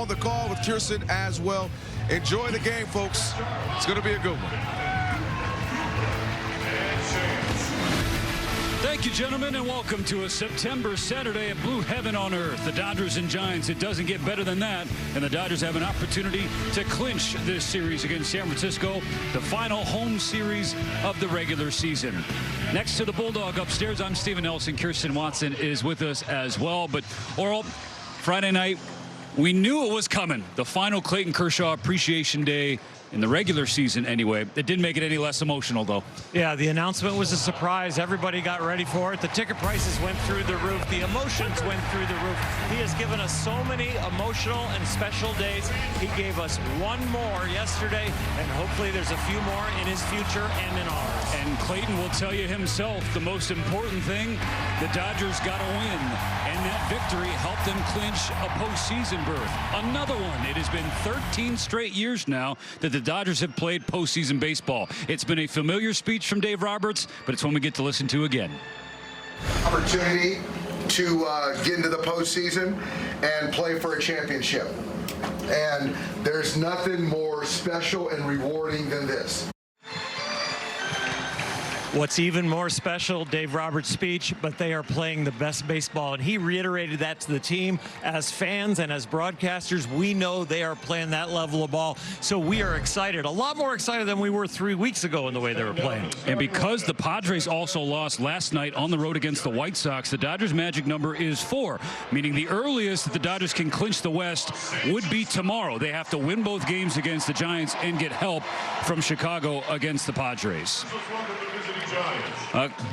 on the call with Kirsten as well. Enjoy the game, folks. It's going to be a good one. Thank you, gentlemen, and welcome to a September Saturday at Blue Heaven on Earth. The Dodgers and Giants, it doesn't get better than that. And the Dodgers have an opportunity to clinch this series against San Francisco, the final home series of the regular season. Next to the Bulldog upstairs, I'm Stephen Nelson. Kirsten Watson is with us as well. But, Oral, Friday night, we knew it was coming. The final Clayton Kershaw Appreciation Day in the regular season anyway. It didn't make it any less emotional, though. Yeah, the announcement was a surprise. Everybody got ready for it. The ticket prices went through the roof. The emotions went through the roof. He has given us so many emotional and special days. He gave us one more yesterday, and hopefully there's a few more in his future and in ours. And Clayton will tell you himself the most important thing, the Dodgers got a win, and that victory helped them clinch a postseason berth. Another one. It has been 13 straight years now that the Dodgers have played postseason baseball. It's been a familiar speech from Dave Roberts, but it's one we get to listen to again. Opportunity to get into the postseason and play for a championship. And there's nothing more special and rewarding than this. What's even more special, Dave Roberts' speech, but they are playing the best baseball. And he reiterated that to the team. As fans and as broadcasters, we know they are playing that level of ball. So we are excited, a lot more excited than we were 3 weeks ago in the way they were playing. And because the Padres also lost last night on the road against the White Sox, the Dodgers' magic number is 4, meaning the earliest that the Dodgers can clinch the West would be tomorrow. They have to win both games against the Giants and get help from Chicago against the Padres.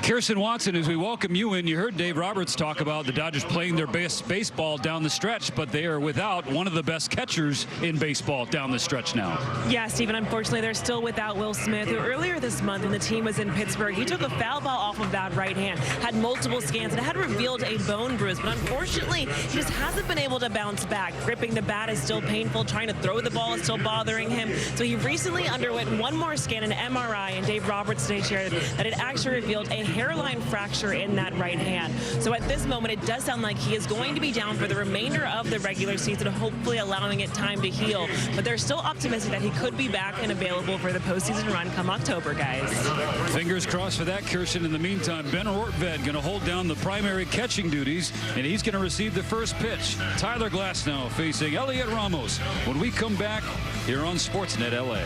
Kirsten Watson, as we welcome you in, you heard Dave Roberts talk about the Dodgers playing their best baseball down the stretch, but they are without one of the best catchers in baseball down the stretch now. Yeah, Stephen, unfortunately, they're still without Will Smith, who earlier this month when the team was in Pittsburgh, he took a foul ball off of that right hand, had multiple scans, and had revealed a bone bruise, but unfortunately, he just hasn't been able to bounce back. Gripping the bat is still painful, trying to throw the ball is still bothering him, so he recently underwent one more scan, an MRI, and Dave Roberts today shared that it actually revealed a hairline fracture in that right hand. So at this moment, it does sound like he is going to be down for the remainder of the regular season, hopefully allowing it time to heal. But they're still optimistic that he could be back and available for the postseason run come October, guys. Fingers crossed for that, Kirsten. In the meantime, Ben Ortved going to hold down the primary catching duties, and he's going to receive the first pitch. Tyler Glasnow facing Elliot Ramos when we come back here on Sportsnet LA.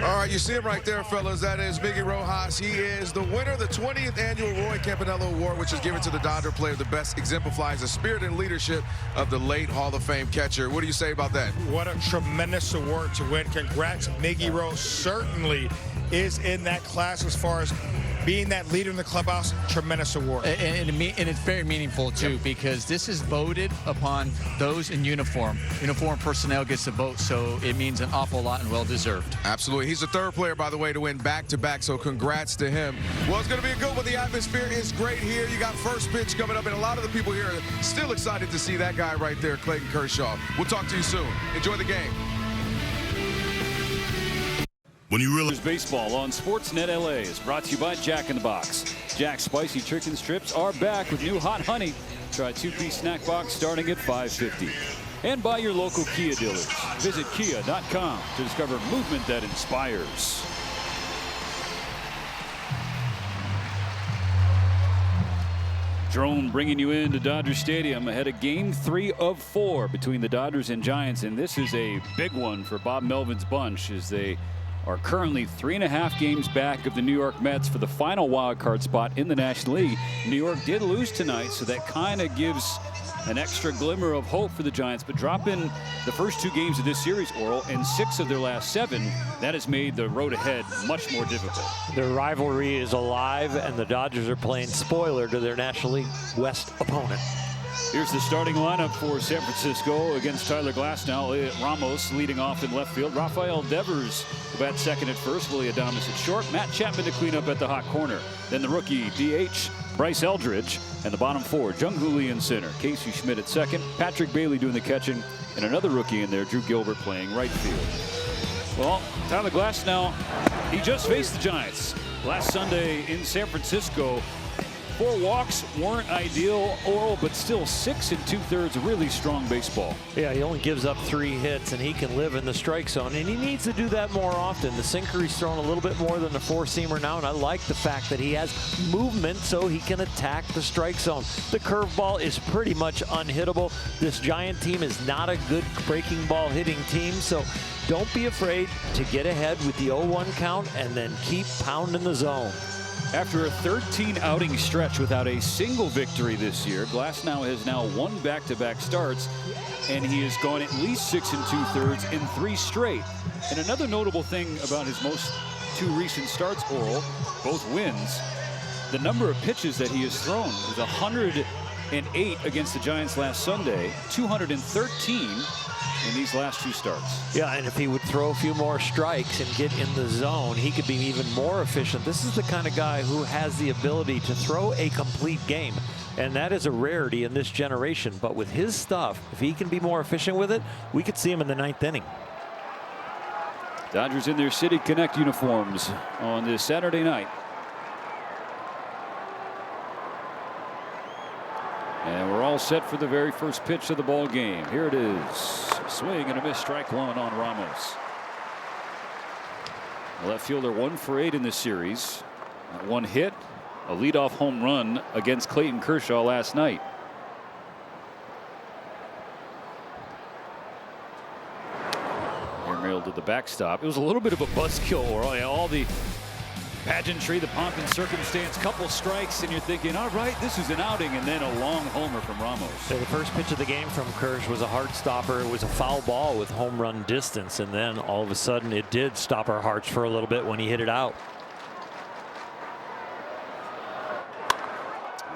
All right, you see him right there, fellas. That is Miggy Rojas. He is the winner of the 20th annual Roy Campanella Award, which is given to the Dodger player the best, exemplifies the spirit and leadership of the late Hall of Fame catcher. What do you say about that? What a tremendous award to win. Congrats, Miggy Rose. Certainly is in that class as far as being that leader in the clubhouse. Tremendous award. And it's very meaningful, too, because this is voted upon those in uniform. Uniform personnel gets a vote, so it means an awful lot and well-deserved. Absolutely. He's the third player, by the way, to win back-to-back, so congrats to him. Well, it's going to be a good one. The atmosphere is great here. You got first pitch coming up, and a lot of the people here are still excited to see that guy right there, Clayton Kershaw. We'll talk to you soon. Enjoy the game. When you realize baseball on Sportsnet LA is brought to you by Jack in the Box. Jack's spicy chicken strips are back with new hot honey. Try 2-piece snack box starting at $5.50. And by your local Kia dealers. Visit kia.com to discover movement that inspires. Drone bringing you into Dodger Stadium ahead of Game 3 of 4 between the Dodgers and Giants, and this is a big one for Bob Melvin's bunch as they are currently 3.5 games back of the New York Mets for the final wild card spot in the National League. New York did lose tonight, so that kind of gives an extra glimmer of hope for the Giants, but drop in the first 2 games of this series, Oral, and 6 of their last 7. That has made the road ahead much more difficult. Their rivalry is alive, and the Dodgers are playing spoiler to their National League West opponent. Here's the starting lineup for San Francisco against Tyler Glasnow. Ramos leading off in left field. Rafael Devers to bat second at first. Willie Adames at short. Matt Chapman to clean up at the hot corner. Then the rookie DH Bryce Eldridge, and the bottom 4, Jung-Hoo Lee in center. Casey Schmidt at second. Patrick Bailey doing the catching. And another rookie in there, Drew Gilbert, playing right field. Well, Tyler Glasnow, he just faced the Giants last Sunday in San Francisco. 4 walks weren't ideal, Oral, but still 6 2/3 really strong baseball. Yeah, he only gives up 3 hits, and he can live in the strike zone, and he needs to do that more often. The sinker, he's throwing a little bit more than the 4-seamer now, and I like the fact that he has movement so he can attack the strike zone. The curveball is pretty much unhittable. This Giant team is not a good breaking ball hitting team, so don't be afraid to get ahead with the 0-1 count and then keep pounding the zone. After a 13-outing stretch without a single victory this year, Glasnow has now won back-to-back starts, and he has gone at least 6 2/3 in 3 straight. And another notable thing about his most 2 recent starts, Oral, both wins, the number of pitches that he has thrown is 108 against the Giants last Sunday, 213 in these last 2 starts. Yeah, and if he would throw a few more strikes and get in the zone, he could be even more efficient. This is the kind of guy who has the ability to throw a complete game, and that is a rarity in this generation. But with his stuff, if he can be more efficient with it, we could see him in the 9th inning. Dodgers in their City Connect uniforms on this Saturday night. And we're all set for the very first pitch of the ball game. Here it is. Swing and a miss, strike 1 on Ramos. The left fielder 1 for 8 in this series. 1 hit, a leadoff home run against Clayton Kershaw last night. Airmail to the backstop. It was a little bit of a buzzkill, or all the pageantry, the pomp and circumstance, couple strikes, and you're thinking, all right, this is an outing, and then a long homer from Ramos. So the first pitch of the game from Kersh was a hard stopper. It was a foul ball with home run distance, and then all of a sudden it did stop our hearts for a little bit when he hit it out.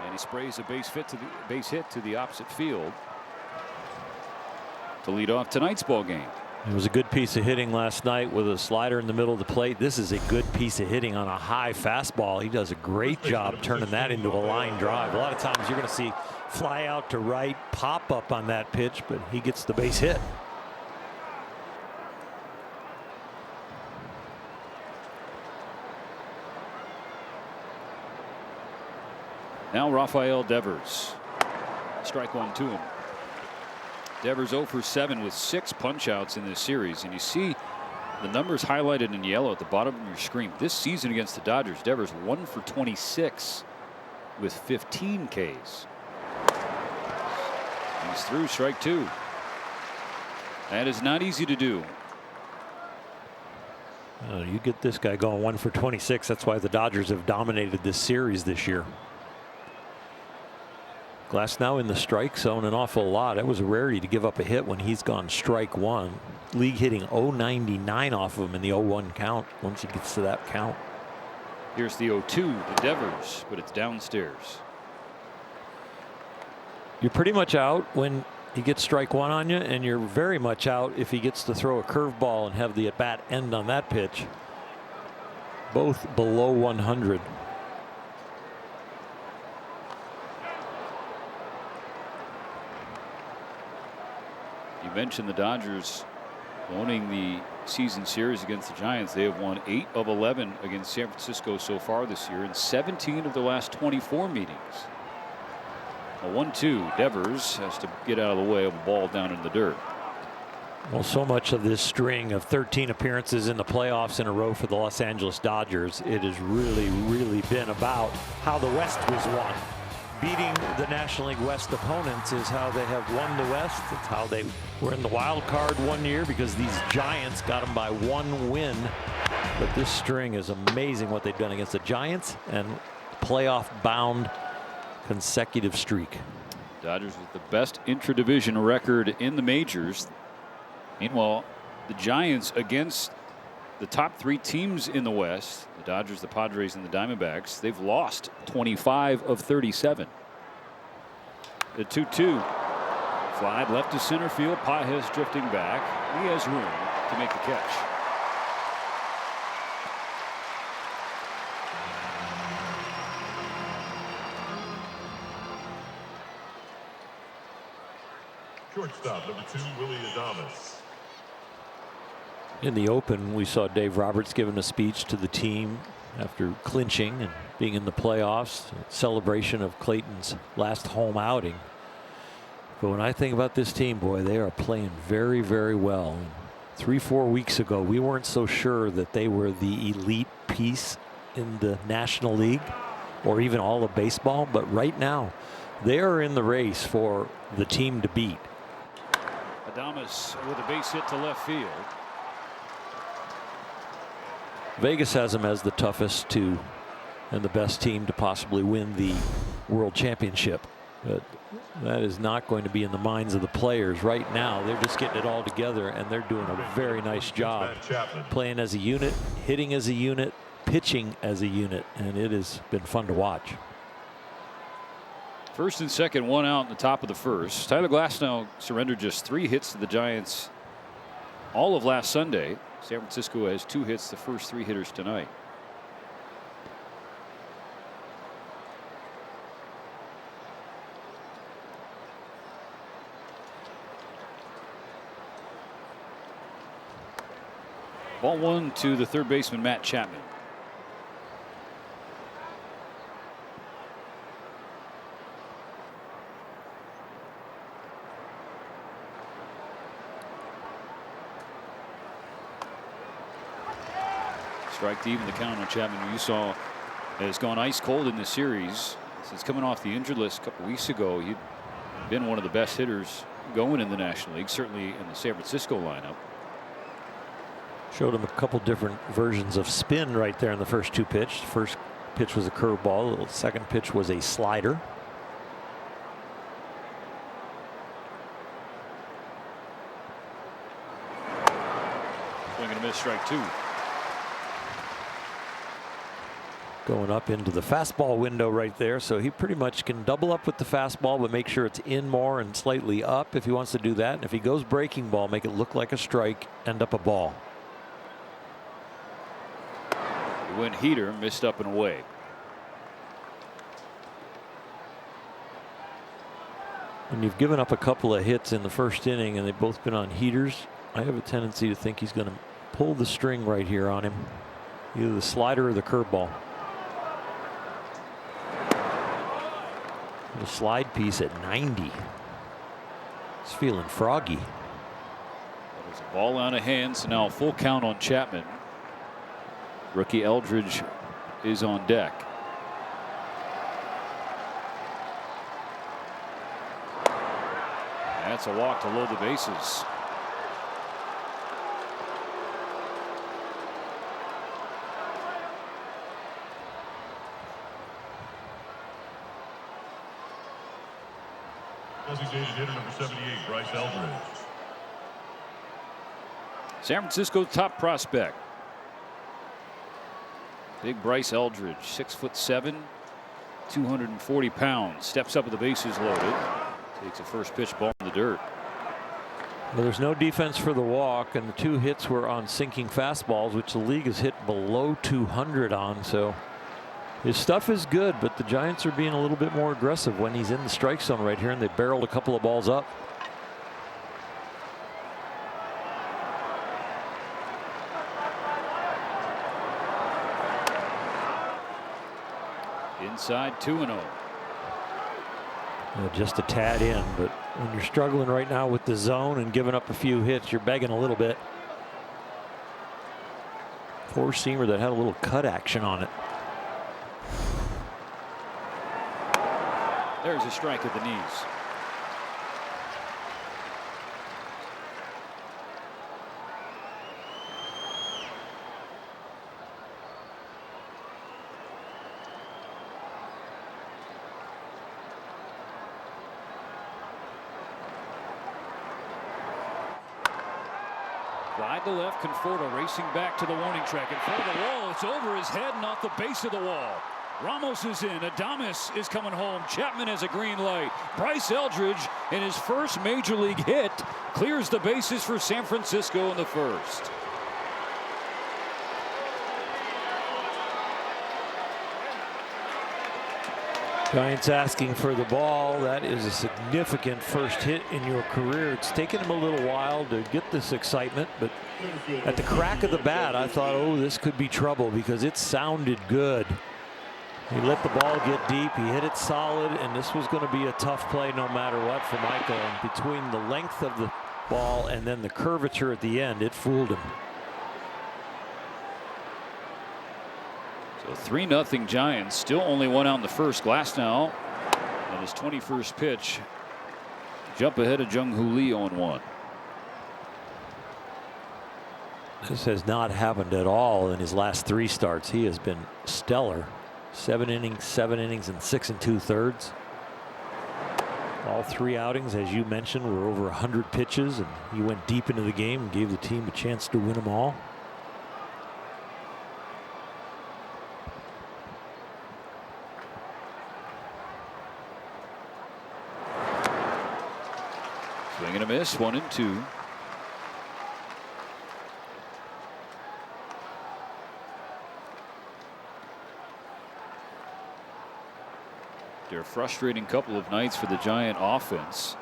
And he sprays a base hit to the opposite field to lead off tonight's ball game. It was a good piece of hitting last night with a slider in the middle of the plate. This is a good piece of hitting on a high fastball. He does a great job turning that into a line drive. A lot of times you're going to see fly out to right, pop up on that pitch, but he gets the base hit. Now Rafael Devers. Strike 1 to him. Devers 0 for 7 with 6 punch-outs in this series, and you see the numbers highlighted in yellow at the bottom of your screen. This season against the Dodgers, Devers 1 for 26 with 15 Ks. He's through, strike 2. That is not easy to do. You get this guy going 1 for 26. That's why the Dodgers have dominated this series this year. Glasnow in the strike zone an awful lot. It was a rarity to give up a hit when he's gone strike 1. League hitting 0.99 off of him in the 0-1 count once he gets to that count. Here's the 0-2 to Devers, but it's downstairs. You're pretty much out when he gets strike 1 on you, and you're very much out if he gets to throw a curveball and have the at-bat end on that pitch. Both below 100. You mentioned the Dodgers owning the season series against the Giants. They have won 8 of 11 against San Francisco so far this year in 17 of the last 24 meetings. A 1-2. Devers has to get out of the way of a ball down in the dirt. Well, so much of this string of 13 appearances in the playoffs in a row for the Los Angeles Dodgers, it has really been about how the West was won. Beating the National League West opponents is how they have won the West. It's how they were in the wild card one year, because these Giants got them by 1 win. But this string is amazing what they've done against the Giants, and playoff-bound consecutive streak. Dodgers with the best intra-division record in the majors. Meanwhile, the Giants against the top 3 teams in the West, the Dodgers, the Padres, and the Diamondbacks, they've lost 25 of 37. The 2-2. Fly left to center field. Pages drifting back. He has room to make the catch. Shortstop, number 2, Willie Adames. In the open, we saw Dave Roberts giving a speech to the team after clinching and being in the playoffs. Celebration of Clayton's last home outing. But when I think about this team, boy, they are playing very, very well. 3-4 weeks ago, we weren't so sure that they were the elite piece in the National League or even all of baseball. But right now, they are in the race for the team to beat. Adames with a base hit to left field. Vegas has them as the toughest to and the best team to possibly win the World Championship. But that is not going to be in the minds of the players right now. They're just getting it all together, and they're doing a very nice job playing as a unit, hitting as a unit, pitching as a unit, and it has been fun to watch. First and second, one out in the top of the first. Tyler Glasnow surrendered just 3 hits to the Giants all of last Sunday. San Francisco has 2 hits, the first 3 hitters tonight. Ball 1 to the third baseman, Matt Chapman. Strike to even the count on Chapman. You saw has gone ice cold in this series since coming off the injured list a couple weeks ago. He'd been one of the best hitters going in the National League, certainly in the San Francisco lineup. Showed him a couple different versions of spin right there in the first 2 pitches. First pitch was a curveball. The second pitch was a slider. Swing and a miss, strike 2. Going up into the fastball window right there, so he pretty much can double up with the fastball but make sure it's in more and slightly up if he wants to do that. And if he goes breaking ball, make it look like a strike, end up a ball. He went heater, missed up and away. When you've given up a couple of hits in the first inning and they've both been on heaters, I have a tendency to think he's going to pull the string right here on him, either the slider or the curveball. The slide piece at 90. It's feeling froggy. There's a ball out of hand, so now a full count on Chapman. Rookie Eldridge is on deck. That's a walk to load the bases. Designated hitter number 78, Bryce Eldridge. San Francisco's top prospect. Big Bryce Eldridge, 6'7", 240 pounds. Steps up with the bases loaded. Takes a first pitch ball in the dirt. Well, there's no defense for the walk, and the 2 hits were on sinking fastballs, which the league has hit below 200 on. So his stuff is good, but the Giants are being a little bit more aggressive when he's in the strike zone right here, and they barreled a couple of balls up. Inside 2-0. Just a tad in, but when you're struggling right now with the zone and giving up a few hits, you're begging a little bit. 4-seamer that had a little cut action on it. There's a strike at the knees. Wide to left, Conforto racing back to the warning track. In front of the wall, it's over his head and off the base of the wall. Ramos is in. Adames is coming home. Chapman has a green light. Bryce Eldridge, in his first major league hit, clears the bases for San Francisco in the first. Giants asking for the ball. That is a significant first hit in your career. It's taken him a little while to get this excitement, but at the crack of the bat, I thought, oh, this could be trouble because it sounded good. He let the ball get deep. He hit it solid, and this was going to be a tough play no matter what for Michael. And between the length of the ball and then the curvature at the end, it fooled him. So 3-0 Giants. Still only one out in the first. Glasnow on his 21st pitch. Jump ahead of Jung-Hoo Lee 0-1. This has not happened at all in his last 3 starts. He has been stellar. 7 innings, and 6 2/3. All 3 outings, as you mentioned, were over 100 pitches, and he went deep into the game and gave the team a chance to win them all. Swing and a miss, 1-2. They're a frustrating couple of nights for the Giant offense.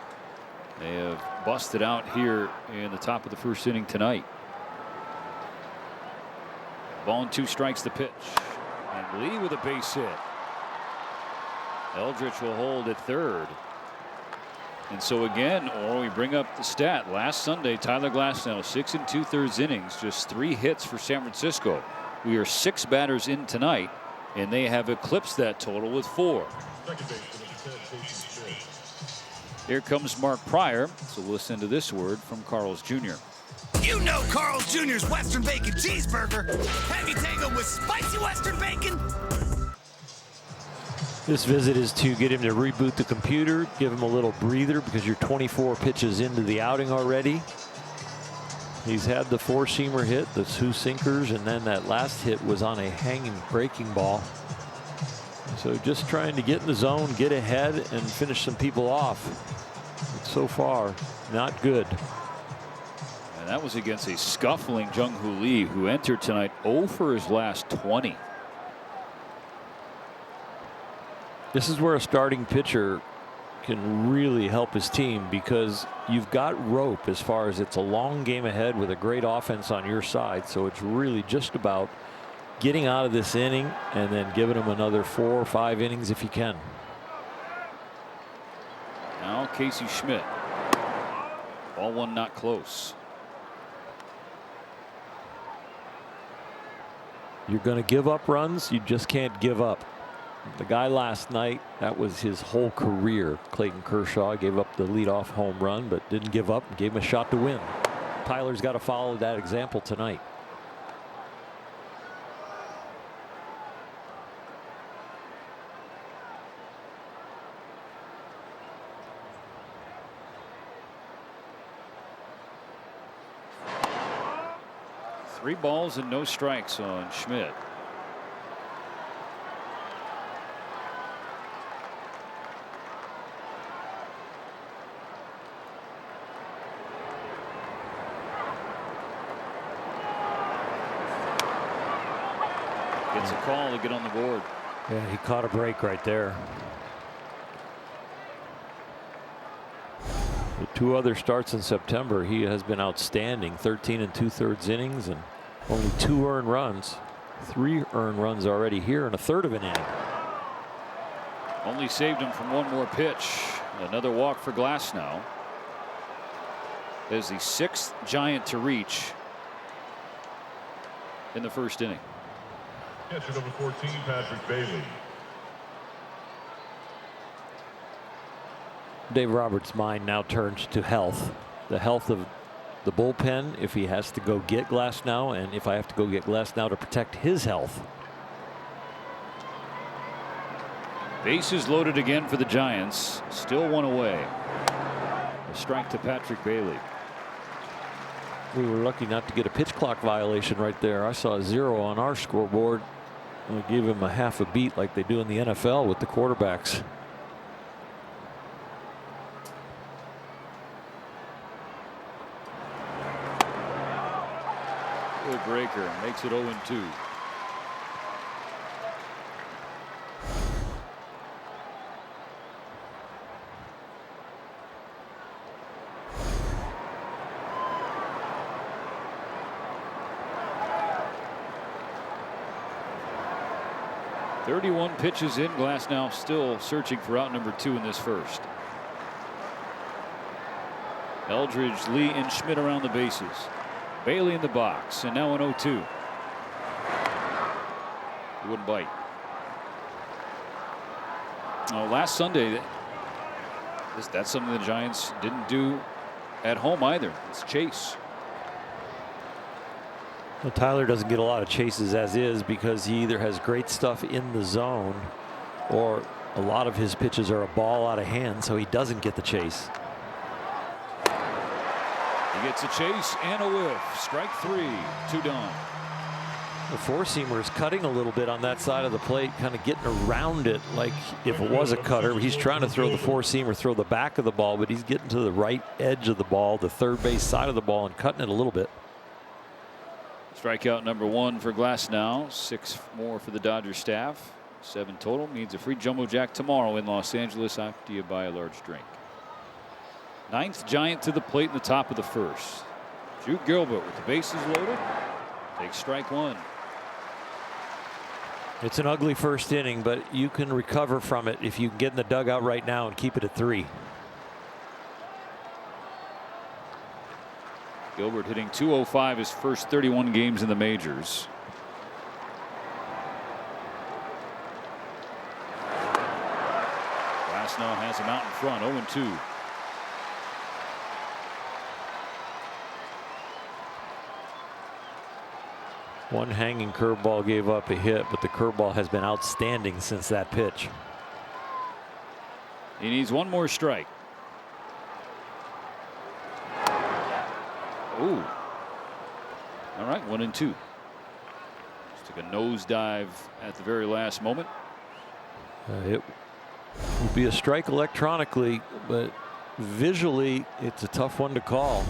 They have busted out here in the top of the first inning tonight. Ball and 2 strikes the pitch. And Lee with a base hit. Eldridge will hold at third. And so again, or we bring up the stat. Last Sunday, Tyler Glasnow, 6 2/3 innings, just 3 hits for San Francisco. We are 6 batters in tonight, and they have eclipsed that total with 4. Here comes Mark Pryor. So listen to this word from Carl's Jr. You know Carl's Jr.'s Western Bacon Cheeseburger. Have you tangled with spicy Western bacon? This visit is to get him to reboot the computer, give him a little breather because you're 24 pitches into the outing already. He's had the 4-seamer hit, the 2 sinkers, and then that last hit was on a hanging breaking ball. So just trying to get in the zone, get ahead, and finish some people off. But so far, not good. And that was against a scuffling Jung-Hoo Lee, who entered tonight 0 for his last 20. This is where a starting pitcher can really help his team because you've got rope as far as it's a long game ahead with a great offense on your side. So it's really just about getting out of this inning and then giving them another 4 or 5 innings if you can. Now Casey Schmidt. Ball 1 not close. You're going to give up runs. You just can't give up. The guy last night, that was his whole career. Clayton Kershaw gave up the leadoff home run, but didn't give up and gave him a shot to win. Tyler's got to follow that example tonight. Three balls and no strikes on Schmidt. Gets a call to get on the board. Yeah, he caught a break right there. The 2 other starts in September, he has been outstanding. 13 2/3 innings and only 2 earned runs. 3 earned runs already here in a third of an inning. Only saved him from 1 more pitch. Another walk for Glasnow. Is the 6th Giant to reach in the first inning. Catcher number 14, Patrick Bailey. Dave Roberts' mind now turns to health. The health of the bullpen if he has to go get Glasnow, and if I have to go get Glasnow to protect his health. Bases loaded again for the Giants. Still 1 away. A strike to Patrick Bailey. We were lucky not to get a pitch clock violation right there. I saw a 0 on our scoreboard. We gave him a half a beat like they do in the NFL with the quarterbacks. Good breaker, makes it 0-2. 31 pitches in. Glasnow still searching for out number 2 in this first. Eldridge, Lee, and Schmidt around the bases. Bailey in the box, and now an 0-2. He wouldn't bite. Last Sunday, that's something the Giants didn't do at home either. It's chase. Well, Tyler doesn't get a lot of chases as is because he either has great stuff in the zone or a lot of his pitches are a ball out of hand, so he doesn't get the chase. He gets a chase and a whiff. Strike 3, 2 down. The four-seamer is cutting a little bit on that side of the plate, kind of getting around it like if it was a cutter. He's trying to throw the four-seamer, throw the back of the ball, but he's getting to the right edge of the ball, the third base side of the ball, and cutting it a little bit. Strikeout number 1 for Glasnow. 6 more for the Dodgers staff. 7 total. Means a free Jumbo Jack tomorrow in Los Angeles after you buy a large drink. 9th Giant to the plate in the top of the first. Drew Gilbert with the bases loaded. Takes strike 1. It's an ugly first inning, but you can recover from it if you can get in the dugout right now and keep it at 3. Gilbert hitting .205 his first 31 games in the majors. Glasnow has him out in front, 0-2. One hanging curveball gave up a hit, but the curveball has been outstanding since that pitch. He needs one more strike. Ooh. All right, 1-2. Just took a nosedive at the very last moment. It will be a strike electronically, but visually it's a tough one to call.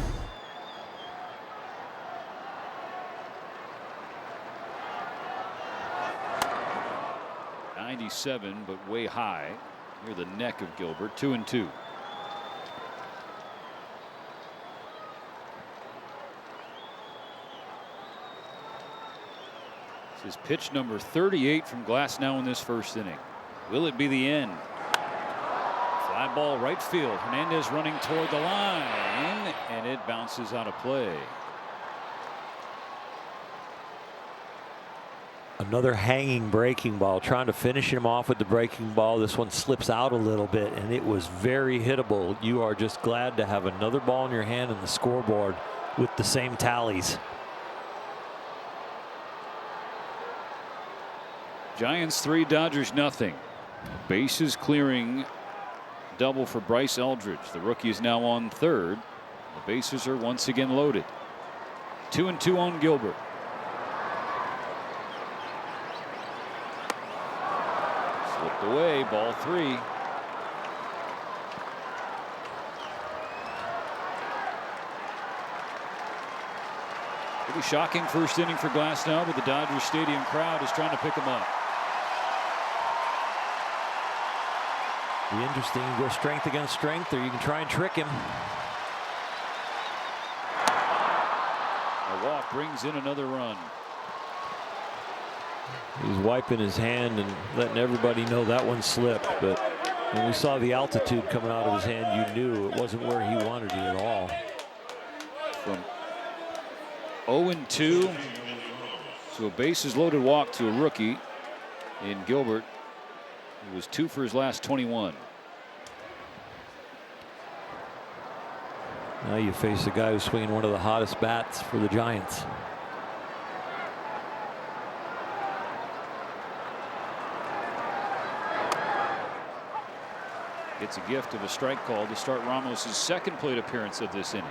.97, but way high near the neck of Gilbert. 2-2. This is pitch number 38 from Glasnow in this first inning. Will it be the end? Fly ball right field. Hernandez running toward the line, and it bounces out of play. Another hanging breaking ball, trying to finish him off with the breaking ball. This one slips out a little bit, and it was very hittable. You are just glad to have another ball in your hand and the scoreboard with the same tallies. Giants 3, Dodgers nothing. Bases clearing double for Bryce Eldridge. The rookie is now on third. The bases are once again loaded. 2-2 on Gilbert. Slipped away, ball 3. Pretty shocking first inning for Glasnow, but the Dodgers Stadium crowd is trying to pick him up. Be interesting. You go strength against strength, or you can try and trick him. A walk brings in another run. He's wiping his hand and letting everybody know that one slipped, but when we saw the altitude coming out of his hand, you knew it wasn't where he wanted it at all. From 0-2 to a bases loaded walk to a rookie in Gilbert. He was 2 for his last 21. Now you face a guy who's swinging one of the hottest bats for the Giants. Gets a gift of a strike call to start Ramos's second plate appearance of this inning.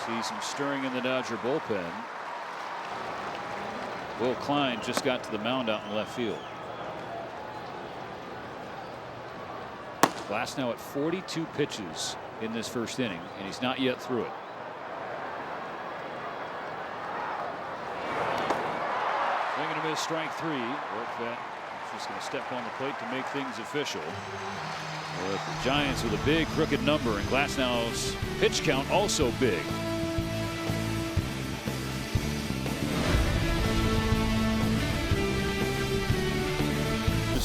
See some stirring in the Dodger bullpen. Will Klein just got to the mound out in left field. Glasnow at 42 pitches in this first inning, and he's not yet through it. Swing and a miss, strike 3. Work that just going to step on the plate to make things official. With the Giants with a big crooked number, and Glasnow's pitch count also big.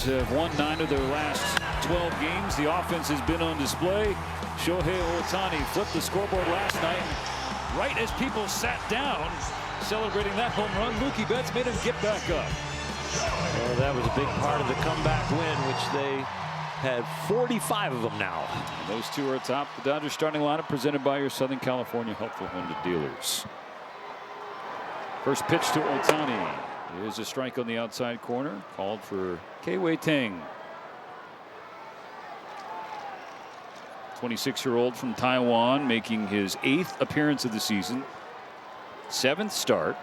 Have won 9 of their last 12 games. The offense has been on display. Shohei Ohtani flipped the scoreboard last night. Right as people sat down celebrating that home run, Mookie Betts made him get back up. Well, that was a big part of the comeback win, which they had 45 of them now. And those two are atop the Dodgers starting lineup, presented by your Southern California helpful Honda dealers. First pitch to Ohtani. Here's a strike on the outside corner, called for Kei Tang. 26-year-old from Taiwan, making his 8th appearance of the season, 7th start.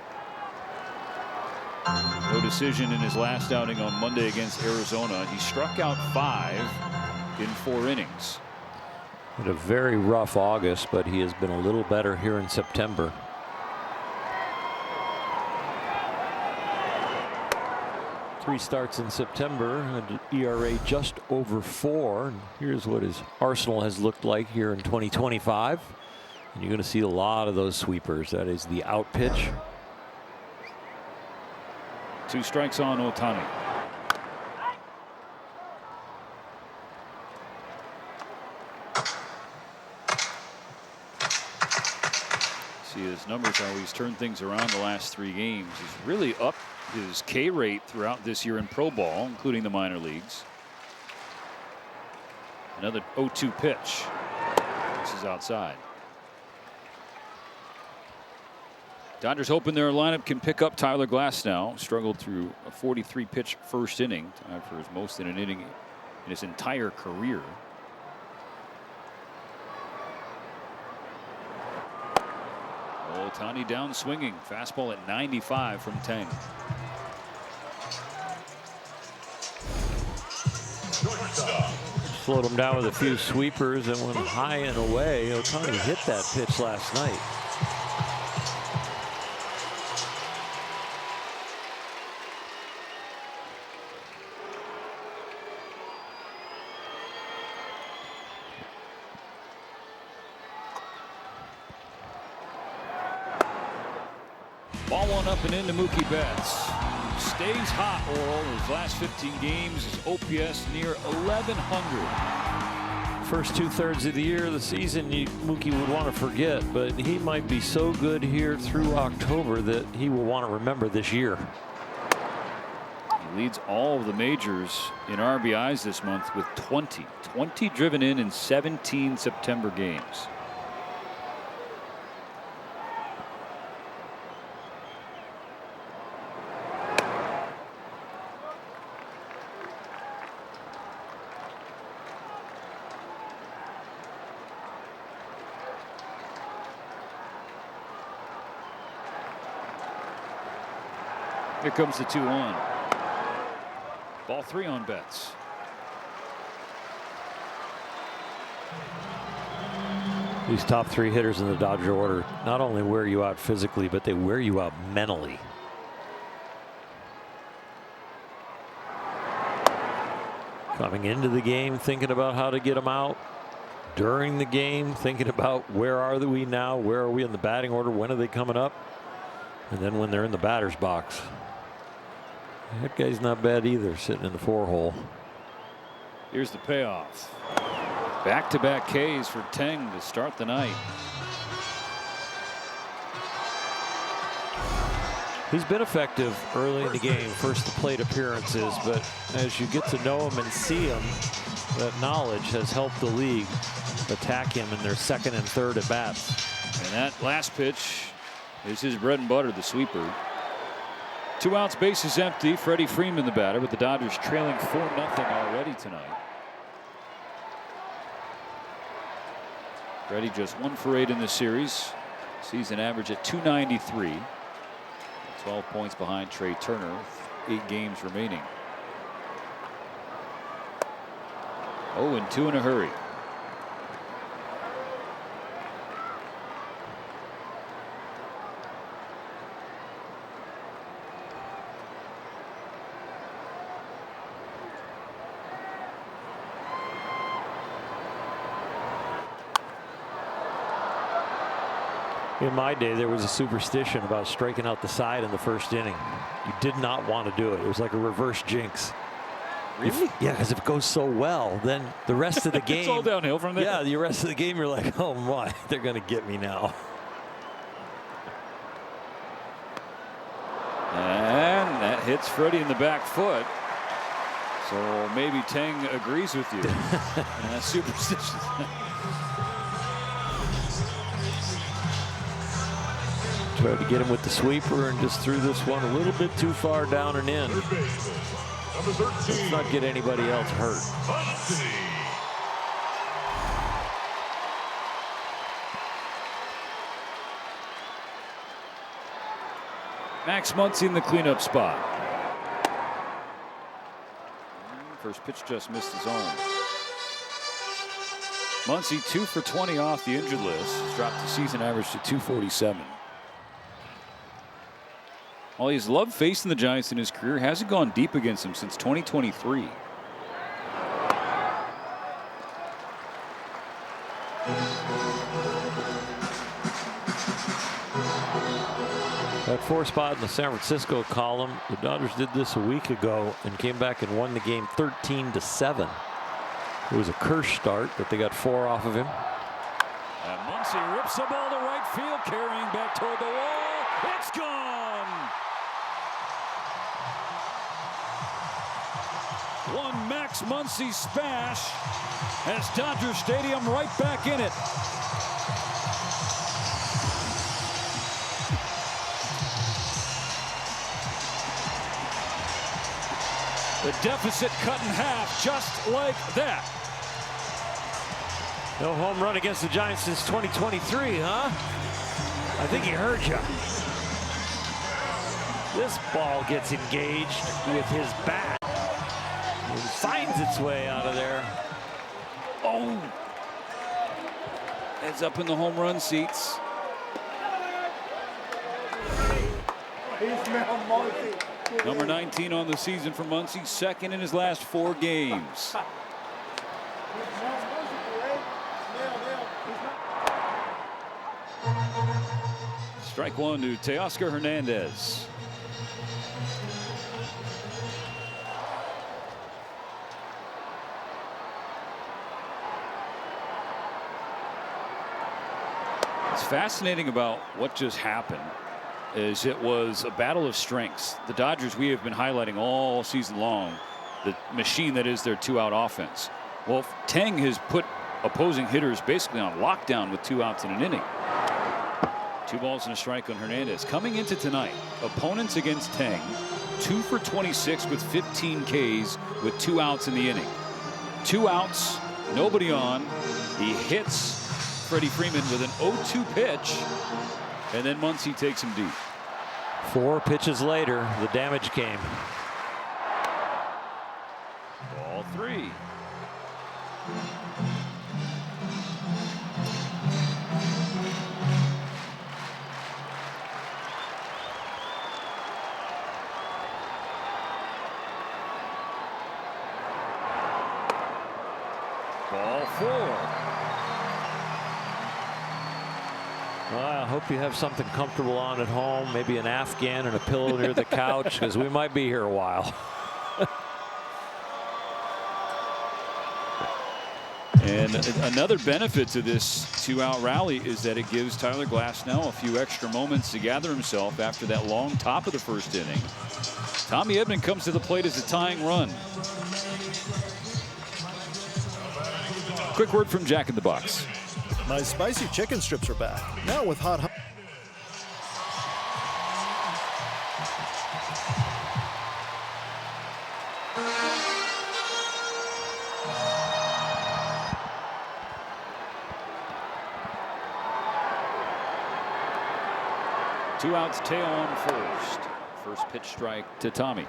No decision in his last outing on Monday against Arizona. He struck out 5 in 4 innings. Had a very rough August, but he has been a little better here in September. Three starts in September, an ERA just over 4. And here's what his arsenal has looked like here in 2025. And you're going to see a lot of those sweepers. That is the out pitch. 2 strikes on Ohtani. See his numbers, how he's turned things around the last 3 games. He's really up his K rate throughout this year in pro ball, including the minor leagues. Another 0-2 pitch. This is outside. Dodgers hoping their lineup can pick up Tyler Glasnow. Struggled through a 43 pitch first inning, tied for his most in an inning in his entire career. Ohtani down swinging. Fastball at 95 from Tang. Slowed him down with a few sweepers and went high and away. Ohtani hit that pitch last night. Ball one up and into Mookie Betts. Stays hot, Oral. His last 15 games, his OPS near 1,100. First 2/3 of the year of the season, Mookie would want to forget, but he might be so good here through October that he will want to remember this year. He leads all of the majors in RBIs this month with 20 driven in 17 September games. Here comes the 2-1. Ball 3 on Betts. These top 3 hitters in the Dodger order not only wear you out physically, but they wear you out mentally. Coming into the game thinking about how to get them out. During the game thinking about where are we now? Where are we in the batting order? When are they coming up? And then when they're in the batter's box. That guy's not bad either, sitting in the 4-hole. Here's the payoff. Back-to-back Ks for Tang to start the night. He's been effective early in the game, first the plate appearances, but as you get to know him and see him, that knowledge has helped the league attack him in their second and third at bats. And that last pitch is his bread and butter, the sweeper. 2 outs, bases empty. Freddie Freeman the batter, with the Dodgers trailing 4-0 already tonight. Freddie just 1 for 8 in this series. Season average at .293. 12 points behind Trey Turner, 8 games remaining. 0-2 in a hurry. In my day, there was a superstition about striking out the side in the first inning. You did not want to do it. It was like a reverse jinx. Really? Yeah, because if it goes so well, then the rest of the game. It's all downhill from there. Yeah, the rest of the game, you're like, oh my, they're going to get me now. And that hits Freddie in the back foot. So maybe Tang agrees with you. That's superstitious. Tried to get him with the sweeper and just threw this one a little bit too far down and in. Let's not get anybody else hurt. Max Muncy in the cleanup spot. First pitch just missed his own. Muncy 2 for 20 off the injured list. He's dropped the season average to 247. While he's loved facing the Giants in his career, hasn't gone deep against them since 2023. That 4 spot in the San Francisco column, the Dodgers did this a week ago and came back and won the game 13-7. It was a curse start, but they got 4 off of him. And Muncy rips the ball to right field, carrying back toward the wall. It's gone. One Max Muncy smash has Dodger Stadium right back in it. The deficit cut in half just like that. No home run against the Giants since 2023, huh? I think he heard you. This ball gets engaged with his bat. It finds its way out of there. Oh! Heads up in the home run seats. Number 19 on the season for Muncy, second in his last 4 games. Strike one to Teoscar Hernandez. What's fascinating about what just happened is it was a battle of strengths. The Dodgers, we have been highlighting all season long, the machine that is their 2-out offense. Well, Tang has put opposing hitters basically on lockdown with 2 outs in an inning. 2 balls and a strike on Hernandez. Coming into tonight, opponents against Tang, 2 for 26 with 15 Ks with 2 outs in the inning. 2 outs, nobody on. He hits Freddie Freeman with an 0-2 pitch, and then Muncy takes him deep. 4 pitches later, the damage came. Ball 3. Ball 4. Well, I hope you have something comfortable on at home, maybe an Afghan and a pillow near the couch, because we might be here a while. And another benefit to this 2-out rally is that it gives Tyler Glasnow a few extra moments to gather himself after that long top of the first inning. Tommy Edman comes to the plate as a tying run. Quick word from Jack in the Box. My spicy chicken strips are back, now with hot. Two outs, tail on first. First pitch strike to Tommy.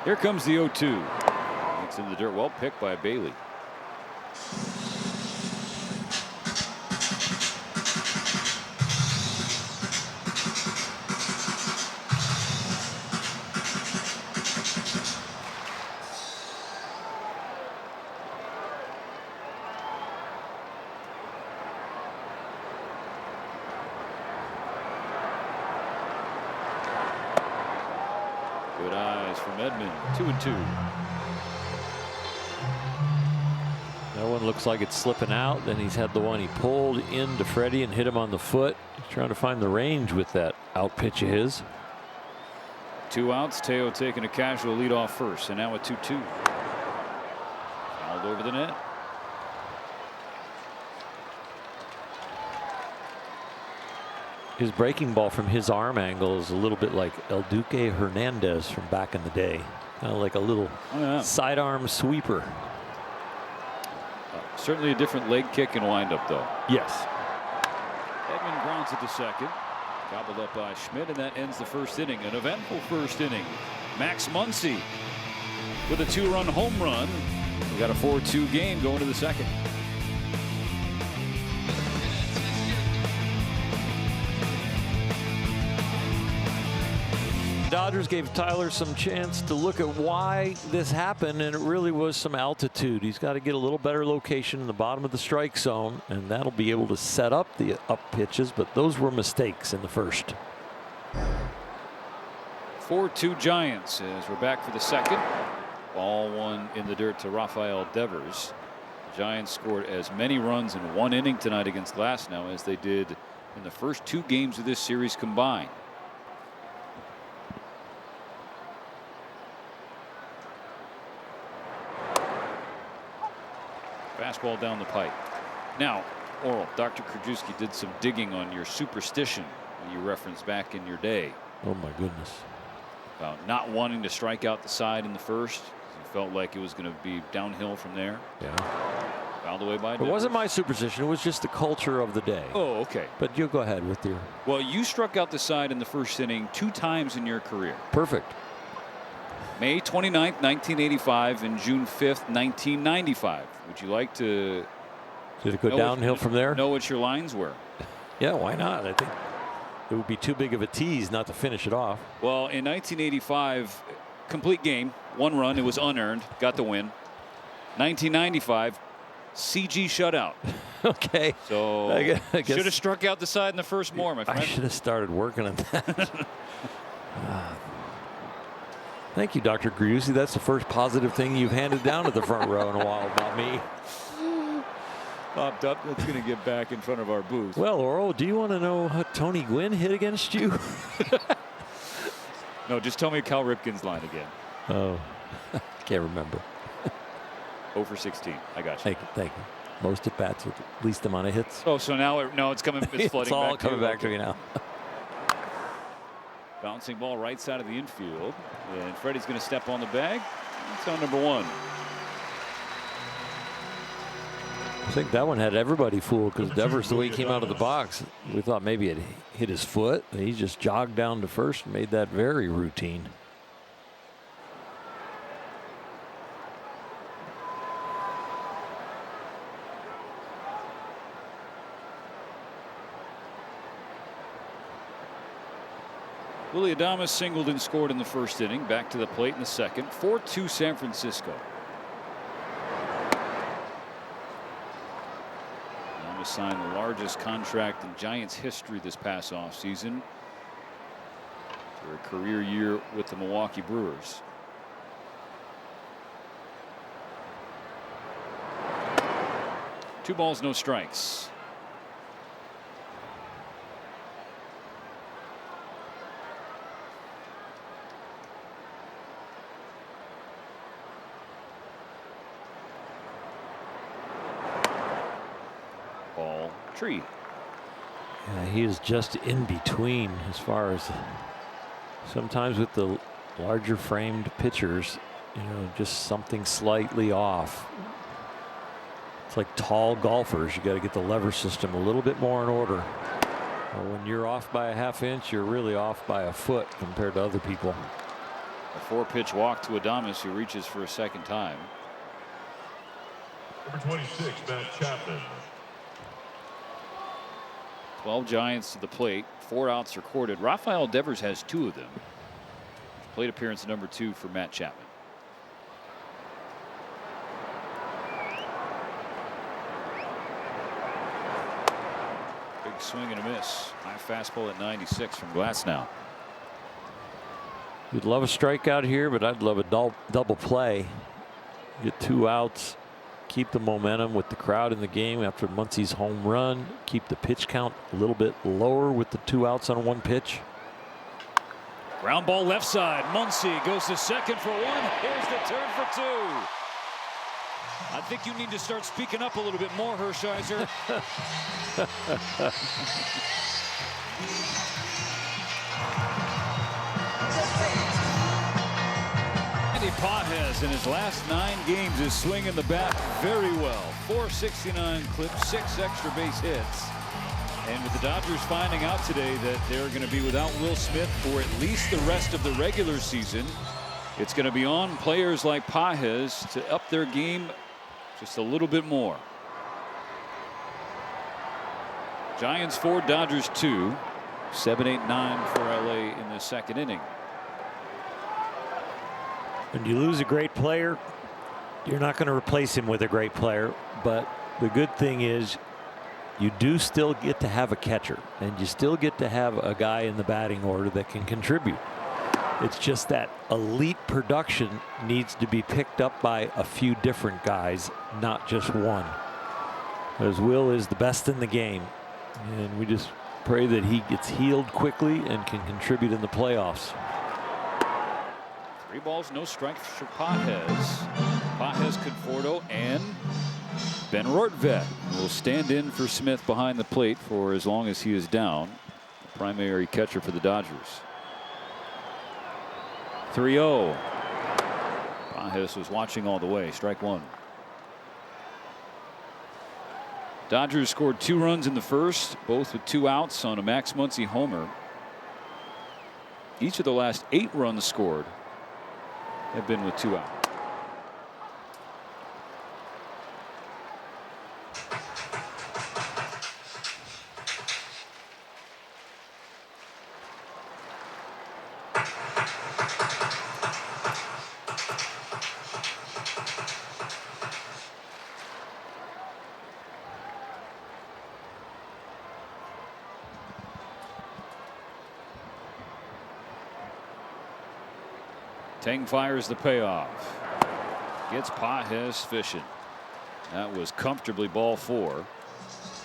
Here comes the 0-2. It's in the dirt. Well picked by Bailey. Good eyes from Edman. 2-2. That one looks like it's slipping out. Then he's had the one he pulled into Freddie and hit him on the foot. He's trying to find the range with that out pitch of his. 2 outs. Teo taking a casual lead off first, and now a 2-2. Fouled over the net. His breaking ball from his arm angle is a little bit like El Duque Hernandez from back in the day. Kind of like a little sidearm sweeper. Certainly a different leg kick and windup, though. Yes. Edman grounds it to second. Gobbled up by Schmidt, and that ends the first inning. An eventful first inning. Max Muncy with a 2-run home run. We got a 4-2 game going to the second. Dodgers gave Tyler some chance to look at why this happened, and it really was some altitude. He's got to get a little better location in the bottom of the strike zone, and that'll be able to set up the up pitches, but those were mistakes in the first. 4-2 Giants as we're back for the second. Ball one in the dirt to Rafael Devers. The Giants scored as many runs in one inning tonight against Glasnow as they did in the first 2 games of this series combined. Fastball down the pipe. Now, Oral, Dr. Krajewski did some digging on your superstition that you referenced back in your day. Oh my goodness. About not wanting to strike out the side in the first. You felt like it was going to be downhill from there. Yeah. Fouled away by It Devers. wasn't my superstition. It was just the culture of the day. Oh, okay. But you go ahead with your. Well, you struck out the side in the first inning 2 times in your career. Perfect. May 29th, 1985 and June 5th, 1995. Would you like to Did it go downhill from there? Know what your lines were? Yeah, why not? I think it would be too big of a tease not to finish it off. Well, in 1985, complete game, 1 run. It was unearned. Got the win. 1995, CG shutout. Okay. So I guess should have struck out the side in the first more, my friend. I should have started working on that. Thank you, Dr. Griuzzi. That's the first positive thing you've handed down to the front row in a while about me. Popped up. That's going to get back in front of our booth. Well, Oral, do you want to know how Tony Gwynn hit against you? No, just tell me Cal Ripken's line again. Oh, can't remember. 0 for 16. I got you. Thank you. Thank you. Most at bats with the least amount of hits. Oh, so now it's coming. It's flooding it's all back coming to back to me now. Bouncing ball right side of the infield, and Freddie's going to step on the bag. That's on number 1. I think that one had everybody fooled because Devers, the way he came out of the box, we thought maybe it hit his foot. He just jogged down to first and made that very routine. Willie Adames singled and scored in the first inning. Back to the plate in the second. 4-2 San Francisco. Adames signed the largest contract in Giants history this past offseason for a career year with the Milwaukee Brewers. Two balls, no strikes. Tree. Yeah, he is just in between as far as sometimes with the larger framed pitchers, just something slightly off. It's like tall golfers. You got to get the lever system a little bit more in order. When you're off by a ½ inch, you're really off by a foot compared to other people. A 4-pitch walk to Adames, who reaches for a second time. Number 26, Matt Chapman. 12 Giants to the plate. 4 outs recorded. Rafael Devers has 2 of them. Plate appearance number 2 for Matt Chapman. Big swing and a miss. High fastball at 96 from Glasnow. You'd love a strikeout here, but I'd love a double play. Get 2 outs. Keep the momentum with the crowd in the game after Muncy's home run. Keep the pitch count a little bit lower with the 2 outs on 1 pitch. Ground ball left side. Muncy goes to second for 1. Here's the turn for 2. I think you need to start speaking up a little bit more, Hershiser. Pages in his last 9 games is swinging the bat very well. 469 clips, 6 extra base hits. And with the Dodgers finding out today that they're going to be without Will Smith for at least the rest of the regular season, it's going to be on players like Pages to up their game just a little bit more. Giants 4, Dodgers 2. 7-8-9 for LA in the 2nd inning. When you lose a great player, you're not going to replace him with a great player. But the good thing is you do still get to have a catcher, and you still get to have a guy in the batting order that can contribute. It's just that elite production needs to be picked up by a few different guys, not just one. As Will is the best in the game, and we just pray that he gets healed quickly and can contribute in the playoffs. 3 balls, no strikes for Pages. Pages, Conforto, and Ben Rortvedt will stand in for Smith behind the plate for as long as he is down. The primary catcher for the Dodgers. 3-0. Pages was watching all the way. Strike 1. Dodgers scored 2 runs in the first, both with 2 outs on a Max Muncy homer. Each of the last 8 runs scored have been with 2 outs. Tang fires the payoff. Gets Pages fishing. That was comfortably ball 4.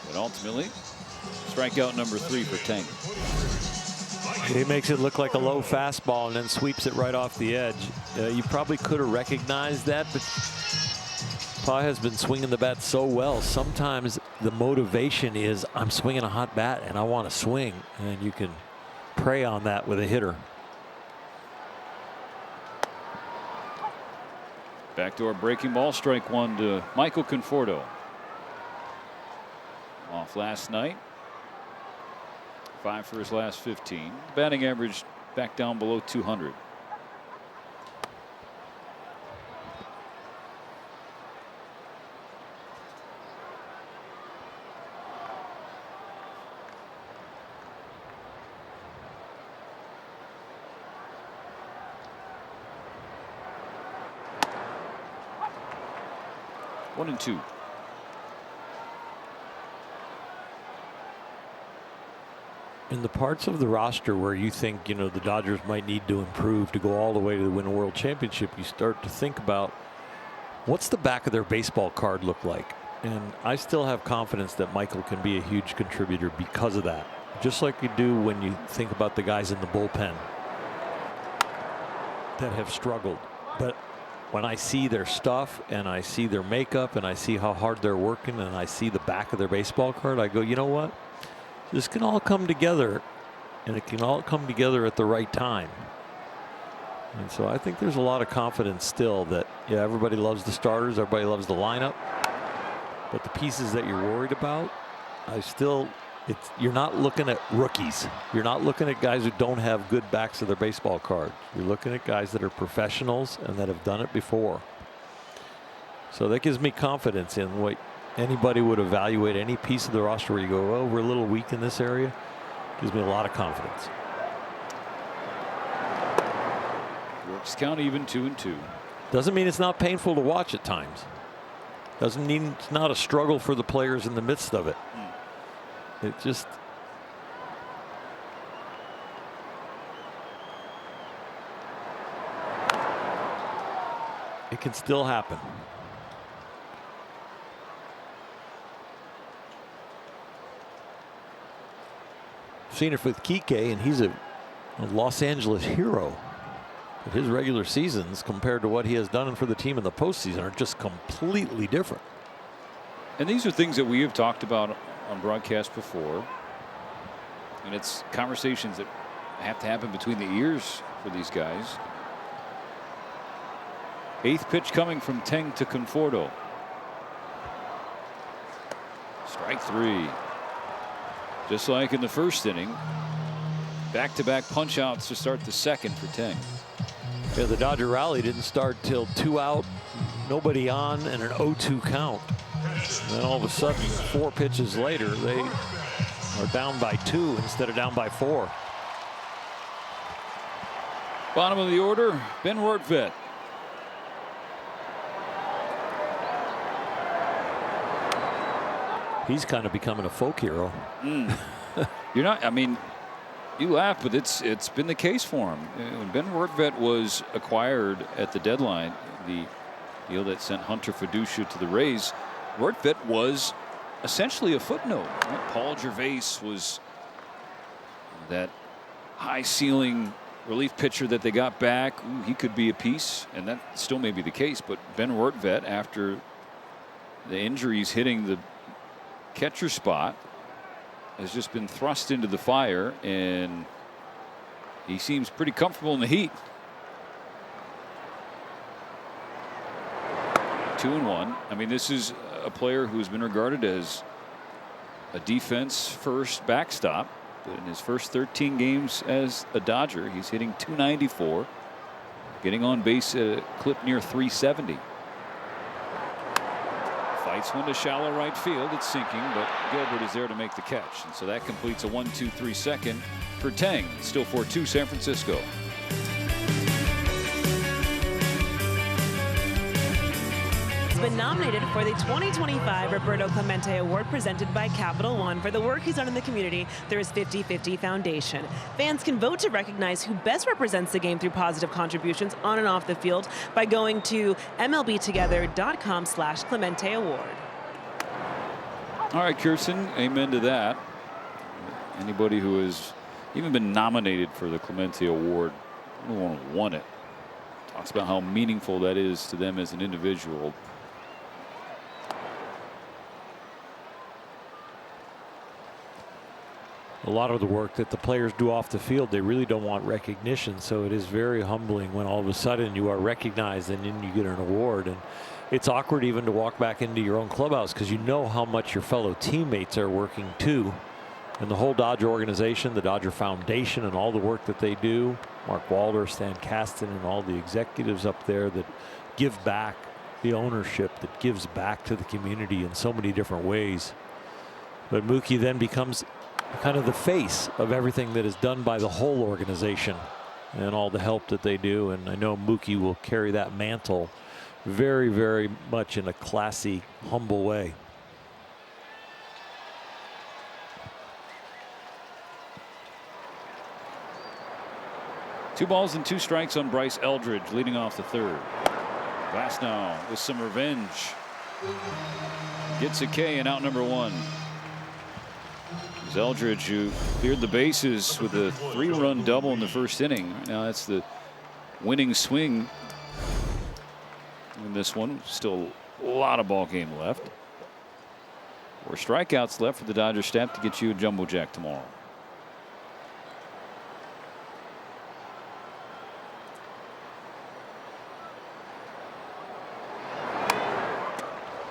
But ultimately, strikeout number 3 for Tang. He makes it look like a low fastball and then sweeps it right off the edge. You probably could have recognized that, but Pa has been swinging the bat so well. Sometimes the motivation is I'm swinging a hot bat and I want to swing, and you can prey on that with a hitter. Backdoor breaking ball, strike 1 to Michael Conforto. Off last night. 5 for his last 15. Batting average back down below 200. One and 2. In the parts of the roster where you think, the Dodgers might need to improve to go all the way to win a world championship, you start to think about what's the back of their baseball card look like. And I still have confidence that Michael can be a huge contributor because of that. Just like you do when you think about the guys in the bullpen that have struggled. But when I see their stuff and I see their makeup and I see how hard they're working and I see the back of their baseball card, I go, you know what? This can all come together, and it can all come together at the right time. And so I think there's a lot of confidence still that, yeah, everybody loves the starters, everybody loves the lineup, but the pieces that you're worried about, I still You're not looking at rookies. You're not looking at guys who don't have good backs of their baseball card. You're looking at guys that are professionals and that have done it before. So that gives me confidence in what anybody would evaluate any piece of the roster where you go, oh, we're a little weak in this area. Gives me a lot of confidence. Brooks count even 2-2. Doesn't mean it's not painful to watch at times. Doesn't mean it's not a struggle for the players in the midst of it. It just. It can still happen. I've seen it with Kike, and he's a Los Angeles hero. But his regular seasons compared to what he has done for the team in the postseason are just completely different. And these are things that we have talked about on broadcast before. And it's conversations that have to happen between the ears for these guys. 8th pitch coming from Teng to Conforto. Strike 3. Just like in the first inning. Back-to-back punch-outs to start the second for Teng. Yeah, the Dodger rally didn't start till 2 out, nobody on, and an 0-2 count. And then all of a sudden, 4 pitches later, they are down by 2 instead of down by 4. Bottom of the order, Ben Rortvedt. He's kind of becoming a folk hero. You're not, I mean, you laugh, but it's been the case for him. When Ben Rortvedt was acquired at the deadline, the deal that sent Hunter Fiducia to the Rays, Rortvedt was essentially a footnote. Paul Gervais was that high ceiling relief pitcher that they got back. Ooh, he could be a piece, and that still may be the case. But Ben Rortvedt, after the injuries hitting the catcher spot, has just been thrust into the fire, and he seems pretty comfortable in the heat. 2-1. I mean, this is a player who's been regarded as a defense first backstop. But in his first 13 games as a Dodger, he's hitting .294, getting on base at a clip near .370. Fights one to shallow right field. It's sinking, but Gilbert is there to make the catch. And so that completes a 1-2-3 second for Teng. Still 4-2 San Francisco. Been nominated for the 2025 Roberto Clemente Award presented by Capital One for the work he's done in the community through his 50/50 Foundation. Fans can vote to recognize who best represents the game through positive contributions on and off the field by going to MLBtogether.com/Clemente Award. All right, Kirsten, amen to that. Anybody who has even been nominated for the Clemente Award, no one won it, talks about how meaningful that is to them as an individual. A lot of the work that the players do off the field, they really don't want recognition. So it is very humbling when all of a sudden you are recognized and then you get an award. And it's awkward even to walk back into your own clubhouse because you know how much your fellow teammates are working too. And the whole Dodger organization, the Dodger Foundation, and all the work that they do. Mark Walder, Stan Kasten, and all the executives up there that give back, the ownership that gives back to the community in so many different ways. But Mookie then becomes kind of the face of everything that is done by the whole organization and all the help that they do. And I know Mookie will carry that mantle very, very much in a classy, humble way. Two balls and 2 strikes on Bryce Eldridge leading off the third. Glasnow with some revenge. Gets a K in out number 1. Eldridge, who cleared the bases with a 3-run double in the first inning. Now that's the winning swing in this one. Still a lot of ball game left. 4 strikeouts left for the Dodgers staff to get you a jumbo jack tomorrow.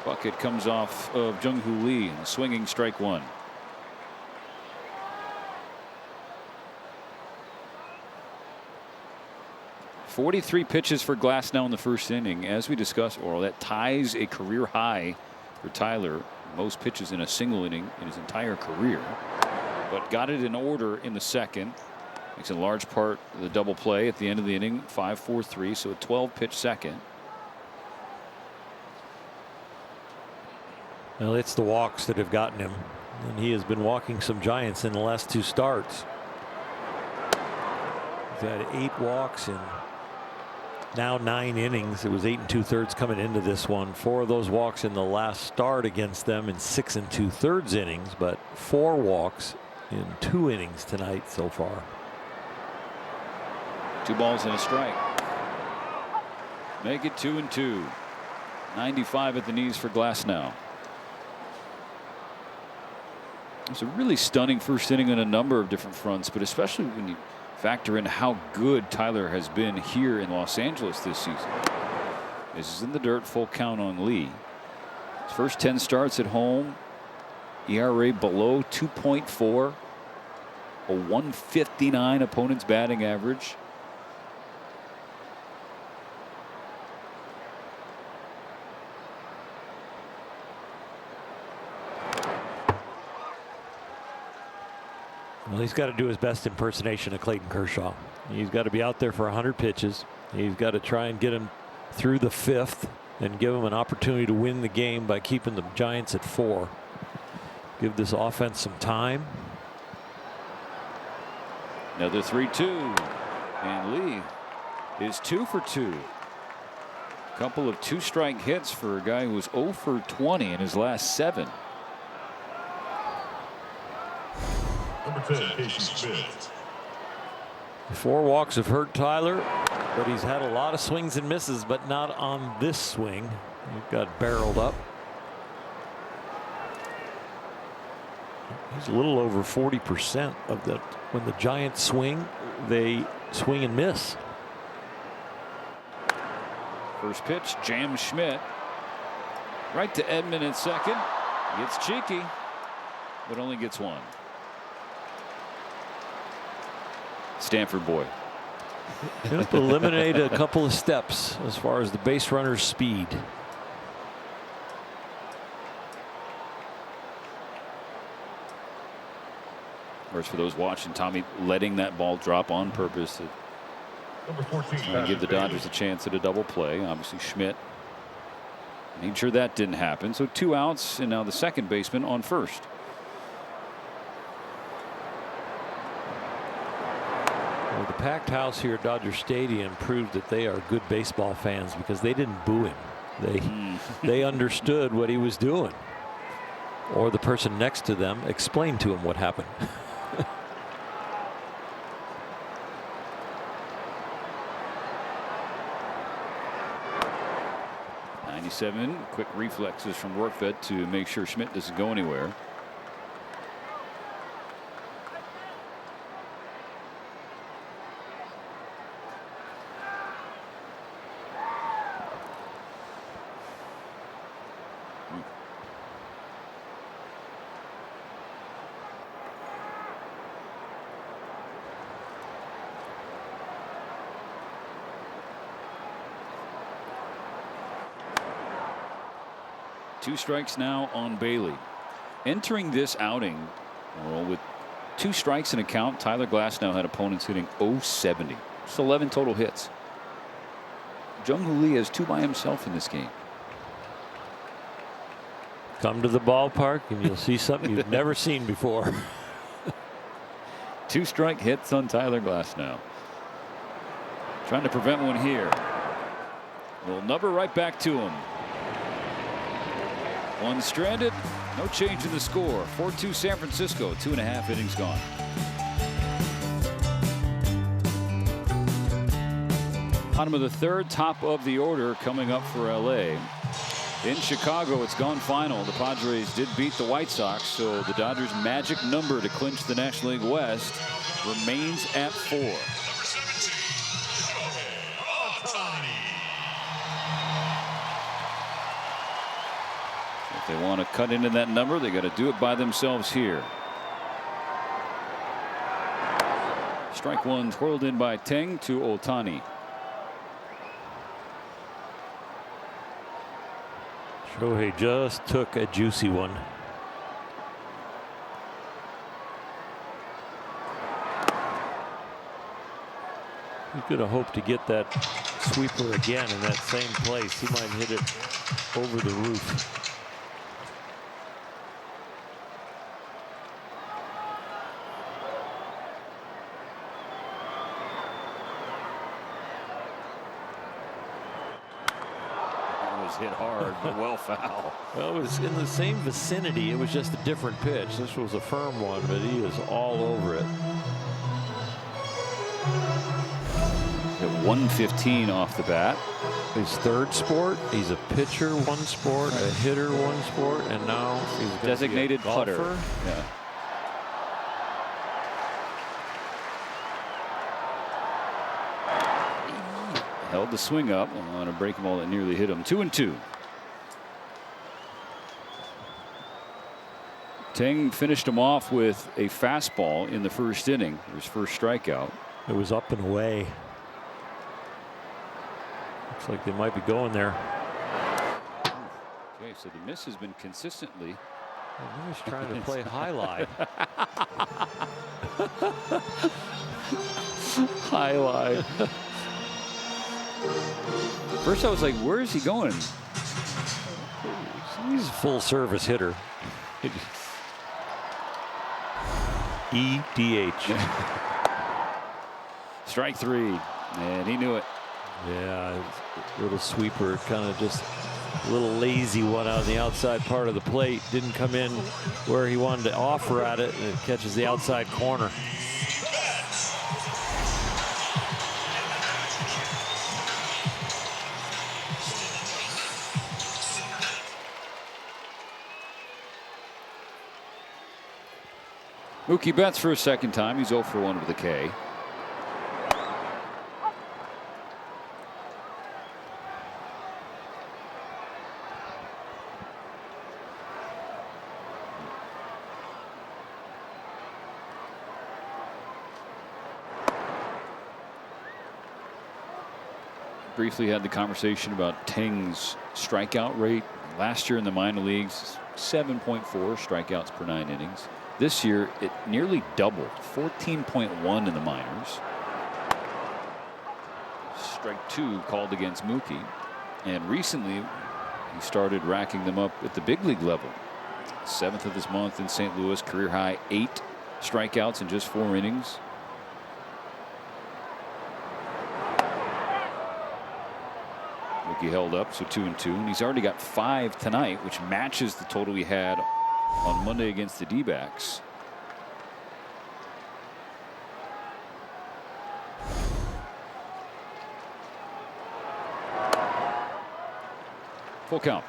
Bucket comes off of Jung-Hoo Lee, and swinging strike 1. 43 pitches for Glasnow in the first inning. As we discussed, Oral, that ties a career high for Tyler. Most pitches in a single inning in his entire career. But got it in order in the second. Makes a large part of the double play at the end of the inning. 5-4-3, so a 12-pitch second. Well, it's the walks that have gotten him, and he has been walking some Giants in the last 2 starts. He's had 8 walks in now 9 innings. It was 8 2/3 coming into this one. 4 of those walks in the last start against them in 6 2/3 innings, but 4 walks in 2 innings tonight so far. 2 balls and a strike. Make it 2-2. 95 at the knees for Glasnow. It's a really stunning first inning on a number of different fronts, but especially when you factor in how good Tyler has been here in Los Angeles this season. This is in the dirt, full count on Lee. His first 10 starts at home, ERA below 2.4, a 159 opponent's batting average. Well, he's got to do his best impersonation of Clayton Kershaw. He's got to be out there for 100 pitches. He's got to try and get him through the 5th and give him an opportunity to win the game by keeping the Giants at 4. Give this offense some time. Another 3-2, and Lee is 2 for 2. Couple of 2-strike hits for a guy who was 0 for 20 in his last 7. Number 10, Casey Smith. 4 walks have hurt Tyler, but he's had a lot of swings and misses, but not on this swing. He got barreled up. He's a little over 40% of that. When the Giants swing, they swing and miss. First pitch, jams Schmidt. Right to Edman at second. Gets cheeky, but only gets 1. Stanford boy. Just eliminate a couple of steps as far as the base runner's speed. Of course, for those watching, Tommy letting that ball drop on purpose Number 14, to give the Dodgers a chance at a double play. Obviously, Schmidt made sure that didn't happen. So 2 outs, and now the second baseman on first. Well, the packed house here at Dodger Stadium proved that they are good baseball fans because they didn't boo him. They understood what he was doing, or the person next to them explained to him what happened. 97, quick reflexes from Rortvedt to make sure Schmidt doesn't go anywhere. Two strikes now on Bailey. Entering this outing, well, with 2 strikes in a count, Tyler Glasnow had opponents hitting .070. Just 11 total hits. Jung-Hoo Lee has 2 by himself in this game. Come to the ballpark and you'll see something you've never seen before. 2 strike hits on Tyler Glasnow. Trying to prevent one here. Little number right back to him. 1 stranded, no change in the score. 4-2 San Francisco, 2.5 innings gone. Bottom of the 3rd, top of the order coming up for LA. In Chicago, it's gone final. The Padres did beat the White Sox, so the Dodgers' magic number to clinch the National League West remains at 4. Number 17, Shohei Ohtani. If they want to cut into that number, they got to do it by themselves here. Strike 1 twirled in by Teng to Ohtani. Shohei just took a juicy one. He's going to hope to get that sweeper again in that same place. He might hit it over the roof. Hit hard, but well foul. Well, it was in the same vicinity. It was just a different pitch. This was a firm one, but he is all over it. At 115 off the bat. His third sport. He's a pitcher, one sport, a hitter, one sport, and now he's designated putter. Yeah. Held the swing up on a breaking ball that nearly hit him. 2-2. Teng finished him off with a fastball in the first inning, his first strikeout. It was up and away. Looks like they might be going there. Okay, so the miss has been consistently. He was trying to play highlight. Highlight. First I was like, where is he going? He's a full service hitter. EDH. Strike three, and he knew it. Yeah, little sweeper, kind of just a little lazy one on the outside part of the plate. Didn't come in where he wanted to offer at it, and it catches the outside corner. Mookie Betts for a second time. He's 0 for 1 with a K. Briefly had the conversation about Teng's strikeout rate. Last year in the minor leagues, 7.4 strikeouts per 9 innings. This year, it nearly doubled, 14.1 in the minors. Strike 2 called against Mookie. And recently, he started racking them up at the big league level. 7th of this month in St. Louis, career high 8 strikeouts in just 4 innings. Mookie held up, so 2-2, and he's already got 5 tonight, which matches the total he had on Monday against the D-backs. Full count.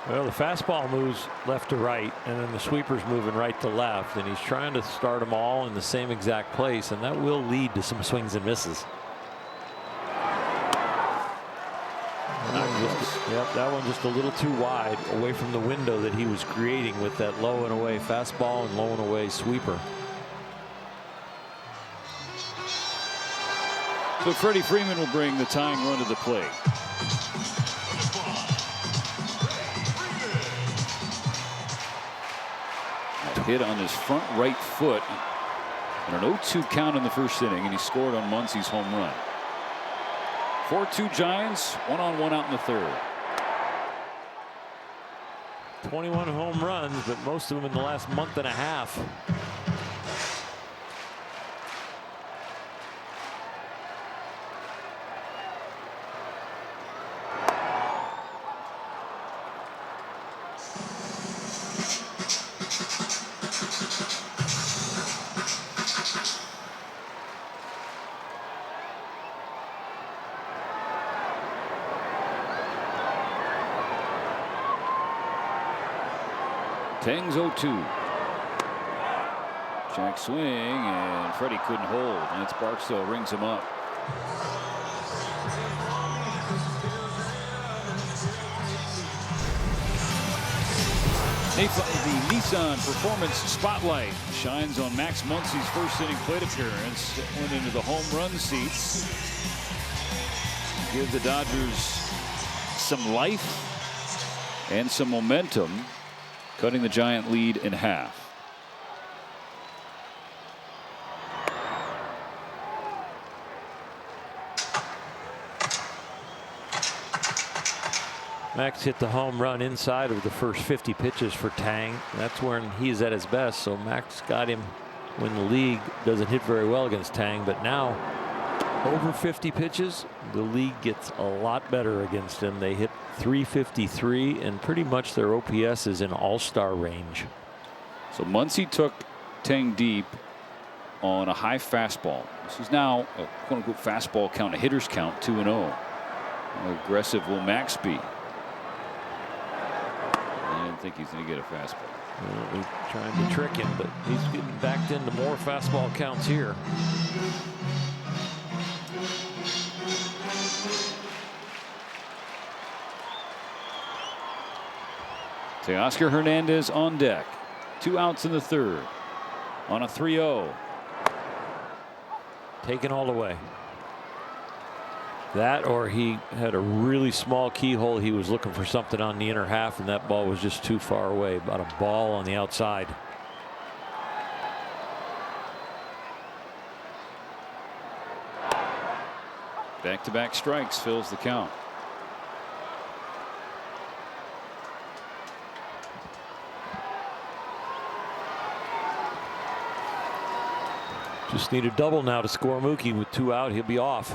Well, the fastball moves left to right, and then the sweeper's moving right to left, and he's trying to start them all in the same exact place, and that will lead to some swings and misses. Yep, that one just a little too wide away from the window that he was creating with that low and away fastball and low and away sweeper. So Freddie Freeman will bring the tying run to the plate. Hit on his front right foot and an 0-2 count in the first inning, and he scored on Muncy's home run. 4-2 Giants, 1-on-1 out in the third. 21 home runs, but most of them in the last month and a half. Teng's 0-2. Jack swing, and Freddie couldn't hold. And it's Barksdale rings him up. The Nissan Performance Spotlight shines on Max Muncy's first inning plate appearance. It went into the home run seats. Give the Dodgers some life and some momentum, cutting the Giant lead in half. Max hit the home run inside of the first 50 pitches for Tang. That's when he's at his best. So Max got him when the league doesn't hit very well against Tang. But now over 50 pitches, the league gets a lot better against him. They hit 353 and pretty much their OPS is in all-star range. So Muncy took Tang deep on a high fastball. This is now a quote-unquote fastball count, a hitter's count, 2-0. How aggressive will Max be? I didn't think he's going to get a fastball. Well, we're trying to trick him, but he's getting backed into more fastball counts here. Teoscar Hernandez on deck. 2 outs in the third. On a 3-0. Taken all the way. That, or he had a really small keyhole. He was looking for something on the inner half, and that ball was just too far away. About a ball on the outside. Back-to-back strikes fills the count. Just need a double now to score Mookie. With 2 out, he'll be off.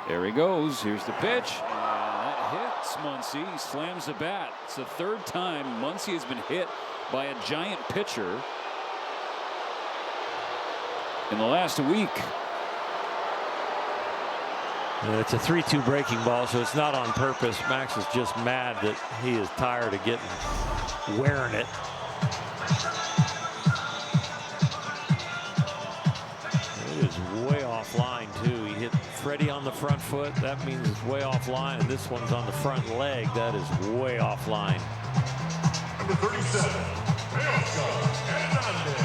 There he goes. Here's the pitch. And that hits Muncy. He slams the bat. It's the 3rd time Muncy has been hit by a Giant pitcher in the last week. And it's a 3-2 breaking ball, so it's not on purpose. Max is just mad that he is tired of wearing it. It is way offline too. He hit Freddie on the front foot. That means it's way offline, and this one's on the front leg. That is way offline. Number 37, Hernandez.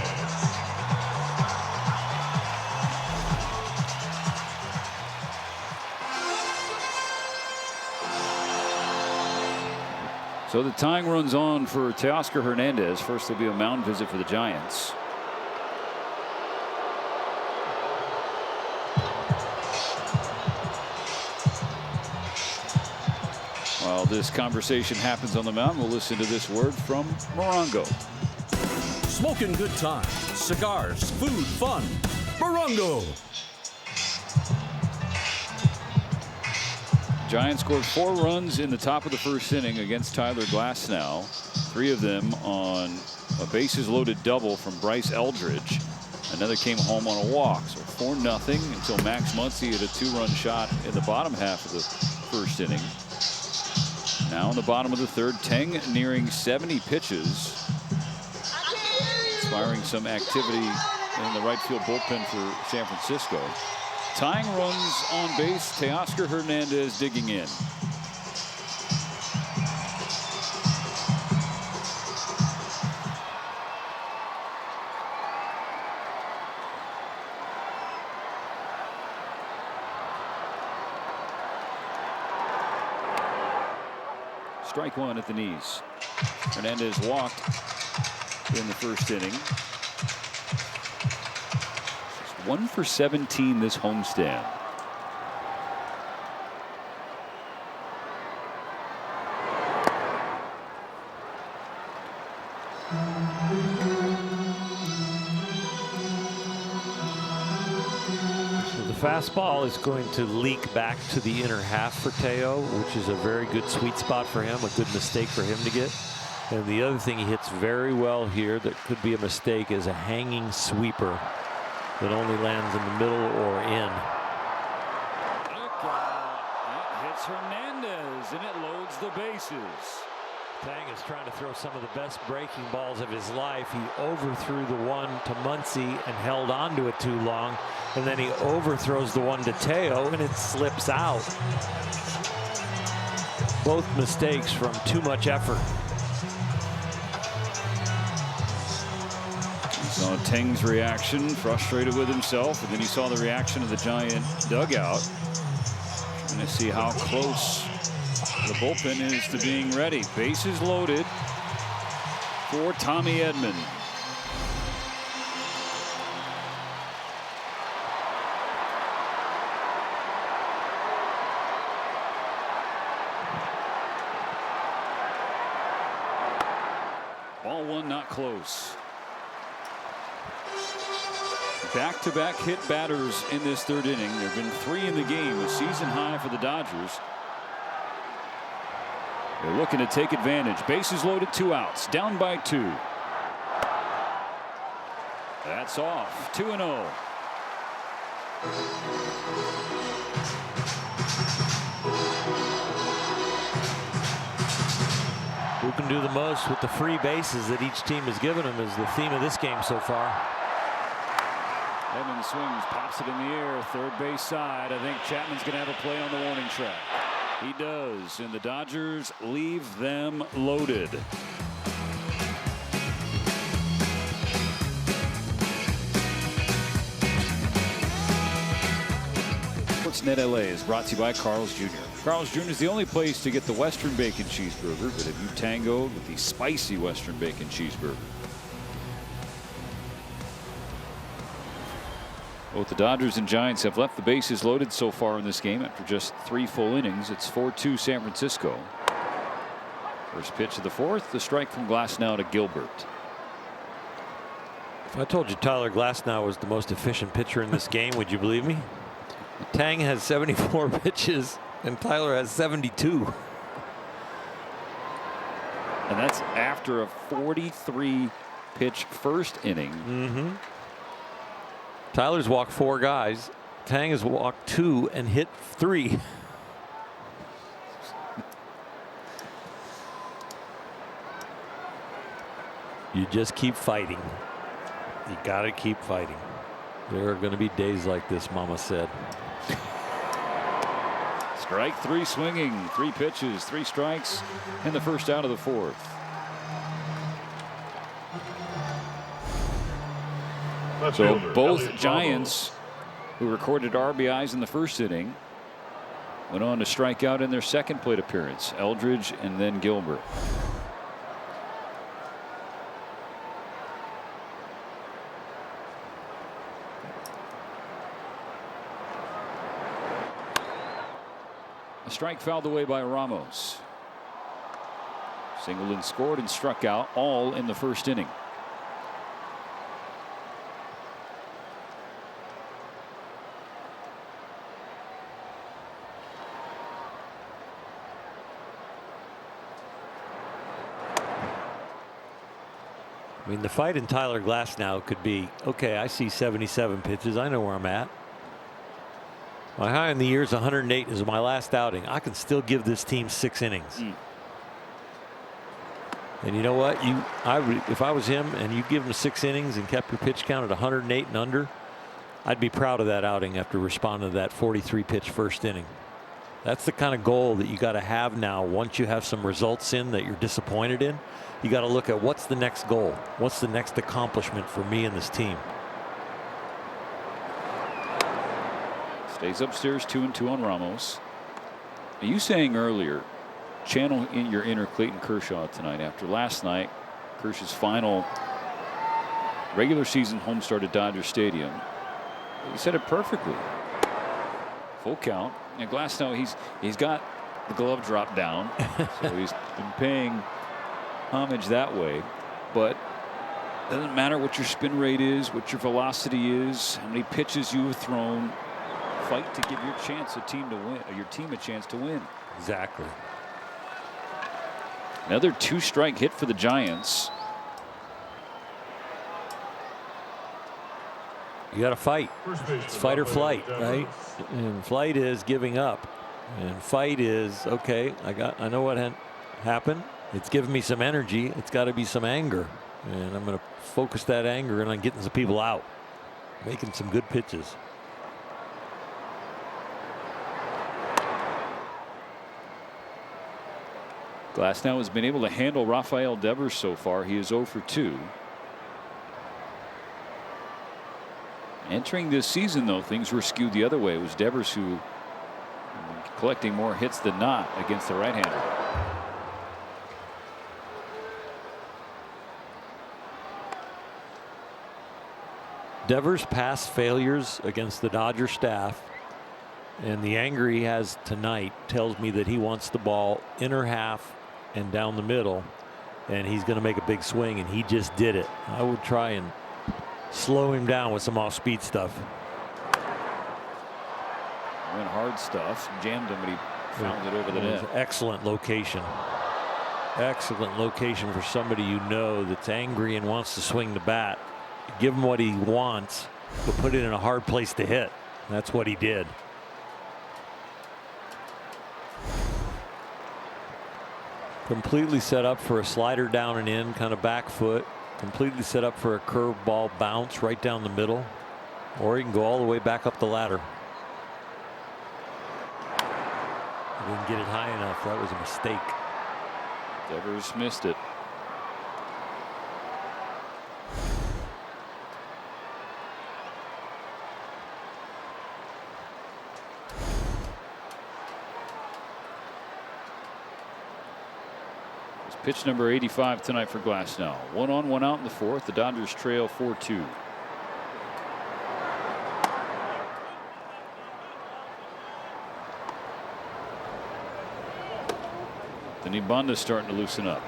So the tying runs on for Teoscar Hernandez. First there'll be a mound visit for the Giants. While this conversation happens on the mound, we'll listen to this word from Morongo. Smoking good times, cigars, food, fun. Morongo. Giants scored 4 runs in the top of the first inning against Tyler Glasnow. 3 of them on a bases loaded double from Bryce Eldridge. Another came home on a walk. So 4-0 until Max Muncy hit a 2-run shot in the bottom half of the first inning. Now in the bottom of the third, Tang nearing 70 pitches, inspiring some activity in the right field bullpen for San Francisco. Tying runs on base, Teoscar Hernandez digging in. Strike 1 at the knees. Hernandez walked in the first inning. 1 for 17 this homestand. So the fastball is going to leak back to the inner half for Teo, which is a very good sweet spot for him, a good mistake for him to get. And the other thing he hits very well here that could be a mistake is a hanging sweeper that only lands in the middle or in. That hits Hernandez, and it loads the bases. Tang is trying to throw some of the best breaking balls of his life. He overthrew the one to Muncy and held on to it too long. And then he overthrows the one to Teo, and it slips out. Both mistakes from too much effort. Saw Tang's reaction, frustrated with himself, and then he saw the reaction of the Giant dugout. Going to see how close The bullpen is to being ready. Bases loaded for Tommy Edman. Ball one, not close. Back-to-back hit batters in this third inning. There have been 3 in the game, a season high for the Dodgers. They're looking to take advantage. Bases loaded, 2 outs, down by 2. That's off, 2-0. Who can do the most with the free bases that each team has given them is the theme of this game so far. Edman swings, pops it in the air, third base side. I think Chapman's going to have a play on the warning track. He does, and the Dodgers leave them loaded. Sportsnet LA is brought to you by Carl's Jr. Carl's Jr. is the only place to get the Western Bacon Cheeseburger, but have you tangoed with the spicy Western Bacon Cheeseburger? Both the Dodgers and Giants have left the bases loaded so far in this game after just 3 full innings. It's 4-2 San Francisco. First pitch of the fourth, the strike from Glasnow to Gilbert. If I told you Tyler Glasnow was the most efficient pitcher in this game, would you believe me? Tang has 74 pitches and Tyler has 72. And that's after a 43 pitch first inning. Tyler's walked 4 guys. Tang has walked 2 and hit 3. You just keep fighting. You got to keep fighting. There are going to be days like this, Mama said. Strike 3 swinging, 3 pitches, 3 strikes in the first out of the fourth. So both Giants, who recorded RBIs in the first inning, went on to strike out in their second plate appearance. Eldridge and then Gilbert. A strike fouled away by Ramos. Singleton scored and struck out, all in the first inning. I mean, the fight in Tyler Glasnow could be, okay, I see 77 pitches. I know where I'm at. My high in the year is 108 is my last outing. I can still give this team 6 innings. And you know what? If I was him and you give him 6 innings and kept your pitch count at 108 and under, I'd be proud of that outing after responding to that 43 pitch first inning. That's the kind of goal that you got to have now. Once you have some results in that you're disappointed in, you got to look at what's the next goal? What's the next accomplishment for me and this team? Stays upstairs 2-2 on Ramos. Are you saying earlier, channel in your inner Clayton Kershaw tonight after last night, Kershaw's final regular season homestart at Dodger Stadium? You said it perfectly. Full count. And Glasnow, he's got the glove drop down, so he's been paying homage that way. But it doesn't matter what your spin rate is, what your velocity is, how many pitches you have thrown. Fight to give your team a chance to win. Exactly. Another 2-strike hit for the Giants. You got to fight. It's fight or flight, right? And flight is giving up, and fight is okay. I know what happened. It's giving me some energy. It's got to be some anger, and I'm going to focus that anger and on getting some people out, making some good pitches. Glasnow has been able to handle Rafael Devers so far. He is 0 for 2. Entering this season, though, things were skewed the other way. It was Devers who collecting more hits than not against the right-hander. Devers' past failures against the Dodger staff and the anger he has tonight tells me that he wants the ball inner half and down the middle, and he's going to make a big swing, and he just did it. I would try and slow him down with some off-speed stuff. Went hard stuff, jammed him, but he found it over the net. Excellent location. Excellent location for somebody you know that's angry and wants to swing the bat. Give him what he wants, but put it in a hard place to hit. That's what he did. Completely set up for a slider down and in, kind of back foot. Completely set up for a curveball bounce right down the middle, or he can go all the way back up the ladder. He didn't get it high enough. That was a mistake. Devers missed it. Pitch number 85 tonight for Glasnow. 1 on, 1 out in the fourth. The Dodgers trail 4-2. Then Ibonda's starting to loosen up.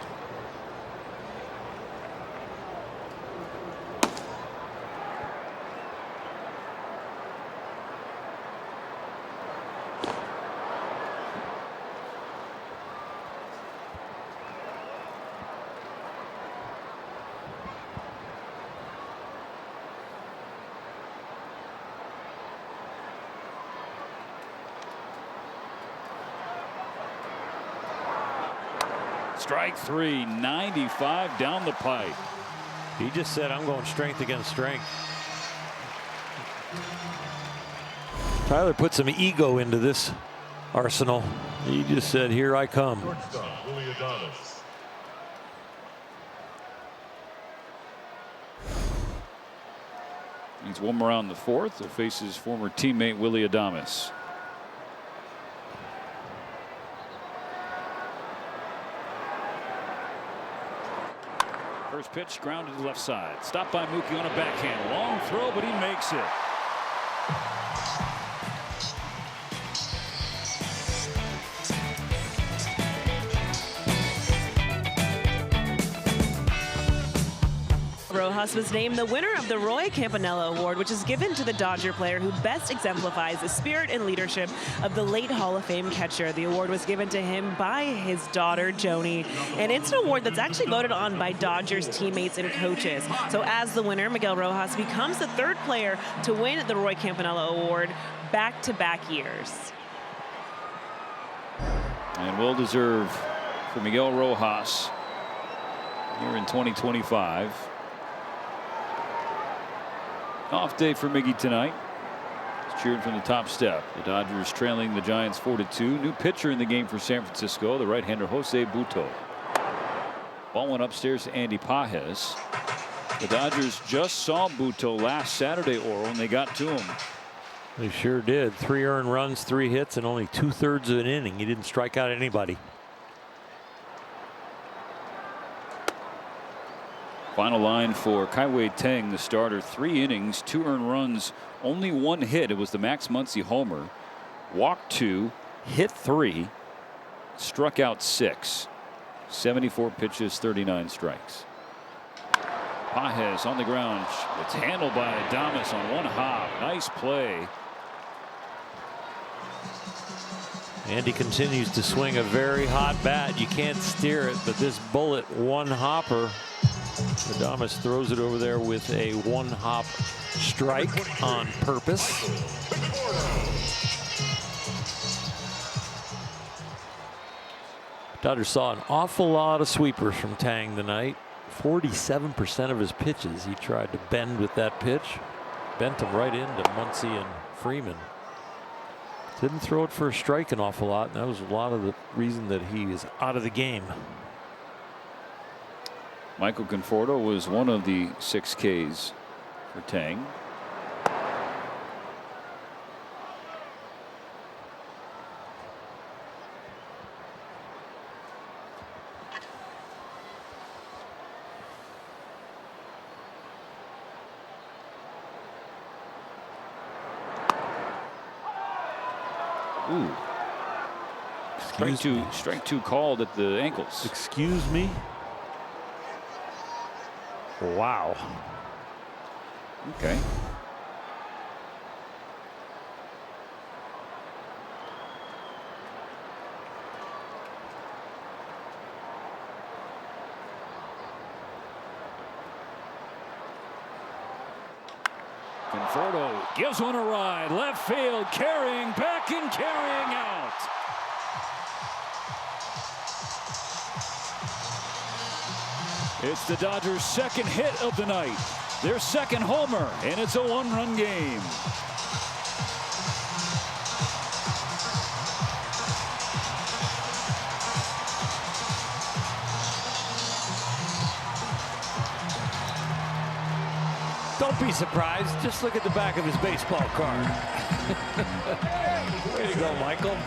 Strike three, 95 down the pipe. He just said, I'm going strength against strength. Tyler put some ego into this arsenal. He just said, here I come. Needs one more out in the fourth. It faces former teammate Willie Adames. First pitch grounded to the left side. Stopped by Mookie on a backhand. Long throw, but he makes it. Rojas was named the winner of the Roy Campanella Award, which is given to the Dodger player who best exemplifies the spirit and leadership of the late Hall of Fame catcher. The award was given to him by his daughter, Joni, and it's an award that's actually voted on by Dodgers teammates and coaches. So as the winner, Miguel Rojas becomes the third player to win the Roy Campanella Award back-to-back years. And well deserved for Miguel Rojas here in 2025. Off day for Miggy tonight. He's cheered from the top step. The Dodgers trailing the Giants 4-2. New pitcher in the game for San Francisco, the right-hander Jose Butto. Ball went upstairs to Andy Pages. The Dodgers just saw Butto last Saturday, Oro, and they got to him. They sure did. 3 earned runs, 3 hits, and only 2/3 of an inning. He didn't strike out anybody. Final line for Kai-Wei Teng, the starter. 3 innings, 2 earned runs, only 1 hit. It was the Max Muncy homer. Walked 2, hit 3, struck out 6. 74 pitches, 39 strikes. Pages on the ground. It's handled by Adames on one hop. Nice play. Andy continues to swing a very hot bat. You can't steer it, but this bullet one hopper. Adames throws it over there with a 1-hop strike on purpose. Dodgers saw an awful lot of sweepers from Tang tonight. 47% of his pitches he tried to bend with that pitch. Bent him right into Muncy and Freeman. Didn't throw it for a strike an awful lot, and that was a lot of the reason that he is out of the game. Michael Conforto was one of the 6 Ks for Tang. Ooh. Strike two called at the ankles. Excuse me. Wow. Okay. Conforto gives one a ride. Left field, carrying back and carrying out. It's the Dodgers' second hit of the night. Their second homer, and it's a one-run game. Don't be surprised. Just look at the back of his baseball card. Way to go, Michael.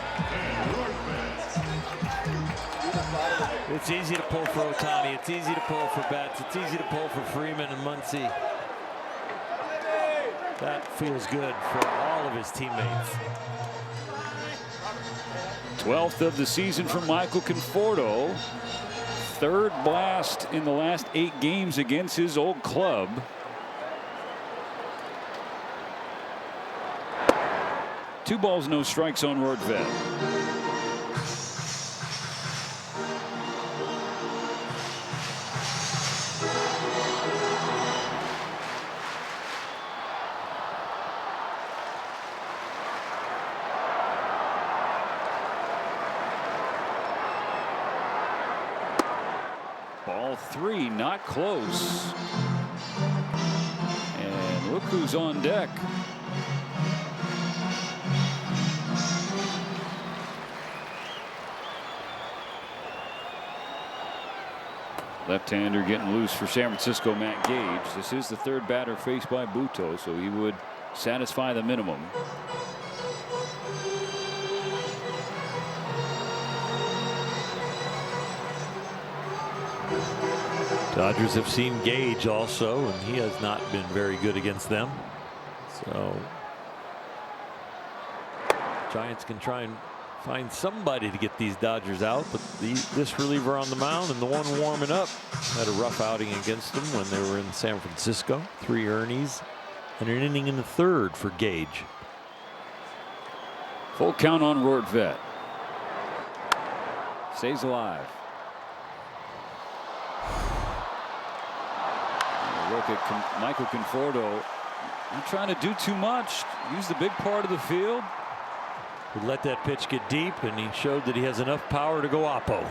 It's easy to pull for Ohtani. It's easy to pull for Betts. It's easy to pull for Freeman and Muncy. That feels good for all of his teammates. 12th of the season for Michael Conforto. Third blast in the last 8 games against his old club. Two balls, no strikes on Rortvedt. Ball 3, not close. And look who's on deck. Left-hander getting loose for San Francisco, Matt Gage. This is the third batter faced by Butto, so he would satisfy the minimum. Dodgers have seen Gage also, and he has not been very good against them. So Giants can try and find somebody to get these Dodgers out, but this reliever on the mound and the one warming up had a rough outing against them when they were in San Francisco. 3 earnies and an inning in the third for Gage. Full count on Rortvedt. Stays alive. Look at Michael Conforto. Not trying to do too much. Use the big part of the field. He let that pitch get deep, and he showed that he has enough power to go oppo.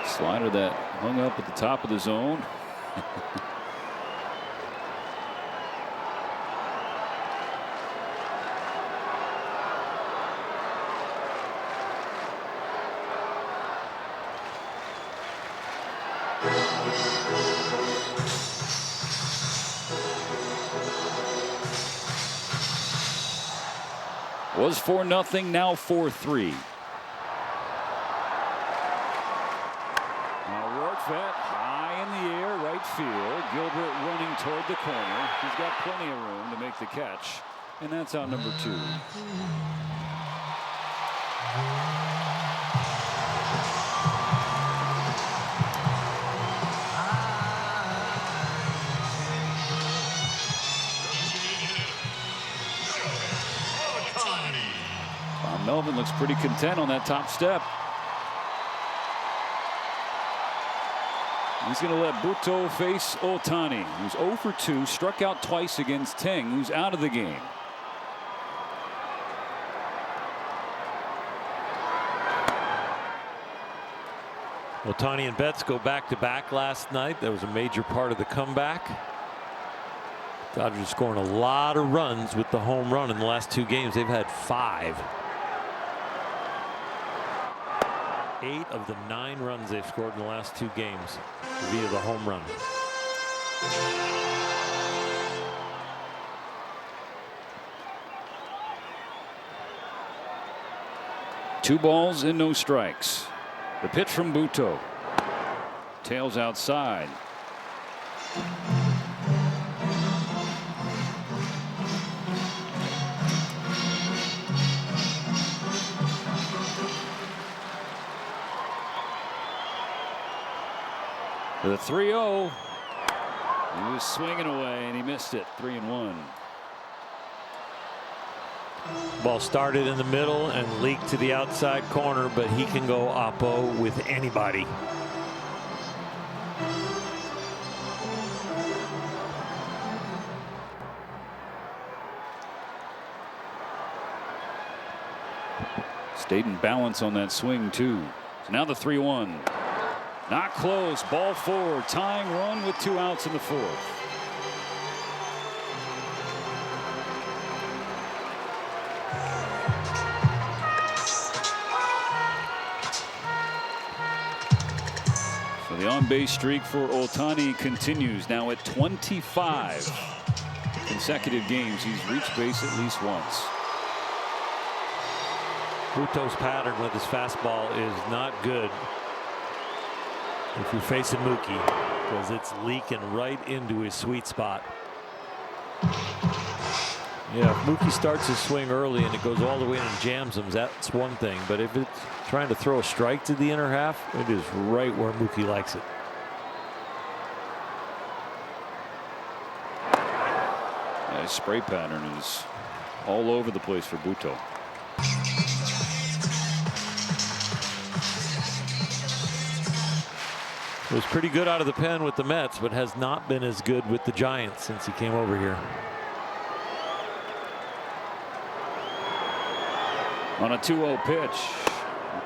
Slider that hung up at the top of the zone. Was 4-0, now 4-3. Now Rortvedt high in the air, right field. Gilbert running toward the corner. He's got plenty of room to make the catch, and that's out number 2. Melvin looks pretty content on that top step. He's going to let Butto face Ohtani, who's 0 for 2, struck out twice against Ting, who's out of the game. Ohtani and Betts go back-to-back last night. That was a major part of the comeback. Dodgers scoring a lot of runs with the home run in the last 2 games. They've had 5. 8 of the 9 runs they've scored in the last 2 games via the home run. Two balls and no strikes. The pitch from Butto. Tails outside. The 3-0. He was swinging away and he missed it. 3-1. Ball started in the middle and leaked to the outside corner, but he can go oppo with anybody. Stayed in balance on that swing too. So now the 3-1. Not close. Ball four. Tying run with 2 outs in the 4th. So the on-base streak for Ohtani continues now at 25 consecutive games. He's reached base at least once. Buto's pattern with his fastball is not good if you're facing Mookie, because it's leaking right into his sweet spot. Yeah, if Mookie starts his swing early and it goes all the way in and jams him, that's one thing. But if it's trying to throw a strike to the inner half, it is right where Mookie likes it. His spray pattern is all over the place for Buto. Was pretty good out of the pen with the Mets, but has not been as good with the Giants since he came over here. On a 2-0 pitch,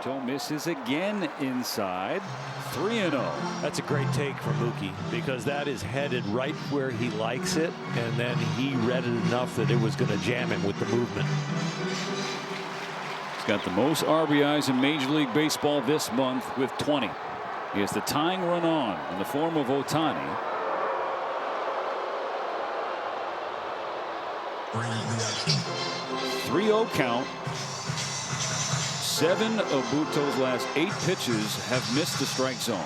Buto misses again inside. 3-0. That's a great take from Mookie, because that is headed right where he likes it, and then he read it enough that it was going to jam him with the movement. He's got the most RBIs in Major League Baseball this month with 20. He has the tying run on in the form of Ohtani. 3-0 count. 7 of Buto's last 8 pitches have missed the strike zone.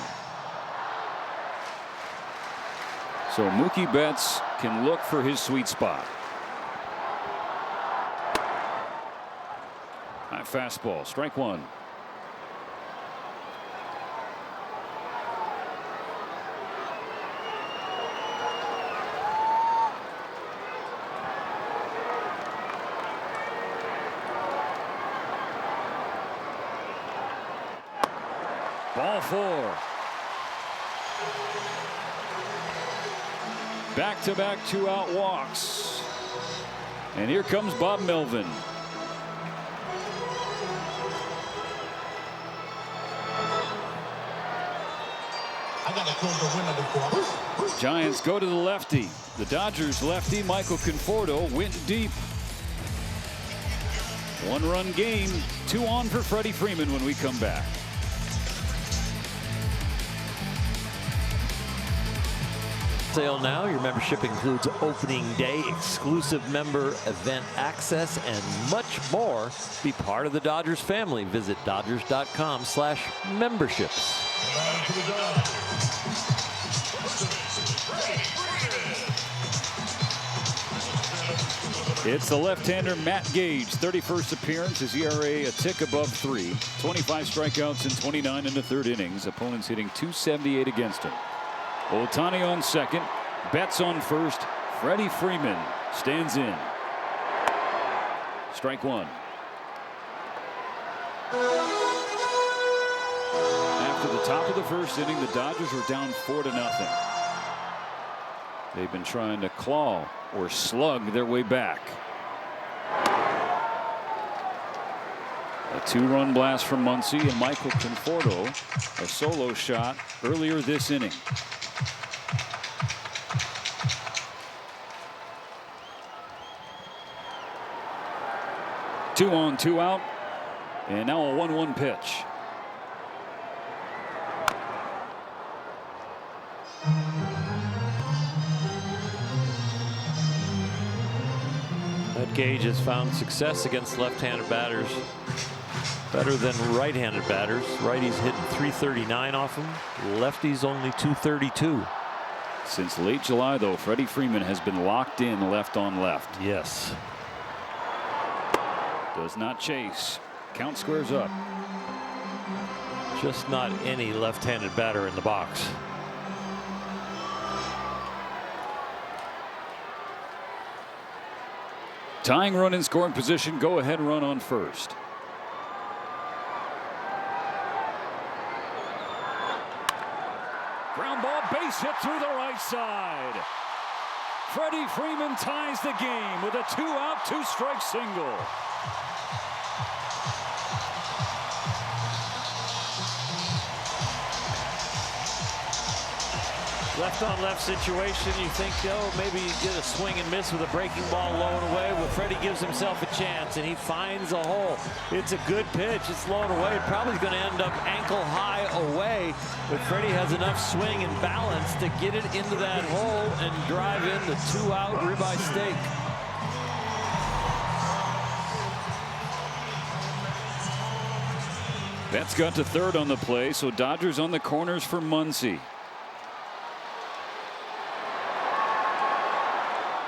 So Mookie Betts can look for his sweet spot. High fastball, strike 1. Ball 4. Back-to-back 2-out walks. And here comes Bob Melvin. Giants go to the lefty. The Dodgers lefty Michael Conforto went deep. 1-run game. 2 on for Freddie Freeman when we come back. Sale now. Your membership includes opening day, exclusive member event access, and much more. Be part of the Dodgers family. Visit Dodgers.com/memberships. It's the left-hander Matt Gage, 31st appearance. His ERA a tick above 3. 25 strikeouts in 29 in the 3rd innings. Opponents hitting .278 against him. Ohtani on second. Betts on first. Freddie Freeman stands in. Strike 1. After the top of the 1st inning, the Dodgers were down 4-0. They've been trying to claw or slug their way back. A 2-run blast from Muncy and Michael Conforto, a solo shot earlier this inning. Two on, 2 out, and now a 1-1 pitch. That Gage has found success against left-handed batters better than right-handed batters. Righties hitting .339 off him. Lefties only .232. Since late July, though, Freddie Freeman has been locked in left on left. Yes. Does not chase. Count squares up. Just not any left-handed batter in the box. Tying run in scoring position. Go ahead run on first. Ground ball, base hit through the right side. Freddie Freeman ties the game with a 2-out, 2-strike single. Left on left situation. You think, oh, maybe you get a swing and miss with a breaking ball low and away. Well, Freddie gives himself a chance and he finds a hole. It's a good pitch. It's low and away. It probably is going to end up ankle high away. But Freddie has enough swing and balance to get it into that hole and drive in the 2-out ribeye steak. Betts got to third on the play, so Dodgers on the corners for Muncy.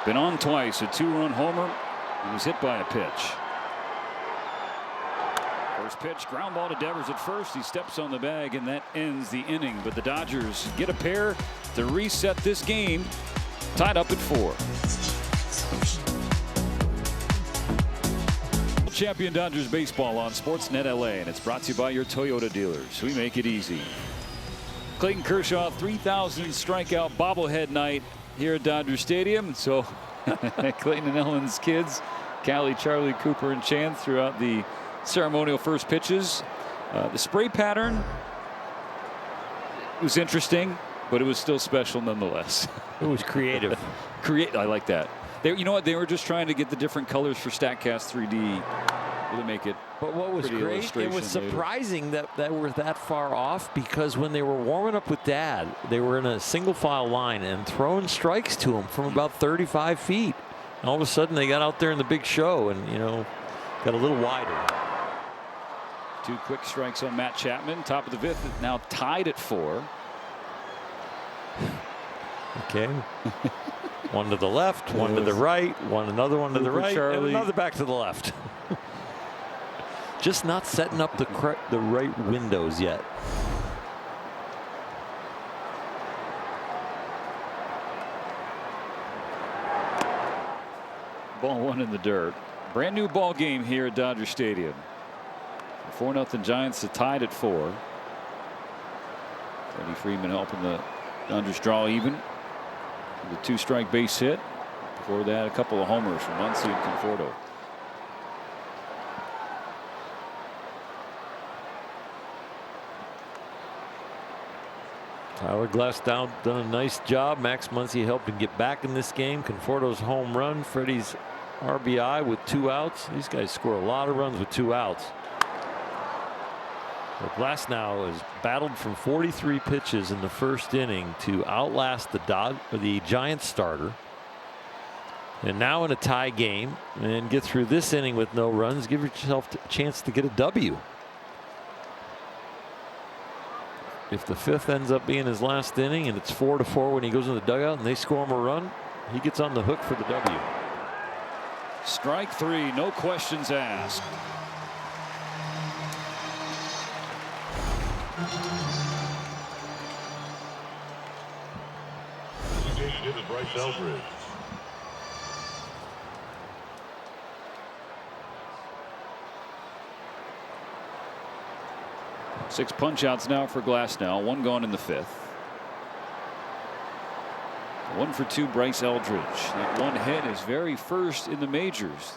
Been on twice, a 2-run homer. He was hit by a pitch. First pitch, ground ball to Devers at first. He steps on the bag, and that ends the inning. But the Dodgers get a pair to reset this game, tied up at 4. Champion Dodgers baseball on Sportsnet LA, and it's brought to you by your Toyota dealers. We make it easy. Clayton Kershaw, 3,000 strikeout bobblehead night here at Dodger Stadium. So Clayton and Ellen's kids, Callie, Charlie, Cooper, and Chance throughout the ceremonial first pitches. The spray pattern was interesting, but it was still special nonetheless. It was creative. I like that. You know what? They were just trying to get the different colors for StatCast 3D to make it. But what was great, it was surprising that they were that far off, because when they were warming up with Dad, they were in a single file line and throwing strikes to him from about 35 feet. And all of a sudden they got out there in the big show and, you know, got a little wider. 2 quick strikes on Matt Chapman. Top of the 5th, now tied at 4. Okay. One to the left, one to the right, another one to the right, Charlie. and another back to the left. Just not setting up the right windows yet. Ball 1 in the dirt. Brand new ball game here at Dodger Stadium. 4-0 Giants are tied at 4. Freddie Freeman helping the Dodgers draw even. The 2-strike base hit. Before that, a couple of homers from Muncy and Conforto. Tyler Glasnow done a nice job. Max Muncy helped him get back in this game. Conforto's home run, Freddie's RBI with 2 outs. These guys score a lot of runs with 2 outs. But Glasnow has battled from 43 pitches in the first inning to outlast the Giants starter. And now in a tie game, and get through this inning with no runs, give yourself a chance to get a W. If the 5th ends up being his last inning and it's 4-4 when he goes in the dugout and they score him a run, he gets on the hook for the W. Strike 3, no questions asked. Hit with Bryce Eldridge. Six punch outs now for Glasnow. 1 gone in the 5th. 1 for 2 Bryce Eldridge. That 1 hit is very first in the majors.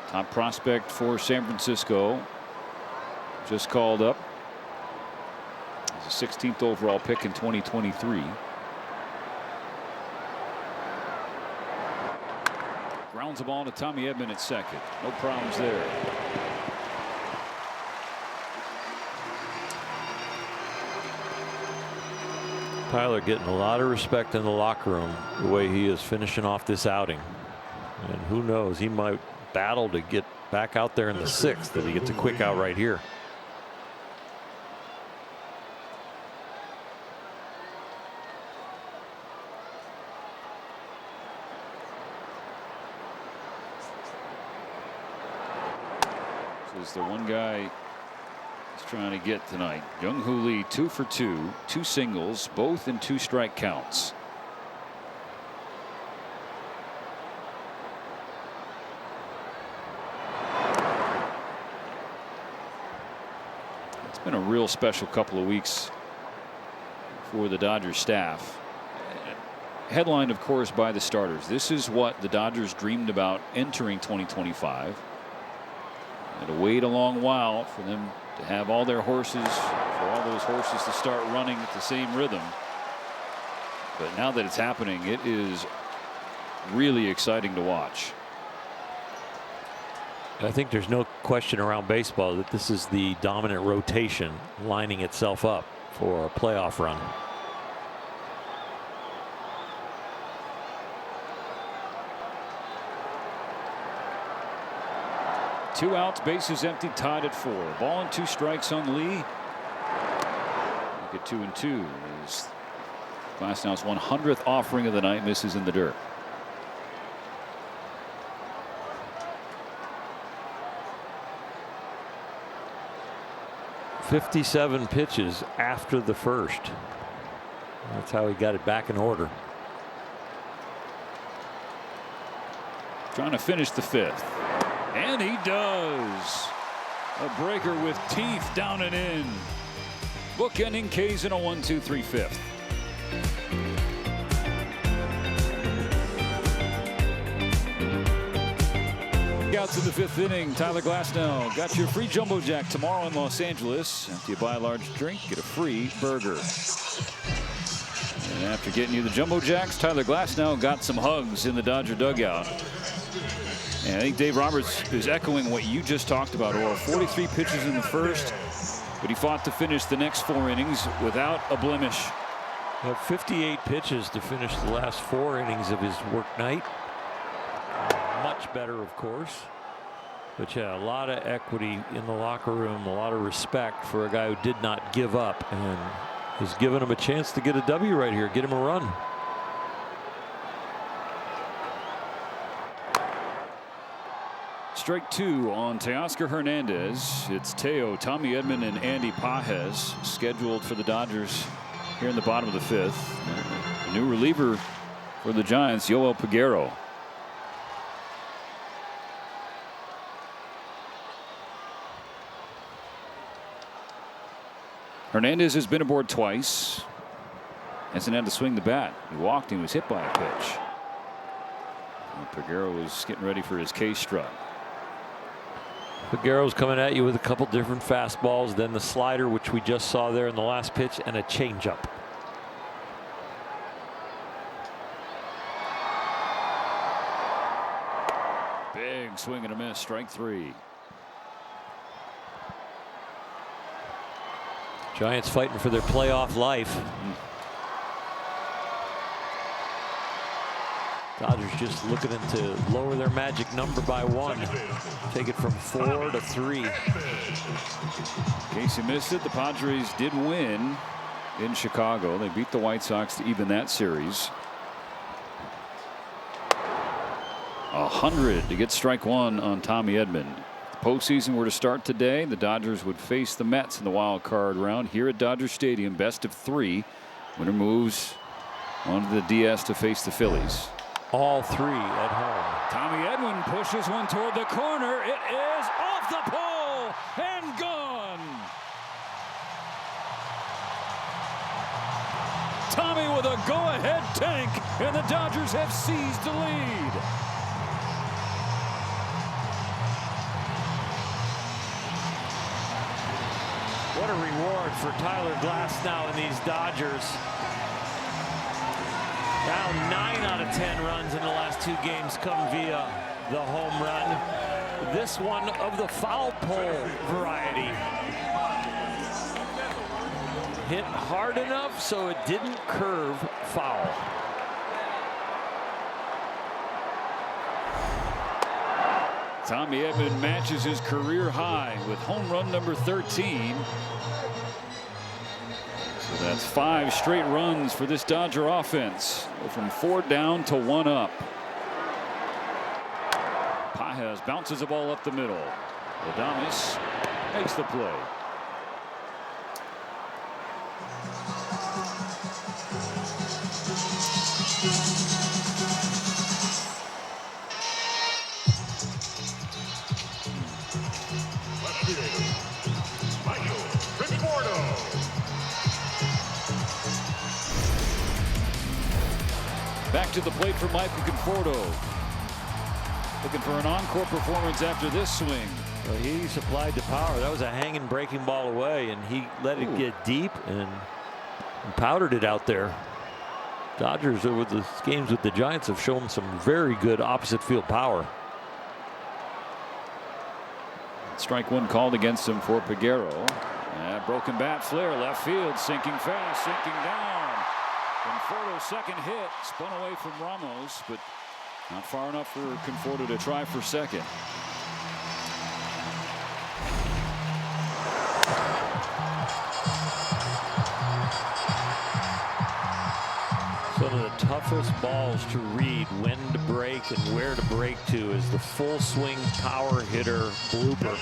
Top prospect for San Francisco. Just called up. He's a 16th overall pick in 2023. Grounds the ball to Tommy Edman at second. No problems there. Tyler getting a lot of respect in the locker room the way he is finishing off this outing. And who knows, he might battle to get back out there in the 6th if he gets a quick out right here. is the one guy he's trying to get tonight. Jung-Hoo Lee 2 for 2, 2 singles, both in 2-strike counts. It's been a real special couple of weeks for the Dodgers staff. Headlined, of course, by the starters. This is what the Dodgers dreamed about entering 2025. Had to wait a long while for them to have all their horses, for all those horses to start running at the same rhythm. But now that it's happening, it is really exciting to watch. I think there's no question around baseball that this is the dominant rotation lining itself up for a playoff run. Two outs, bases empty, tied at 4. Ball and 2 strikes on Lee. Get 2-2 as Glasnow's 100th offering of the night misses in the dirt. "57 pitches after the first." That's how he got it back in order. Trying to finish the 5th. And he does. A breaker with teeth down and in. Bookending K's in a 1-2-3 5th. Out to the 5th inning. Tyler Glasnow got your free Jumbo Jack tomorrow in Los Angeles. After you buy a large drink, get a free burger. And after getting you the Jumbo Jacks, Tyler Glasnow got some hugs in the Dodger dugout. And I think Dave Roberts is echoing what you just talked about, Or 43 pitches in the first, but he fought to finish the next 4 innings without a blemish. 58 pitches to finish the last 4 innings of his work night. Much better, of course. But yeah, a lot of equity in the locker room, a lot of respect for a guy who did not give up and is giving him a chance to get a W right here, get him a run. Strike 2 on Teoscar Hernandez. It's Teo, Tommy Edman, and Andy Pages scheduled for the Dodgers here in the bottom of the 5th. A new reliever for the Giants, Yoel Peguero. Hernandez has been aboard twice. Hasn't had to swing the bat. He walked and was hit by a pitch. And Peguero was getting ready for his K strut. Peguero's coming at you with a couple different fastballs, then the slider, which we just saw there in the last pitch, and a changeup. Big swing and a miss, strike 3. Giants fighting for their playoff life. Dodgers just looking to lower their magic number by 1. Take it from 4 to 3. In case you missed it, the Padres did win in Chicago. They beat the White Sox to even that series. 100 to get strike 1 on Tommy Edman. If the postseason were to start today, the Dodgers would face the Mets in the wild card round here at Dodger Stadium, best of 3. Winner moves onto the DS to face the Phillies. All 3 at home. Tommy Edman pushes one toward the corner. It is off the pole and gone. Tommy with a go-ahead tank, and the Dodgers have seized the lead. What a reward for Tyler Glasnow and these Dodgers. Now 9 out of 10 runs in the last 2 games come via the home run. This one of the foul pole variety. Hit hard enough so it didn't curve foul. Tommy Edman matches his career high with home run number 13. So that's 5 straight runs for this Dodger offense. From 4 down to 1 up. Pages bounces the ball up the middle. Adames makes the play. Back to the plate for Michael Conforto. Looking for an encore performance after this swing. Well, he supplied the power. That was a hanging breaking ball away, and he let it get deep and powdered it out there. Dodgers over the games with the Giants have shown some very good opposite field power. Strike one called against him for Peguero. Broken bat flare left field, sinking fast, sinking down. Conforto's second hit spun away from Ramos, but not far enough for Conforto to try for second. Some of the toughest balls to read when to break and where to break to is the full swing power hitter blooper.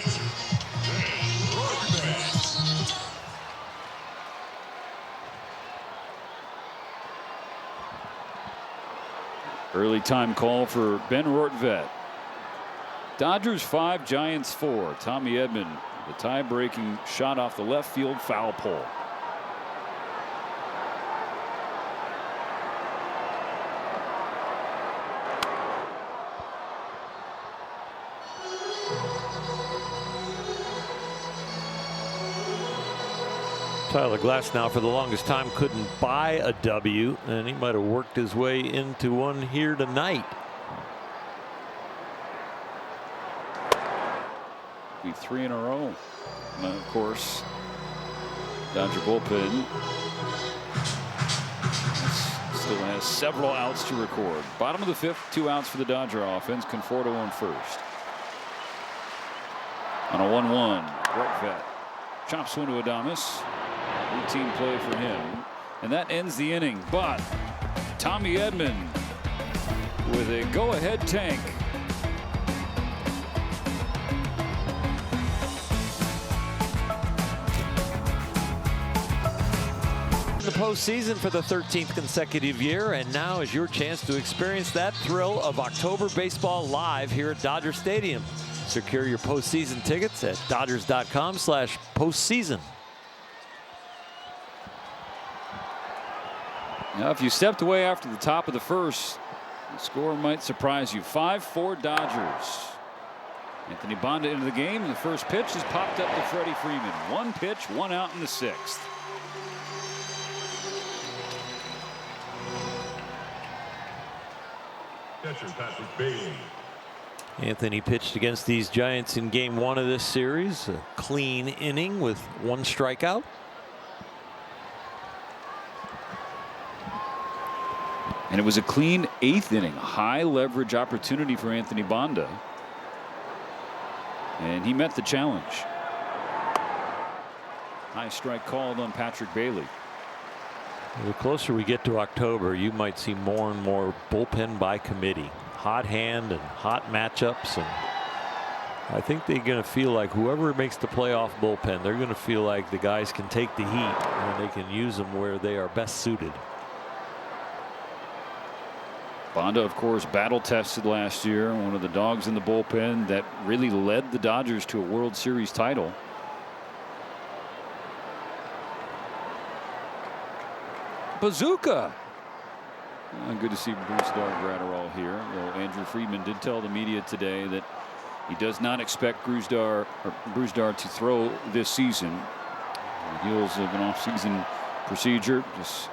Early time call for Ben Rortvedt. Dodgers 5, Giants 4. Tommy Edman, the tie-breaking shot off the left field foul pole. Tyler Glasnow for the longest time couldn't buy a W, and he might have worked his way into one here tonight. Be 3 in a row. And of course, Dodger bullpen still has several outs to record. Bottom of the 5th, 2 outs for the Dodger offense. Conforto on first. On a 1-1, Rortvedt chops one to Adames. Routine play for him, and that ends the inning. But Tommy Edman with a go-ahead tank. The postseason for the 13th consecutive year, and now is your chance to experience that thrill of October baseball live here at Dodger Stadium. Secure your postseason tickets at Dodgers.com/postseason. Now, if you stepped away after the top of the first, the score might surprise you. 5-4 Dodgers. Anthony Banda into the game, and the first pitch is popped up to Freddie Freeman. 1 pitch, 1 out in the 6th. Catcher Patrick Bailey. Anthony pitched against these Giants in game 1 of this series. A clean inning with 1 strikeout. And it was a clean 8th inning, high leverage opportunity for Anthony Banda. And he met the challenge. High strike called on Patrick Bailey. The closer we get to October, you might see more and more bullpen by committee. Hot hand and hot matchups. And I think they're going to feel like whoever makes the playoff bullpen, they're going to feel like the guys can take the heat and they can use them where they are best suited. Banda, of course, battle tested last year. One of the dogs in the bullpen that really led the Dodgers to a World Series title. Bazooka. Good to see Bruce Gratterall here. Though Andrew Friedman did tell the media today that he does not expect Bruce Dar to throw this season. On the heels of an off-season procedure, just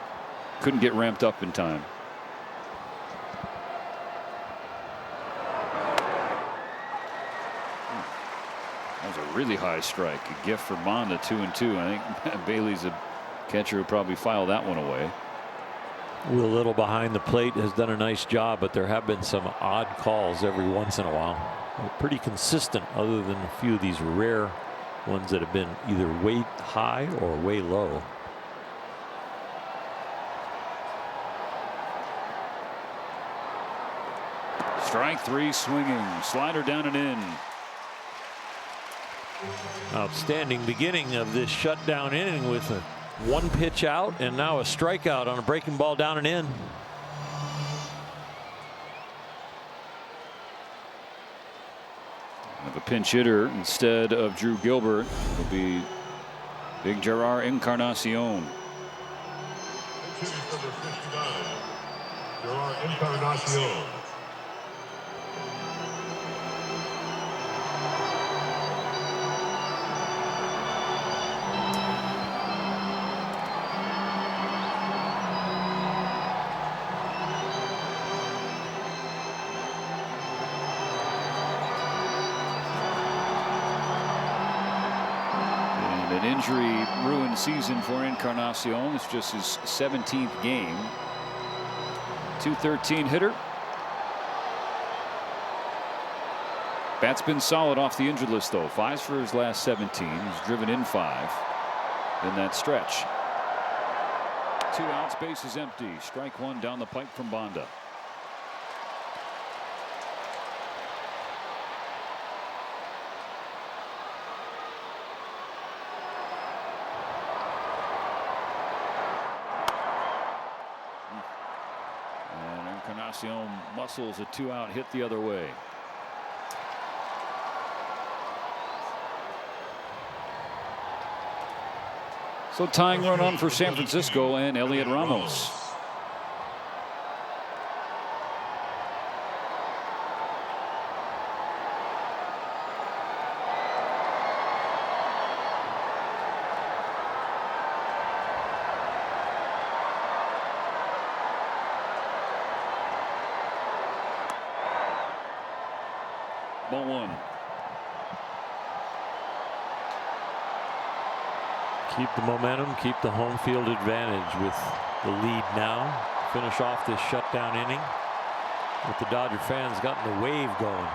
couldn't get ramped up in time. That was a really high strike. A gift for Banda, 2-2. I think Bailey's a catcher who probably filed that one away. Will Little behind the plate has done a nice job, but there have been some odd calls every once in a while. They're pretty consistent, other than a few of these rare ones that have been either way high or way low. Strike 3 swinging. Slider down and in. Outstanding beginning of this shutdown inning with a 1 pitch out and now a strikeout on a breaking ball down and in. Have a pinch hitter instead of Drew Gilbert. It'll be Big Gerard Encarnacion. Number 59, Gerard Encarnacion. An injury-ruined season for Encarnacion. It's just his 17th game. .213 hitter. Bat's been solid off the injured list though. 5 for his last 17. He's driven in 5 in that stretch. 2 outs, base is empty. Strike 1 down the pipe from Banda. Encarnacion muscles a 2-out hit the other way. So tying run on for San Francisco and Elliot Ramos. Ball 1. Keep the momentum, keep the home field advantage with the lead now. Finish off this shutdown inning with the Dodger fans gotten the wave going.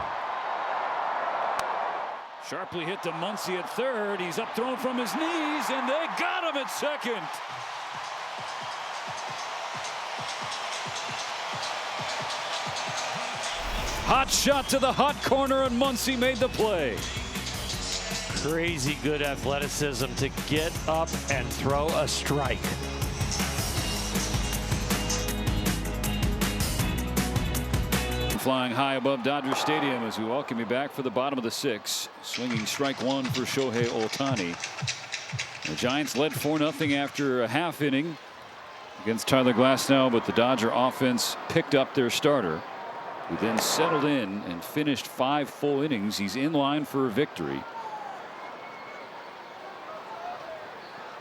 Sharply hit to Muncy at third. He's up thrown from his knees and they got him at second. Hot shot to the hot corner and Muncy made the play. Crazy good athleticism to get up and throw a strike. Flying high above Dodger Stadium as we welcome you back for the bottom of the 6th. Swinging strike 1 for Shohei Ohtani. The Giants led 4-0 after a half inning against Tyler Glasnow, but the Dodger offense picked up their starter, who then settled in and finished 5 full innings. He's in line for a victory.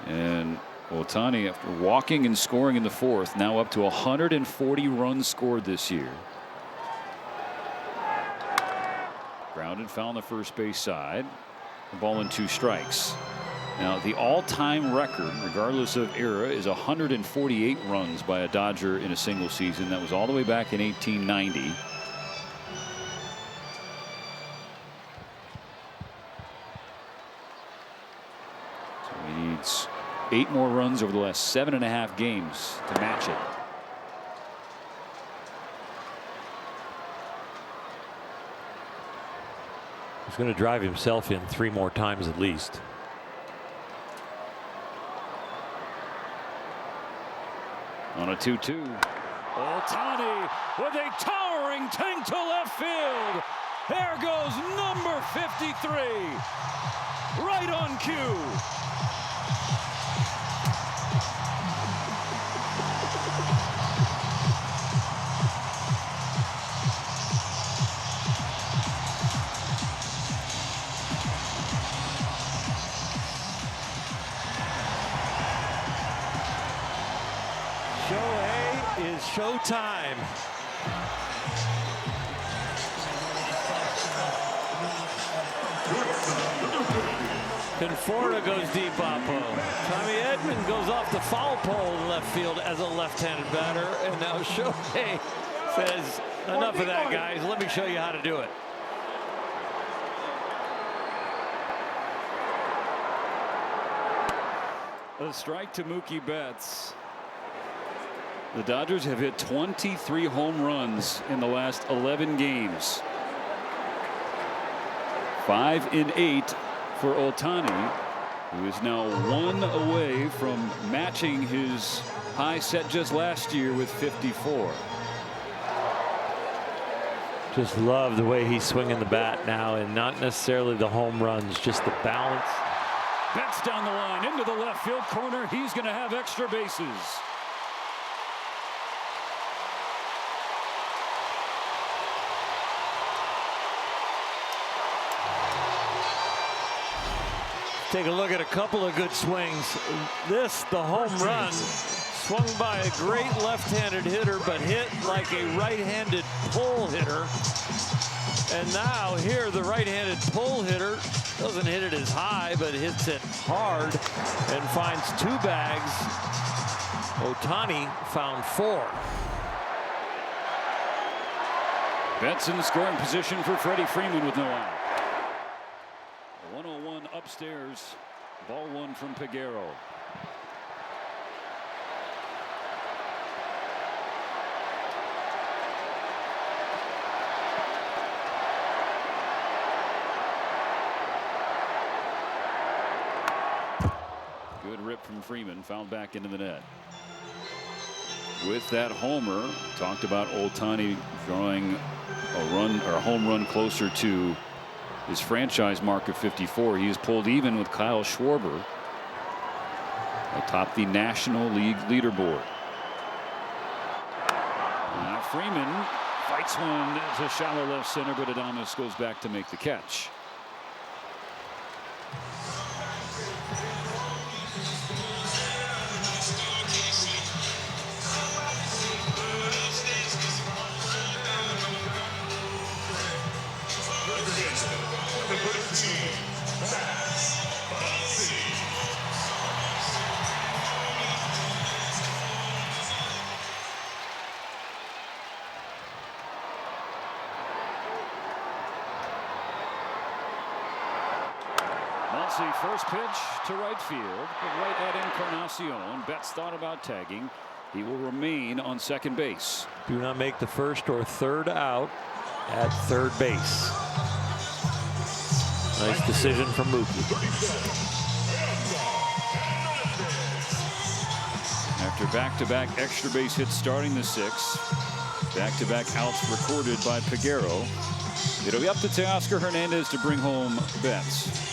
And Ohtani, after walking and scoring in the 4th, now up to 140 runs scored this year. Grounded, foul on the first base side. The ball and 2 strikes. Now the all-time record, regardless of era, is 148 runs by a Dodger in a single season. That was all the way back in 1890. So he needs 8 more runs over the last 7.5 games to match it. He's going to drive himself in 3 more times at least. On a 2-2. Ohtani with a towering tank to left field. There goes number 53. Right on cue. Shohei is showtime. Conforto goes deep, Oppo. Tommy Edman goes off the foul pole in left field as a left-handed batter, and now Shohei says, enough of that, guys. Let me show you how to do it. A strike to Mookie Betts. The Dodgers have hit 23 home runs in the last 11 games. 5 in 8 for Ohtani, who is now 1 away from matching his high set just last year with 54. Just love the way he's swinging the bat now, and not necessarily the home runs, just the balance. Betts down the line into the left field corner. He's going to have extra bases. Take a look at a couple of good swings. This, the home run, swung by a great left-handed hitter, but hit like a right-handed pull hitter. And now here, the right-handed pull hitter doesn't hit it as high, but hits it hard and finds 2 bags. Ohtani found 4. Betts in the scoring position for Freddie Freeman with no out. 101 upstairs. Ball 1 from Peguero. Good rip from Freeman, fouled back into the net. With that homer, talked about Ohtani drawing a run or a home run closer to his franchise mark of 54. He is pulled even with Kyle Schwarber atop the National League leaderboard. Now Freeman fights one to shallow left center, but Adames goes back to make the catch. Muncy, first pitch to right field, right at Encarnacion. Betts thought about tagging. He will remain on second base. Do not make the first or third out at third base. Nice decision from Mookie. After back-to-back extra base hits starting the 6th, back-to-back outs recorded by Peguero. It'll be up to Teoscar Hernandez to bring home Betts.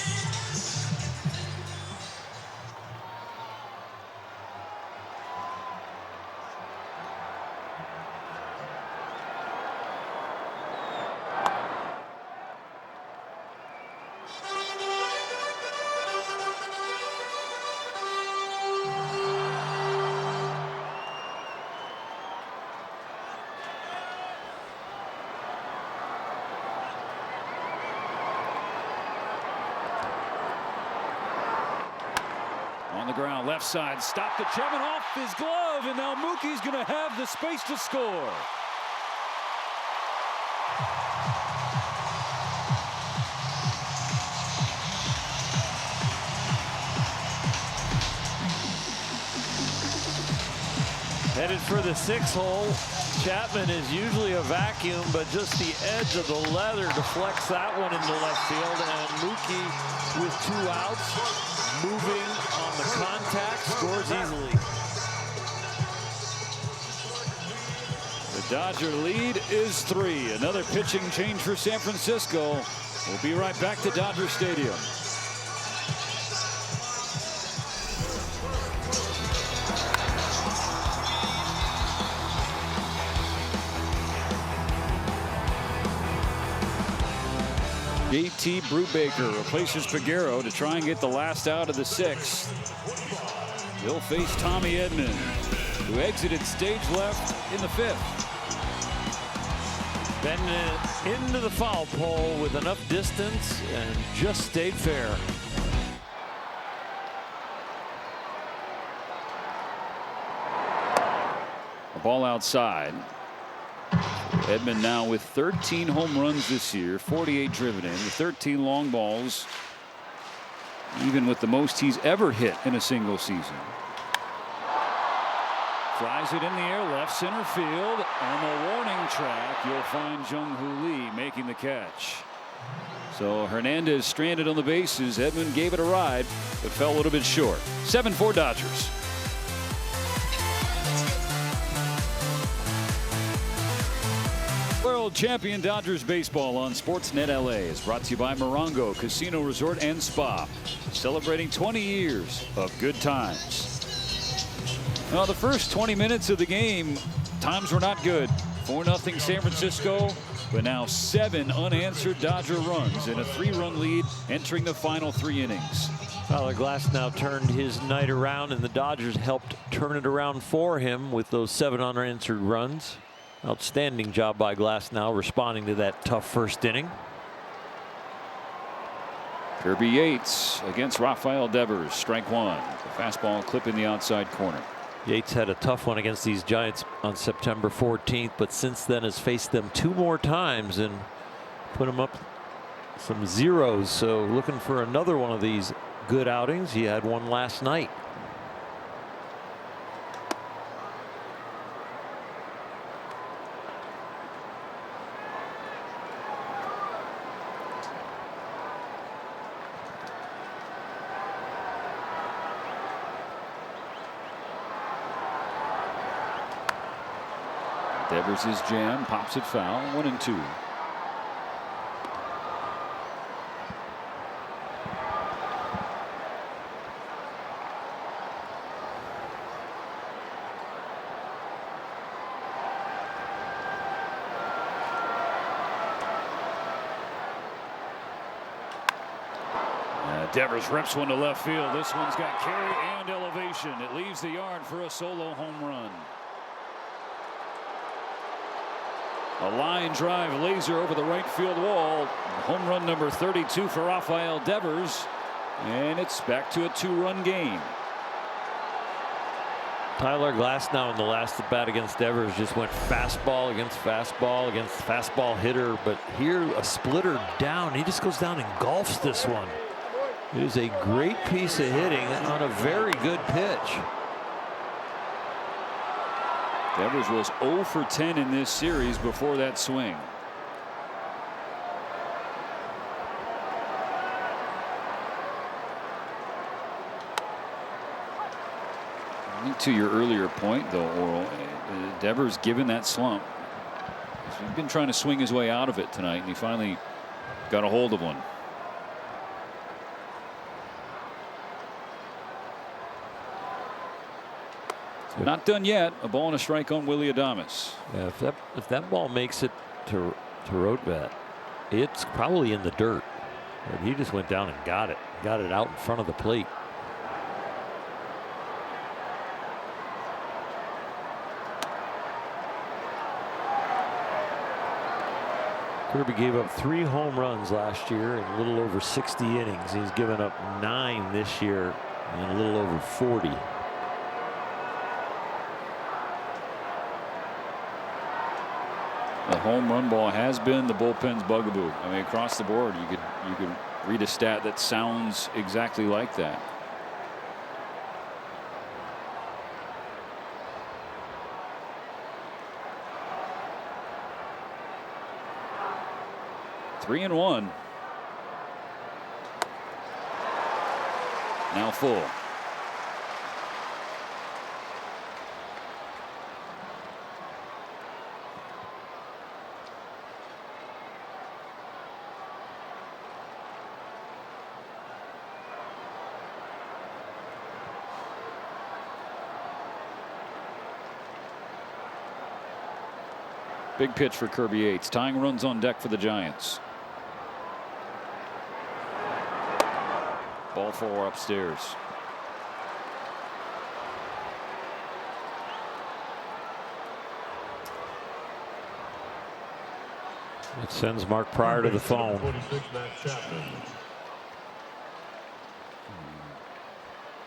On the ground, left side, stopped the Chapman off his glove, and now Mookie's going to have the space to score. Headed for the 6 hole. Chapman is usually a vacuum, but just the edge of the leather deflects that one into left field, and Mookie with 2 outs. Moving on the contact, scores easily. The Dodger lead is 3. Another pitching change for San Francisco. We'll be right back to Dodger Stadium. JT Brubaker replaces Peguero to try and get the last out of the 6th. He'll face Tommy Edman, who exited stage left in the 5th. Been into the foul pole with enough distance and just stayed fair. A ball outside. Edman now with 13 home runs this year, 48 driven in, with 13 long balls, even with the most he's ever hit in a single season. Flies it in the air, left center field. On the warning track, you'll find Jung-Hoo Lee making the catch. So Hernandez stranded on the bases. Edman gave it a ride, but fell a little bit short. 7-4 Dodgers. World champion Dodgers baseball on Sportsnet LA is brought to you by Morongo Casino Resort and Spa, celebrating 20 years of good times. Well, the first 20 minutes of the game, times were not good. 4-0 San Francisco, but now 7 unanswered Dodger runs in a 3-run lead entering the final 3 innings. Tyler Glasnow turned his night around, and the Dodgers helped turn it around for him with those 7 unanswered runs. Outstanding job by Glasnow responding to that tough first inning. Kirby Yates against Rafael Devers, strike 1. The fastball clipping the outside corner. Yates had a tough one against these Giants on September 14th, but since then has faced them 2 more times and put them up some zeros. So looking for another one of these good outings. He had one last night. Devers' jam, pops it foul, 1-2. Devers rips one to left field. This one's got carry and elevation. It leaves the yard for a solo home run. A line drive laser over the right field wall. Home run number 32 for Rafael Devers. And it's back to a 2-run game. Tyler Glasnow in the last at bat against Devers just went fastball against fastball hitter. But here a splitter down. He just goes down and golfs this one. It is a great piece of hitting on a very good pitch. Devers was 0 for 10 in this series before that swing. I think to your earlier point, though, Oral, Devers, given that slump, he's been trying to swing his way out of it tonight, and he finally got a hold of one. Not done yet. A ball and a strike on Willy Adames. Yeah, if that ball makes it to Rotvat, it's probably in the dirt. But he just went down and got it out in front of the plate. Kirby gave up 3 home runs last year in a little over 60 innings. He's given up 9 this year in a little over 40. The home run ball has been the bullpen's bugaboo. I mean, across the board, you could read a stat that sounds exactly like that. Three and one. Now full. Big pitch for Kirby Yates. Tying runs on deck for the Giants. Ball 4 upstairs. It sends Mark Pryor to the phone.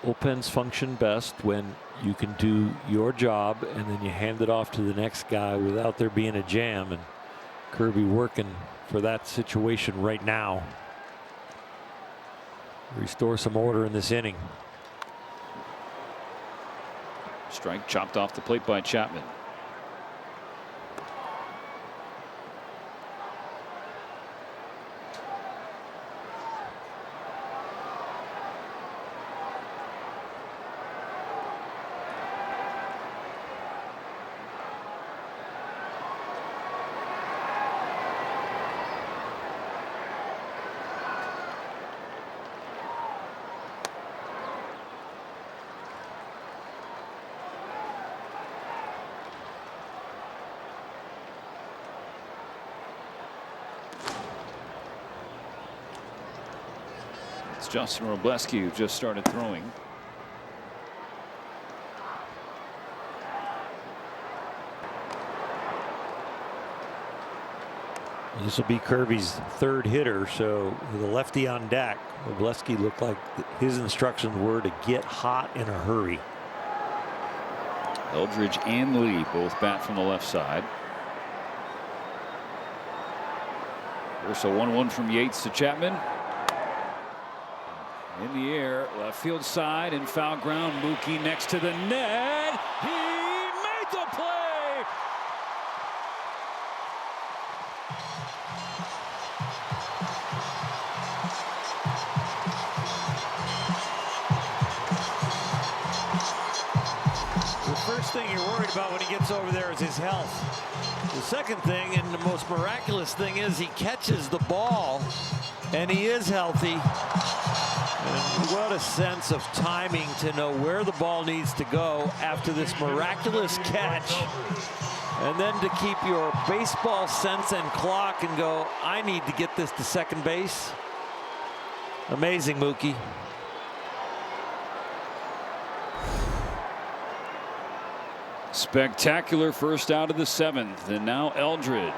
Bullpens function best when you can do your job and then you hand it off to the next guy without there being a jam, and Kirby working for that situation right now. Restore some order in this inning. Strike chopped off the plate by Chapman. It's Justin Robleski who just started throwing. This will be Kirby's third hitter, so the lefty on deck. Robleski looked like his instructions were to get hot in a hurry. Eldridge and Lee both bat from the left side. Here's a 1-1 from Yates to Chapman. In the air, left field side and foul ground. Mookie next to the net. He made the play. The first thing you're worried about when he gets over there is his health. The second thing, and the most miraculous thing, is he catches the ball and he is healthy. And what a sense of timing to know where the ball needs to go after this miraculous catch, and then to keep your baseball sense and clock and go, I need to get this to second base. Amazing, Mookie. Spectacular first out of the 7th, and now Eldridge.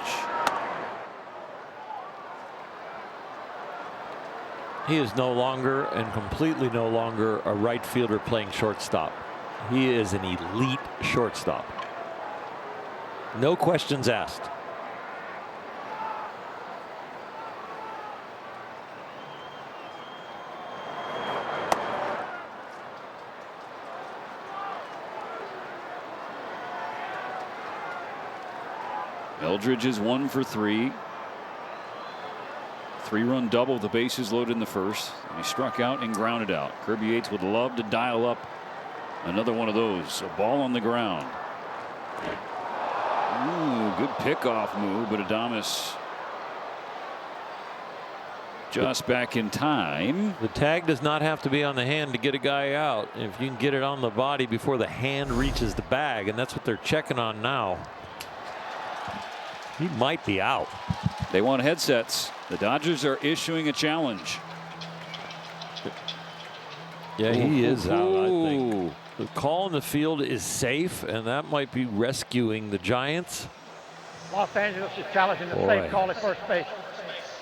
He is no longer, and completely no longer, a right fielder playing shortstop. He is an elite shortstop. No questions asked. Eldridge is 1 for 3. 3-run double with the bases loaded in the first. And he struck out and grounded out. Kirby Yates would love to dial up another one of those. A ball on the ground. Ooh, good pickoff move, but Adames just back in time. The tag does not have to be on the hand to get a guy out. If you can get it on the body before the hand reaches the bag, and that's what they're checking on now. He might be out. They want headsets. The Dodgers are issuing a challenge. Yeah, he is out, I think. The call in the field is safe, and that might be rescuing the Giants. Los Angeles is challenging the safe call at first base.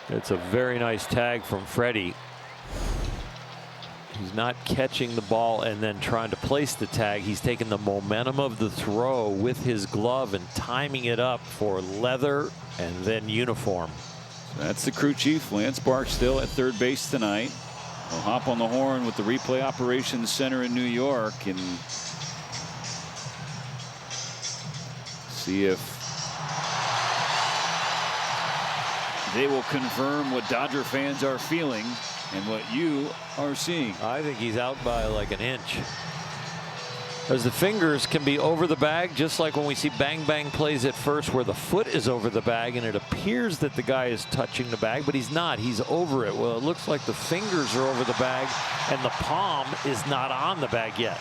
It's a very nice tag from Freddie. He's not catching the ball and then trying to place the tag. He's taking the momentum of the throw with his glove and timing it up for leather and then uniform. That's the crew chief, Lance Barksdale, at third base tonight. We'll hop on the horn with the replay operations center in New York and see if they will confirm what Dodger fans are feeling and what you are seeing. I think he's out by like an inch. As the fingers can be over the bag, just like when we see bang bang plays at first where the foot is over the bag and it appears that the guy is touching the bag, but he's not. He's over it. Well, it looks like the fingers are over the bag and the palm is not on the bag yet.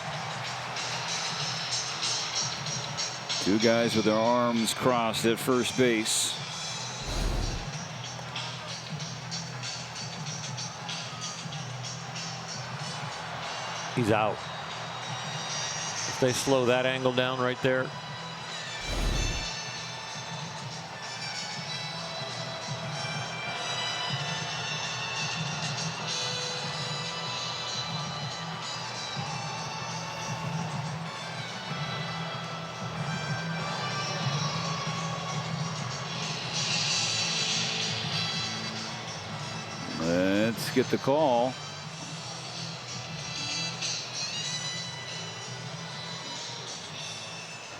Two guys with their arms crossed at first base. He's out. If they slow that angle down right there. Let's get the call.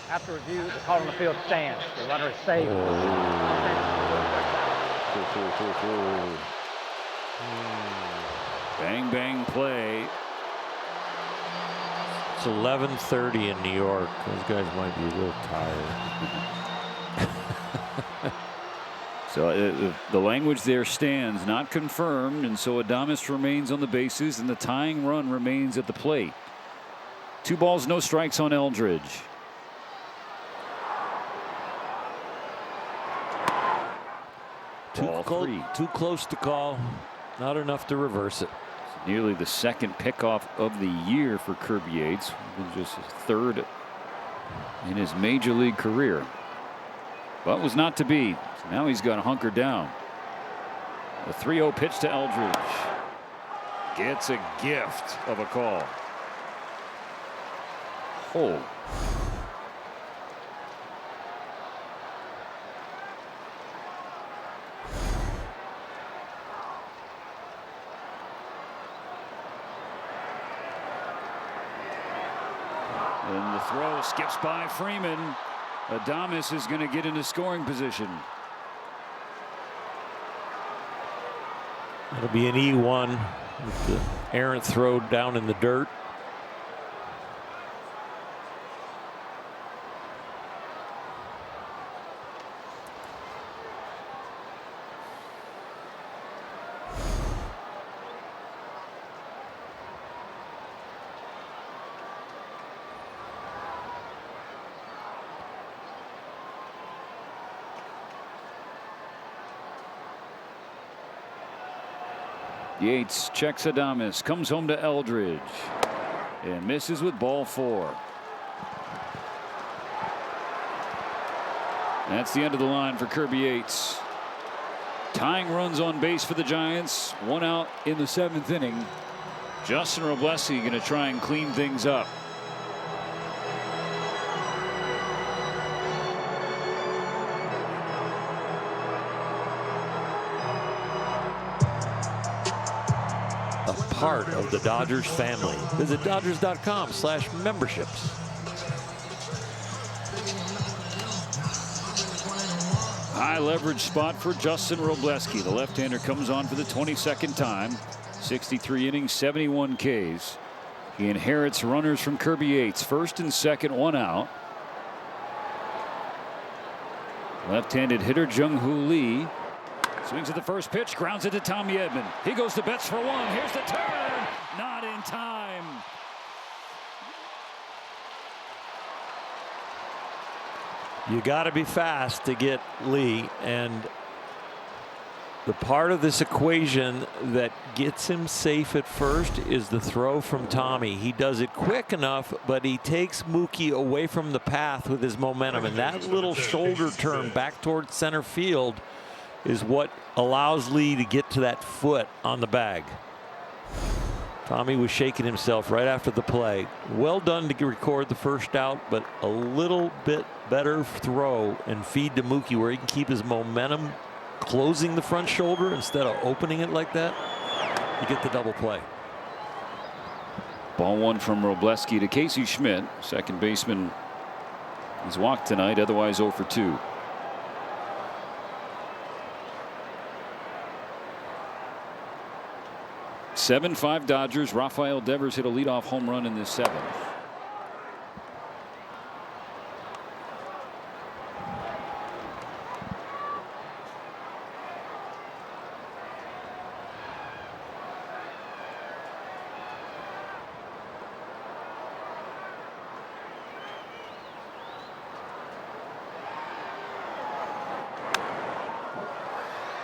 After review, the call on the field stands. The runner is safe. Bang bang play. It's 11:30 in New York. Those guys might be a little tired. So the language there stands, not confirmed, and so Adames remains on the bases and the tying run remains at the plate. 2 balls, no strikes on Eldridge. Too close to call. Not enough to reverse it. Nearly the second pickoff of the year for Kirby Yates. Just his third in his major league career. But was not to be. So now he's got to hunker down. A 3-0 pitch to Eldridge. Gets a gift of a call. Oh. And the throw skips by Freeman. Adames is going to get into scoring position. It'll be an E1 with the errant throw down in the dirt. Yates checks Adames, comes home to Eldridge, and misses with ball 4. That's the end of the line for Kirby Yates. Tying runs on base for the Giants. 1 out in the 7th inning. Justin Robleski going to try and clean things up. Part of the Dodgers family. Visit Dodgers.com/memberships. High leverage spot for Justin Robleski. The left-hander comes on for the 22nd time. 63 innings, 71 Ks. He inherits runners from Kirby Yates. First and second, 1 out. Left-handed hitter Jung-Hoo Lee swings at the first pitch, grounds it to Tommy Edman. He goes to Betts for 1. Here's the turn. Not in time. You got to be fast to get Lee, and the part of this equation that gets him safe at first is the throw from Tommy. He does it quick enough, but he takes Mookie away from the path with his momentum, and that little shoulder turn back towards center field is what allows Lee to get to that foot on the bag. Tommy was shaking himself right after the play. Well done to record the first out, but a little bit better throw and feed to Mookie where he can keep his momentum closing the front shoulder instead of opening it like that. You get the double play. Ball 1 from Robleski to Casey Schmidt. Second baseman has walked tonight, otherwise 0 for 2. (7-5) Dodgers. Rafael Devers hit a leadoff home run in this 7th.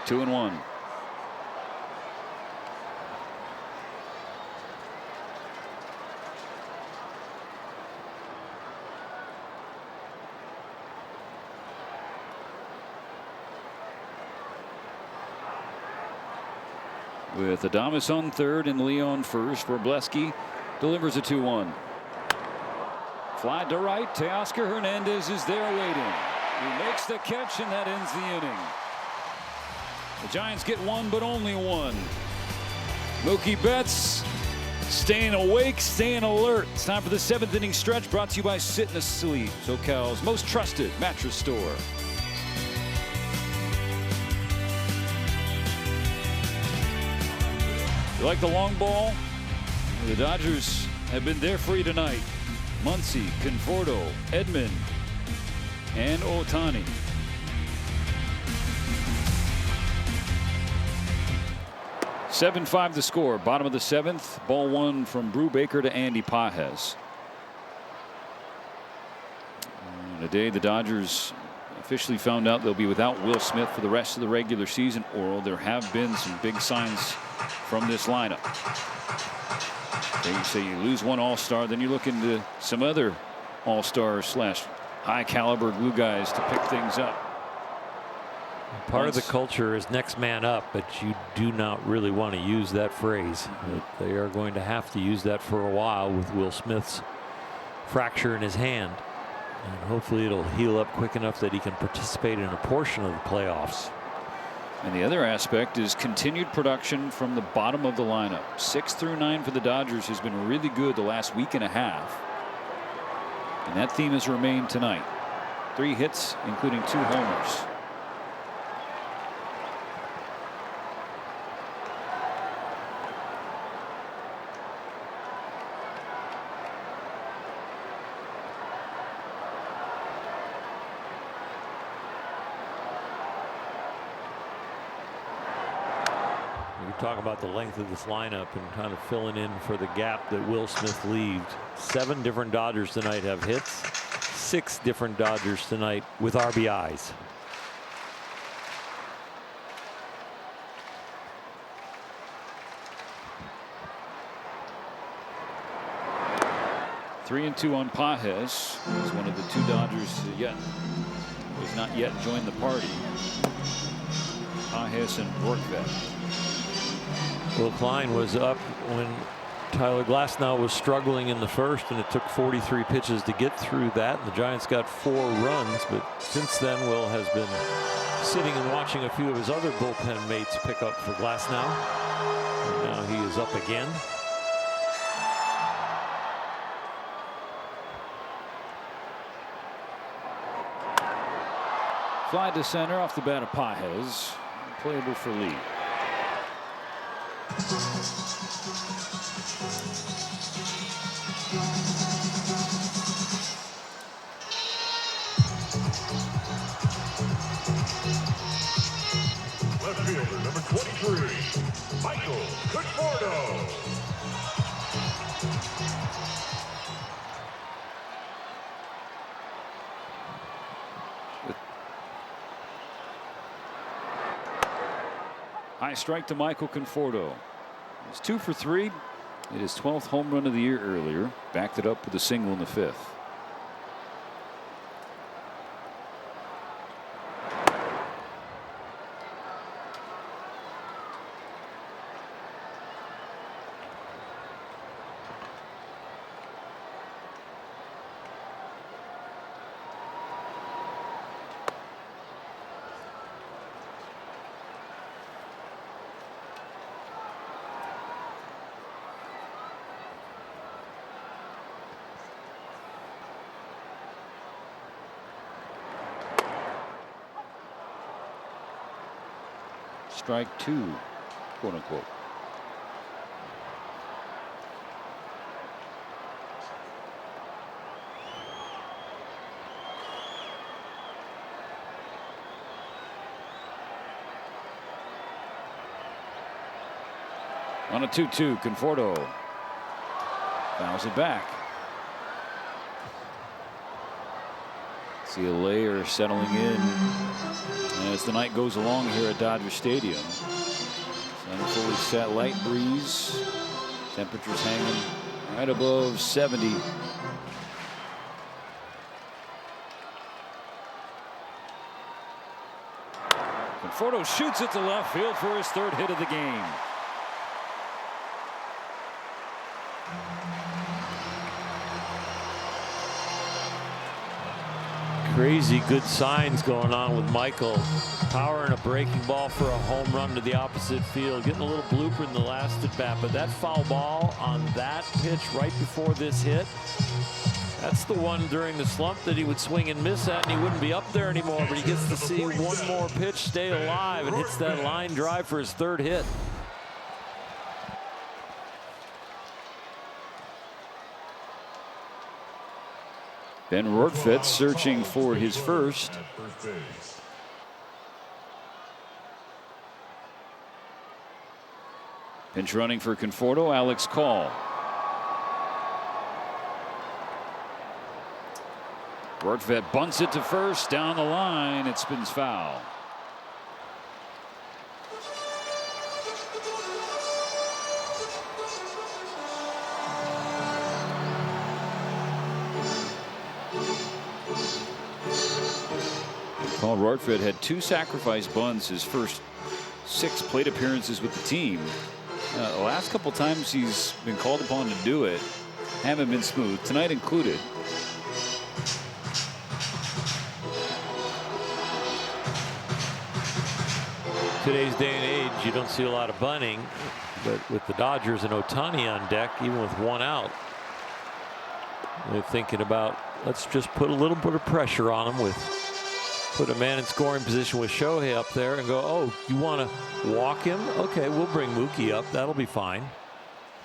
Two and 1. With Adames on third and Lee on first, Robleski delivers a 2-1. Fly to right. Teoscar Hernandez is there waiting. He makes the catch, and that ends the inning. The Giants get 1, but only 1. Mookie Betts staying awake, staying alert. It's time for the 7th inning stretch, brought to you by Sit and Sleep, SoCal's most trusted mattress store. You like the long ball? The Dodgers have been there for you tonight. Muncy, Conforto, Edman, and Ohtani. (7-5) the score. Bottom of the 7th. Ball 1 from Brew Baker to Andy Pages. Today the Dodgers officially found out they'll be without Will Smith for the rest of the regular season. Oral, there have been some big signs from this lineup. You say you lose one all-star, then you look into some other all-stars slash high caliber glue guys to pick things up. Part of the culture is next man up, but you do not really want to use that phrase. They are going to have to use that for a while with Will Smith's fracture in his hand. And hopefully it'll heal up quick enough that he can participate in a portion of the playoffs. And the other aspect is continued production from the bottom of the lineup. 6 through 9 for the Dodgers has been really good the last week and a half. And that theme has remained tonight. 3 hits, including 2 homers. Talk about the length of this lineup and kind of filling in for the gap that Will Smith leaves. 7 different Dodgers tonight have hits. 6 different Dodgers tonight with RBIs. Three and 2 on Pages. He's one of the 2 Dodgers yet has not yet joined the party. Pages and Rortvedt. Will Klein was up when Tyler Glasnow was struggling in the first, and it took 43 pitches to get through that, and the Giants got 4 runs. But since then, Will has been sitting and watching a few of his other bullpen mates pick up for Glasnow. And now he is up again. Fly to center off the bat of Pages. Playable for Lee. Left fielder number 23, Michael Conforto. High strike to Michael Conforto. He's 2 for 3. It is 12th home run of the year earlier. Backed it up with a single in the 5th. Strike 2, quote unquote. On a 2-2, Conforto fouls it back. See a layer settling in as the night goes along here at Dodger Stadium. Sun fully set, light breeze. Temperatures hanging right above 70. Conforto shoots it to left field for his 3rd hit of the game. Crazy good signs going on with Michael. Powering a breaking ball for a home run to the opposite field. Getting a little blooper in the last at bat, but that foul ball on that pitch right before this hit, that's the one during the slump that he would swing and miss at, and he wouldn't be up there anymore, but he gets to see one more pitch stay alive and hits that line drive for his 3rd hit. Ben Rortvedt searching for his first. Pinch running for Conforto, Alex Call. Rortvedt bunts it to first, down the line, it spins foul. Paul Rortvedt had 2 sacrifice bunts his first 6 plate appearances with the team. The last couple times he's been called upon to do it haven't been smooth, tonight included. Today's day and age, you don't see a lot of bunting, but with the Dodgers and Ohtani on deck, even with 1 out, they're thinking about, let's just put a little bit of pressure on him put a man in scoring position with Shohei up there and go, oh, you want to walk him? Okay, we'll bring Mookie up. That'll be fine.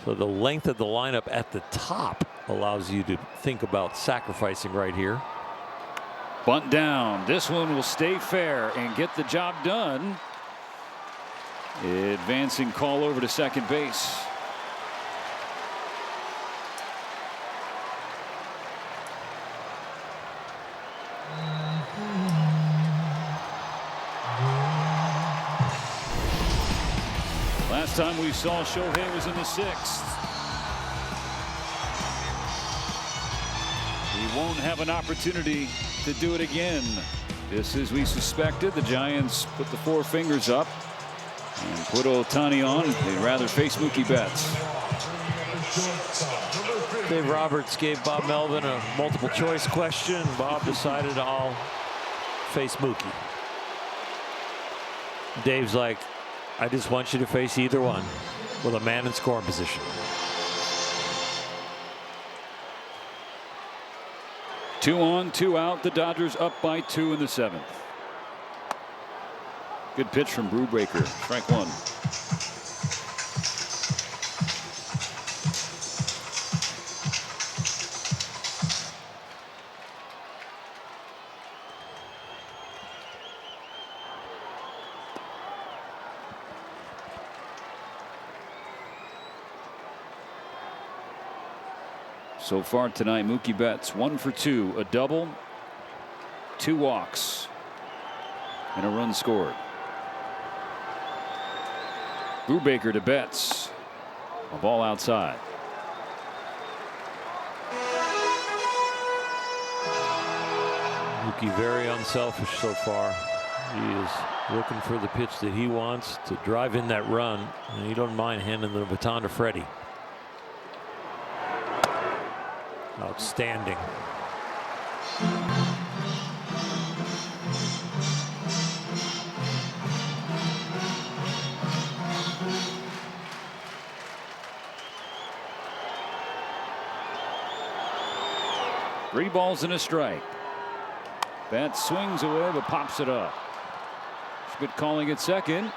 So the length of the lineup at the top allows you to think about sacrificing right here. Bunt down. This one will stay fair and get the job done. Advancing call over to second base. Last time we saw Shohei was in the 6th. He won't have an opportunity to do it again. Just as we suspected, the Giants put the 4 fingers up and put Ohtani on. They'd rather face Mookie Betts. Dave Roberts gave Bob Melvin a multiple choice question. Bob decided I'll face Mookie. Dave's like, I just want you to face either one with a man in scoring position. Two on, 2 out. The Dodgers up by 2 in the 7th. Good pitch from Brubaker. Strike 1. So far tonight, Mookie Betts 1 for 2, a double, 2 walks, and a run scored. Brubaker to Betts, a ball outside. Mookie very unselfish so far. He is looking for the pitch that he wants to drive in that run, and he don't mind handing the baton to Freddie. Outstanding. Three balls and a strike. Betts swings away but pops it up. Good calling at second.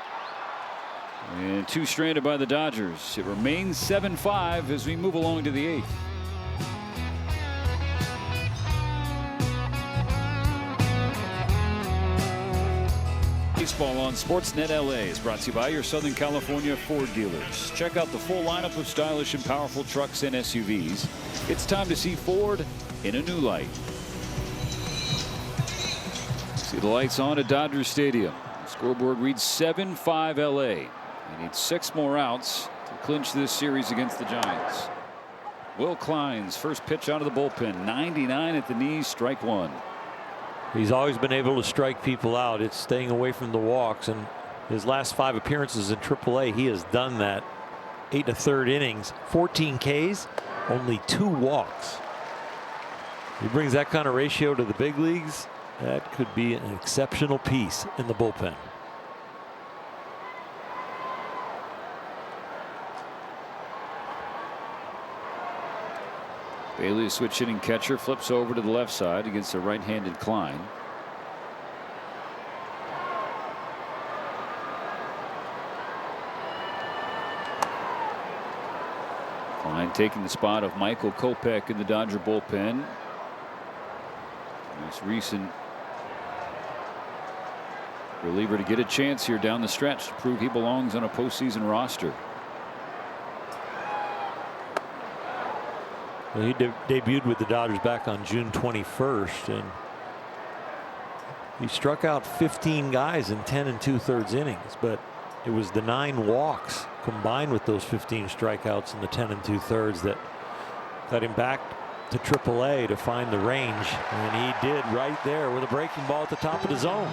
And 2 stranded by the Dodgers. It remains 7-5 as we move along to the 8th. Baseball on Sportsnet LA is brought to you by your Southern California Ford dealers. Check out the full lineup of stylish and powerful trucks and SUVs. It's time to see Ford in a new light. See the lights on at Dodger Stadium. The scoreboard reads 7-5 LA. They need 6 more outs to clinch this series against the Giants. Will Klein's first pitch out of the bullpen. 99 at the knees, strike 1. He's always been able to strike people out. It's staying away from the walks, and his last 5 appearances in AAA, he has done that. 8 1/3 innings, 14 Ks, only 2 walks. He brings that kind of ratio to the big leagues. That could be an exceptional piece in the bullpen. Bailey, switch hitting catcher, flips over to the left side against a right-handed Klein. Klein taking the spot of Michael Kopech in the Dodger bullpen. This recent reliever to get a chance here down the stretch to prove he belongs on a postseason roster. Well, he debuted with the Dodgers back on June 21st, and he struck out 15 guys in 10 2/3 innings, but it was the 9 walks combined with those 15 strikeouts in the 10 2/3 that got him back to AAA to find the range, and he did right there with a breaking ball at the top of the zone.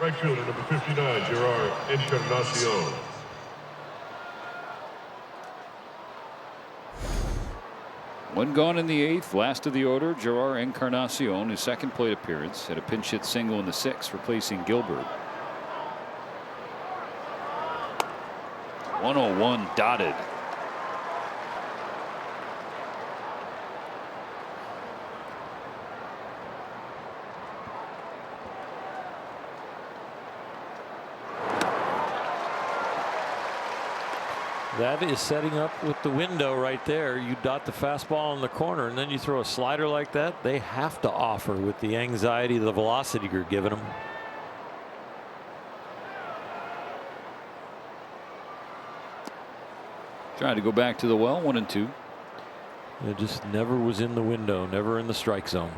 Right fielder number 59, Gerard Encarnacion. One gone in the 8th, last of the order, Gerard Encarnacion, his second plate appearance, had a pinch hit single in the 6th, replacing Gilbert. 101 dotted. That is setting up with the window right there. You dot the fastball in the corner, and then you throw a slider like that. They have to offer with the anxiety, the velocity you're giving them. Trying to go back to the well, 1-2. It just never was in the window, never in the strike zone.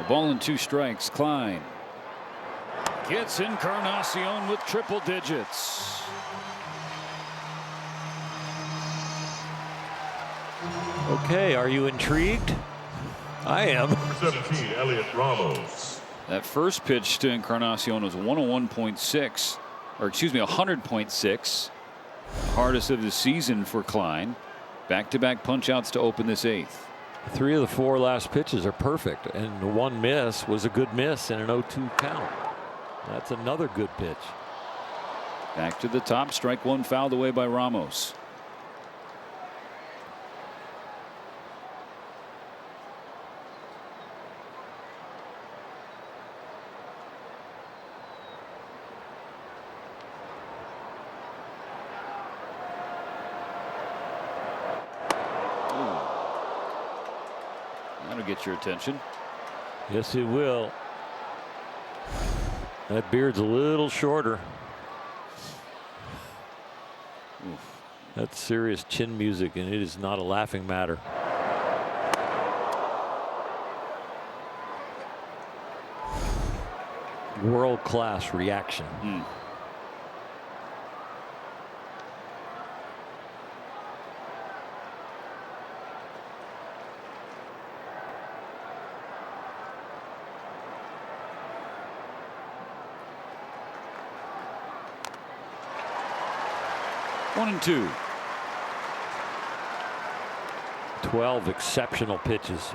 Ball and 2 strikes. Klein gets Encarnacion with triple digits. Okay, are you intrigued? I am. Number 17, Elliot Ramos. That first pitch to Encarnacion was 101.6, or excuse me, 100.6. Hardest of the season for Klein. Back-to-back punch-outs to open this 8th. 3 of the 4 last pitches are perfect, and the one miss was a good miss in an 0-2 count. That's another good pitch. Back to the top, strike 1 fouled away by Ramos. That'll get your attention. Yes, it will. That beard's a little shorter. Oof. That's serious chin music, and it is not a laughing matter. World-class reaction. 1-2. 12 exceptional pitches.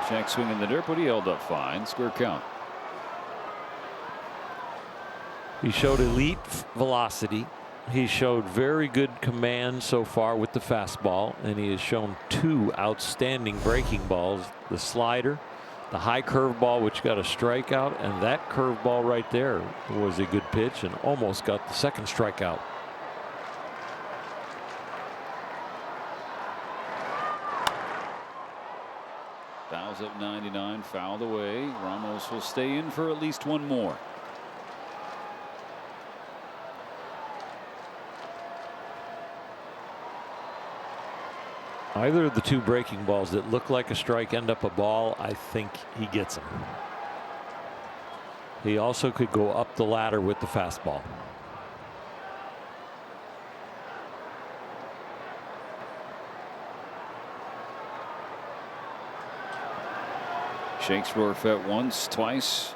Check swing in the dirt, but he held up fine. Square count. He showed elite velocity. He showed very good command so far with the fastball, and he has shown 2 outstanding breaking balls. The slider, the high curveball, which got a strikeout, and that curveball right there was a good pitch and almost got the second strikeout. Fouls up 99, fouled away. Ramos will stay in for at least 1 more. Either of the 2 breaking balls that look like a strike end up a ball. I think he gets them. He also could go up the ladder with the fastball. Shakes Rorfet once, twice.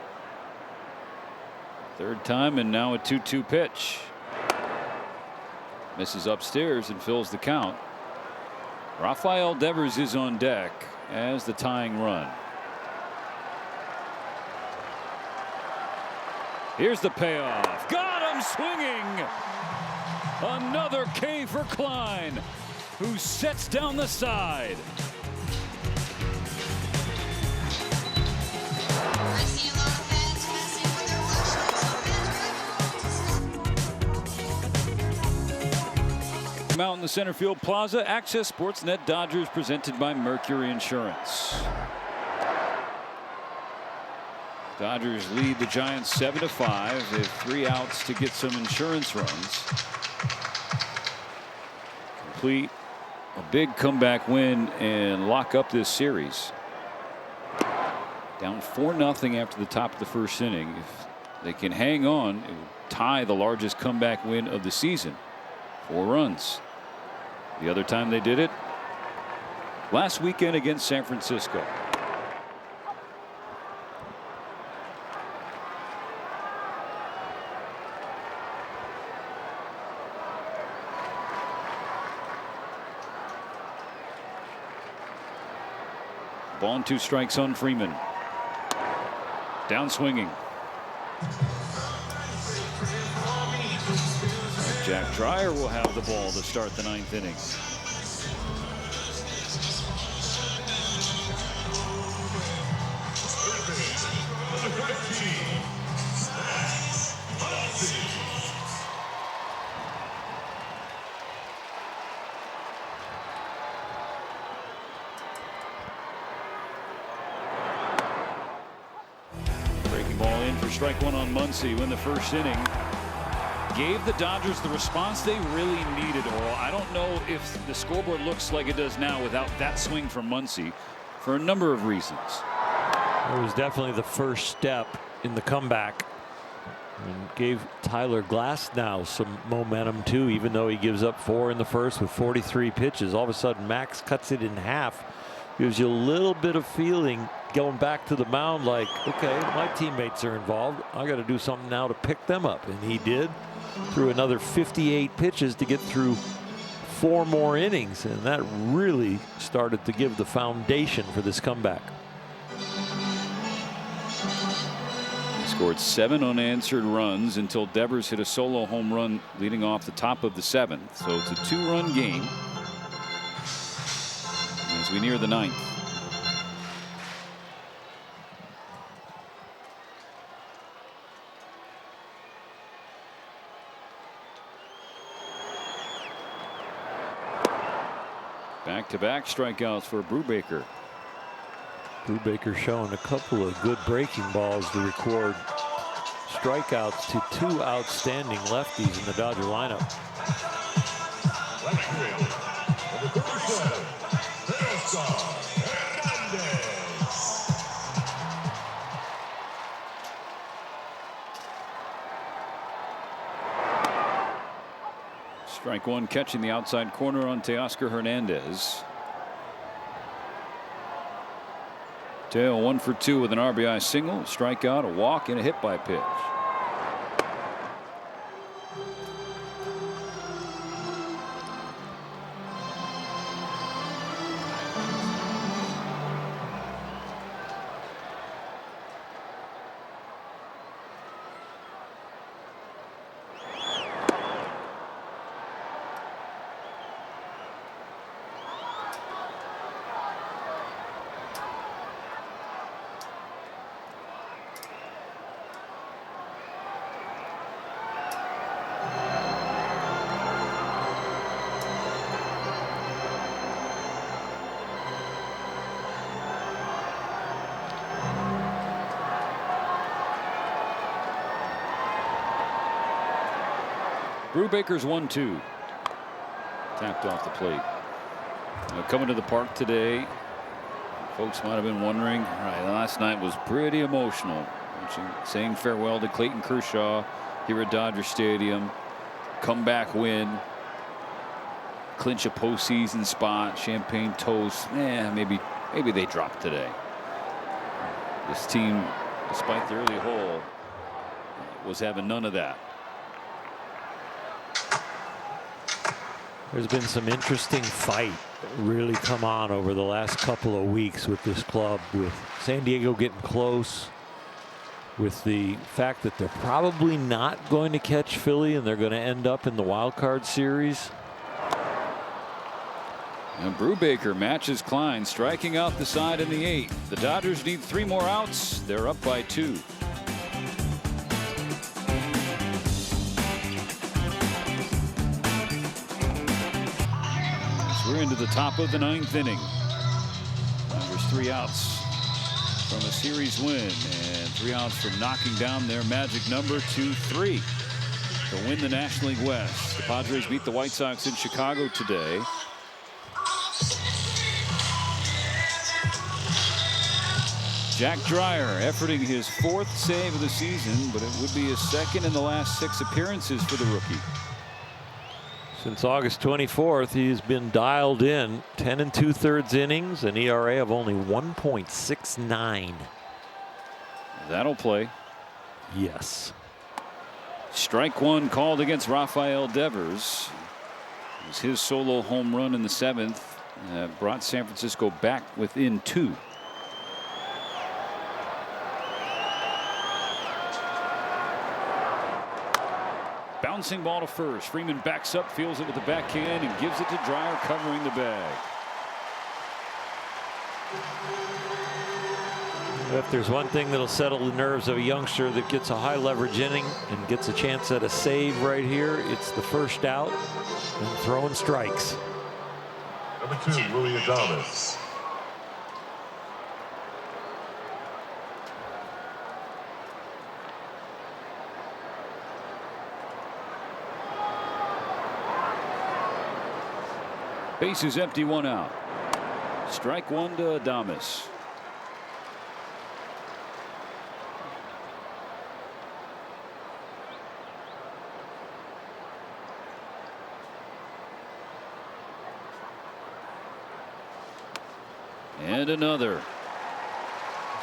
3rd time, and now a 2-2 pitch. Misses upstairs and fills the count. Rafael Devers is on deck as the tying run. Here's the payoff. Got him swinging. Another K for Klein, who sets down the side. Out in the center field plaza, Access Sportsnet Dodgers presented by Mercury Insurance. Dodgers lead the Giants 7-5. They have 3 outs to get some insurance runs. Complete a big comeback win and lock up this series. Down 4-0 after the top of the first inning. If they can hang on, it will tie the largest comeback win of the season. 4 runs. The other time they did it last weekend against San Francisco. Ball and 2 strikes on Freeman. Down swinging. Jack Dreyer will have the ball to start the 9th inning. Breaking ball in for strike 1 on Muncy in the first inning. Gave the Dodgers the response they really needed, Oral. I don't know if the scoreboard looks like it does now without that swing from Muncy for a number of reasons. It was definitely the first step in the comeback and gave Tyler Glasnow some momentum too, even though he gives up 4 in the first with 43 pitches. All of a sudden Max cuts it in half. Gives you a little bit of feeling going back to the mound like, okay, my teammates are involved. I got to do something now to pick them up. And he did. Threw another 58 pitches to get through 4 more innings, and that really started to give the foundation for this comeback. He scored 7 unanswered runs until Devers hit a solo home run leading off the top of the 7th. So it's a 2-run game as we near the 9th. Back-to-back strikeouts for Brubaker. Brubaker showing a couple of good breaking balls to record strikeouts to 2 outstanding lefties in the Dodger lineup. Strike 1 catching the outside corner on Teoscar Hernandez. Teo 1 for 2 with an RBI single, strikeout, a walk, and a hit by pitch. Brubaker's 1-2. Tapped off the plate. Now coming to the park today, folks might have been wondering, all right, last night was pretty emotional. Saying farewell to Clayton Kershaw here at Dodger Stadium. Comeback win. Clinch a postseason spot. Champagne toast. Maybe they dropped today. This team, despite the early hole, was having none of that. There's been some interesting fight really come on over the last couple of weeks with this club, with San Diego getting close, with the fact that they're probably not going to catch Philly and they're going to end up in the wild card series. And Brubaker matches Klein, striking out the side in the 8th. The Dodgers need 3 more outs. They're up by 2. So we're into the top of the 9th inning. There's 3 outs from a series win and 3 outs from knocking down their magic number to 3 to win the National League West. The Padres beat the White Sox in Chicago today. Jack Dreyer efforting his 4th save of the season, but it would be his 2nd in the last 6 appearances for the rookie. Since August 24th, he's been dialed in. 10 2/3 innings, an ERA of only 1.69. That'll play. Yes. Strike 1 called against Rafael Devers. It was his solo home run in the 7th. Brought San Francisco back within 2. Bouncing ball to first. Freeman backs up, fields it with the backhand, and gives it to Dreyer, covering the bag. If there's one thing that'll settle the nerves of a youngster that gets a high leverage inning and gets a chance at a save right here, it's the first out and throwing strikes. Number 2, Willie Adames. Base is empty, 1 out. Strike 1 to Adames. And another.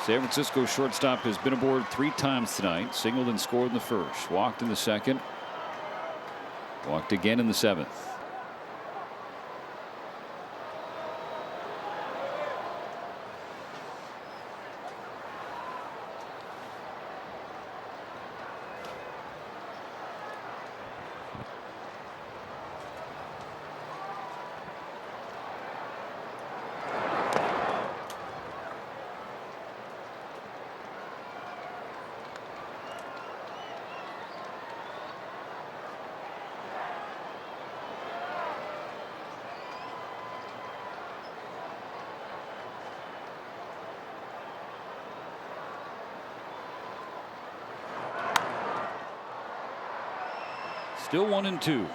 San Francisco shortstop has been aboard 3 times tonight. Singled and scored in the 1st. Walked in the 2nd. Walked again in the 7th. Still 1-2.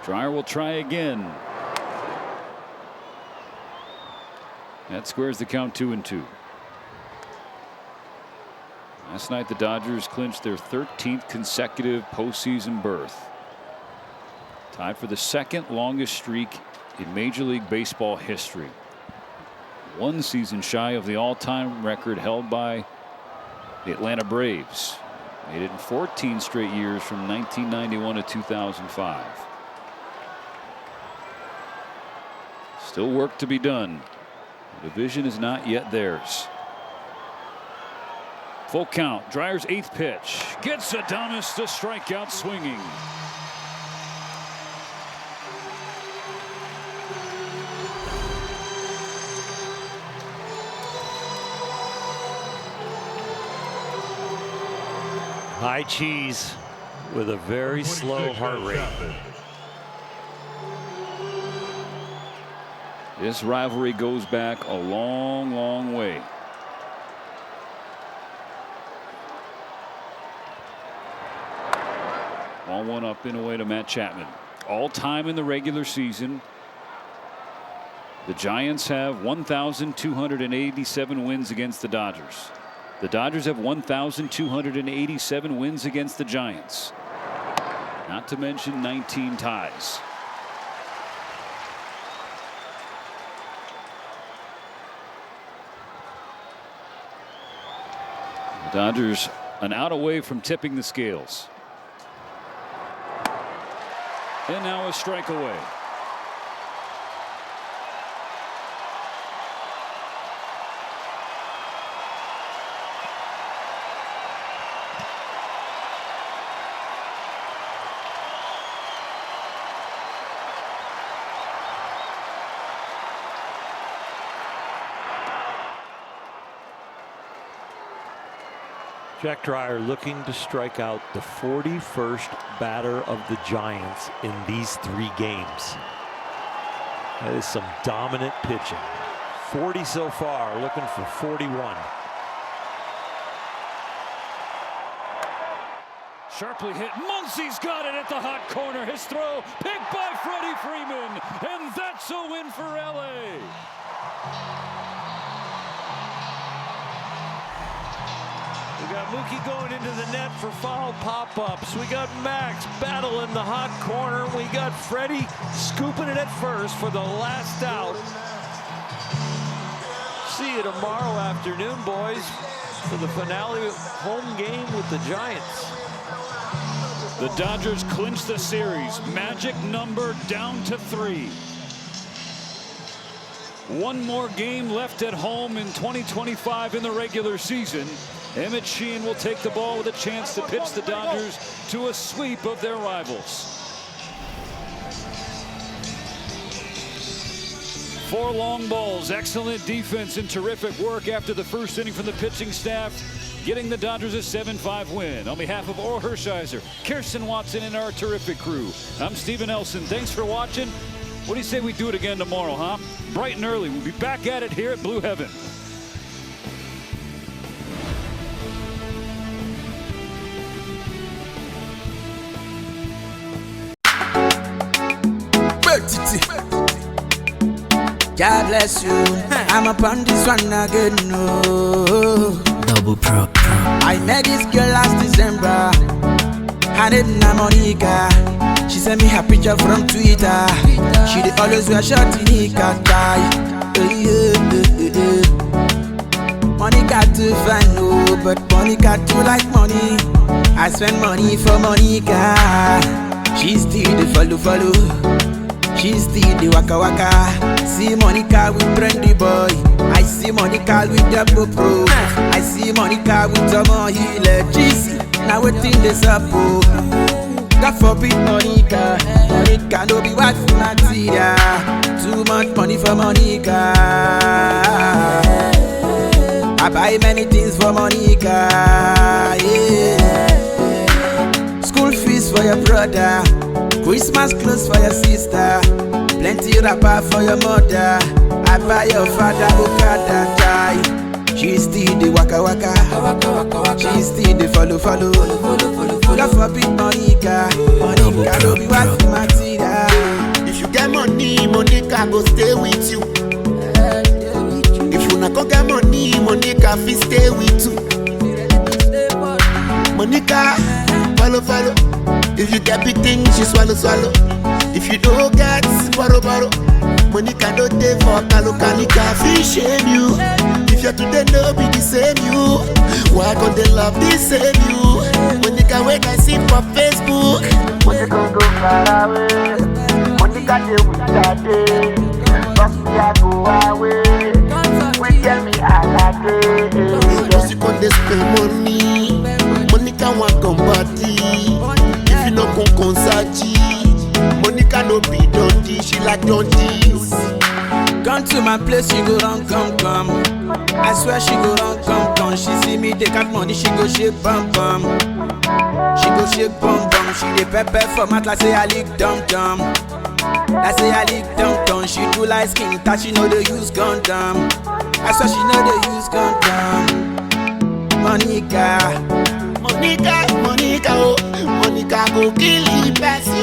Dreyer will try again. That squares the count 2-2. Last night the Dodgers clinched their 13th consecutive postseason berth. Tied for the 2nd longest streak in Major League Baseball history. 1 season shy of the all-time record held by the Atlanta Braves. Made it in 14 straight years from 1991 to 2005. Still work to be done. The division is not yet theirs. Full count. Dreyer's 8th pitch. Gets Adames to strike out swinging. High cheese with a very slow heart rate. This rivalry goes back a long, long way. Ball 1 up and away to Matt Chapman. All time in the regular season, the Giants have 1,287 wins against the Dodgers. The Dodgers have 1,287 wins against the Giants, not to mention 19 ties. The Dodgers an out away from tipping the scales. And now a strike away. Jack Dreyer looking to strike out the 41st batter of the Giants in these 3 games. That is some dominant pitching. 40 so far, looking for 41. Sharply hit. Muncy's got it at the hot corner. His throw picked by Freddie Freeman. And that's a win for LA. We got Mookie going into the net for foul pop-ups. We got Max battling the hot corner. We got Freddie scooping it at first for the last out. See you tomorrow afternoon, boys, for the finale home game with the Giants. The Dodgers clinch the series. Magic number down to 3. One more game left at home in 2025 in the regular season. Emmett Sheehan will take the ball with a chance to pitch the Dodgers to a sweep of their rivals. 4 long balls, excellent defense and terrific work after the first inning from the pitching staff, getting the Dodgers a 7-5 win. On behalf of Orr Hershiser, Kirsten Watson, and our terrific crew, I'm Stephen Elson. Thanks for watching. What do you say we do it again tomorrow, huh? Bright and early. We'll be back at it here at Blue Heaven. God bless you. I'm up on this one again. No. Double pro. I met this girl last December. Her name na Monica. She sent me her picture from Twitter. She dey always wear short nika tie. Monica too fine, no, but Monica too like money. I spend money for Monica. She still the follow. She still the waka. See Monica with trendy boy. I see Monica with the pro. I see Monica with some more healer. GC, now we think this up. God forbid Monica. Monica no be wife for material. Too much money for Monica. I buy many things for Monica. Yeah. School fees for your brother. Christmas clothes for your sister. Plenty wrapper for your mother. I buy your father Okada tie. She still the waka. She still the follow. God forbid Monica. Monica no be wife for material. If you get money, Monica go stay with you. If you not go get money, Monica fit stay with you. Monica, follow. If you get big things, she swallow. If you don't get, borrow. Monica don't take for Kalukanika, fi shame you. If you today no be the same you, why can't they love the same you? Monica wait I see for Facebook. Monica go far away. Monica dey with that day. Fuck me I go away. Wait tell me I like it. Just you can't spend money. Monica want come party. If you no come concert, Monica no be Dundee, she like Dundees. Come to my place, she go run, come. I swear she go run, come. She see me take out money, she go shake bum. She go shake bum. She dey pepper for my class, say I lick dum. I say I lick dum. She do like skin, that she know they use condom. I swear she know they use condom. Monica, oh, Monica go kill the best, yo.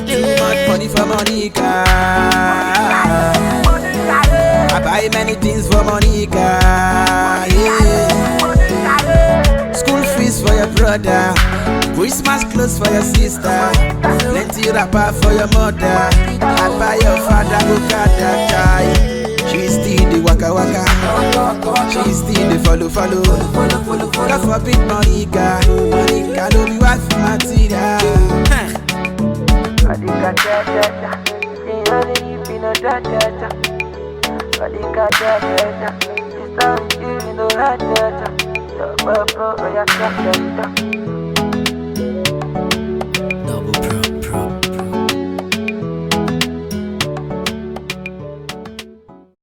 Too much money for Monica. I buy many things for Monica. Yeah. brother. Christmas clothes for your sister. Plenty wrapper for your mother. I buy your father Okada chai. She still the waka waka. She still the follow. God forbid Monica don't be wife material.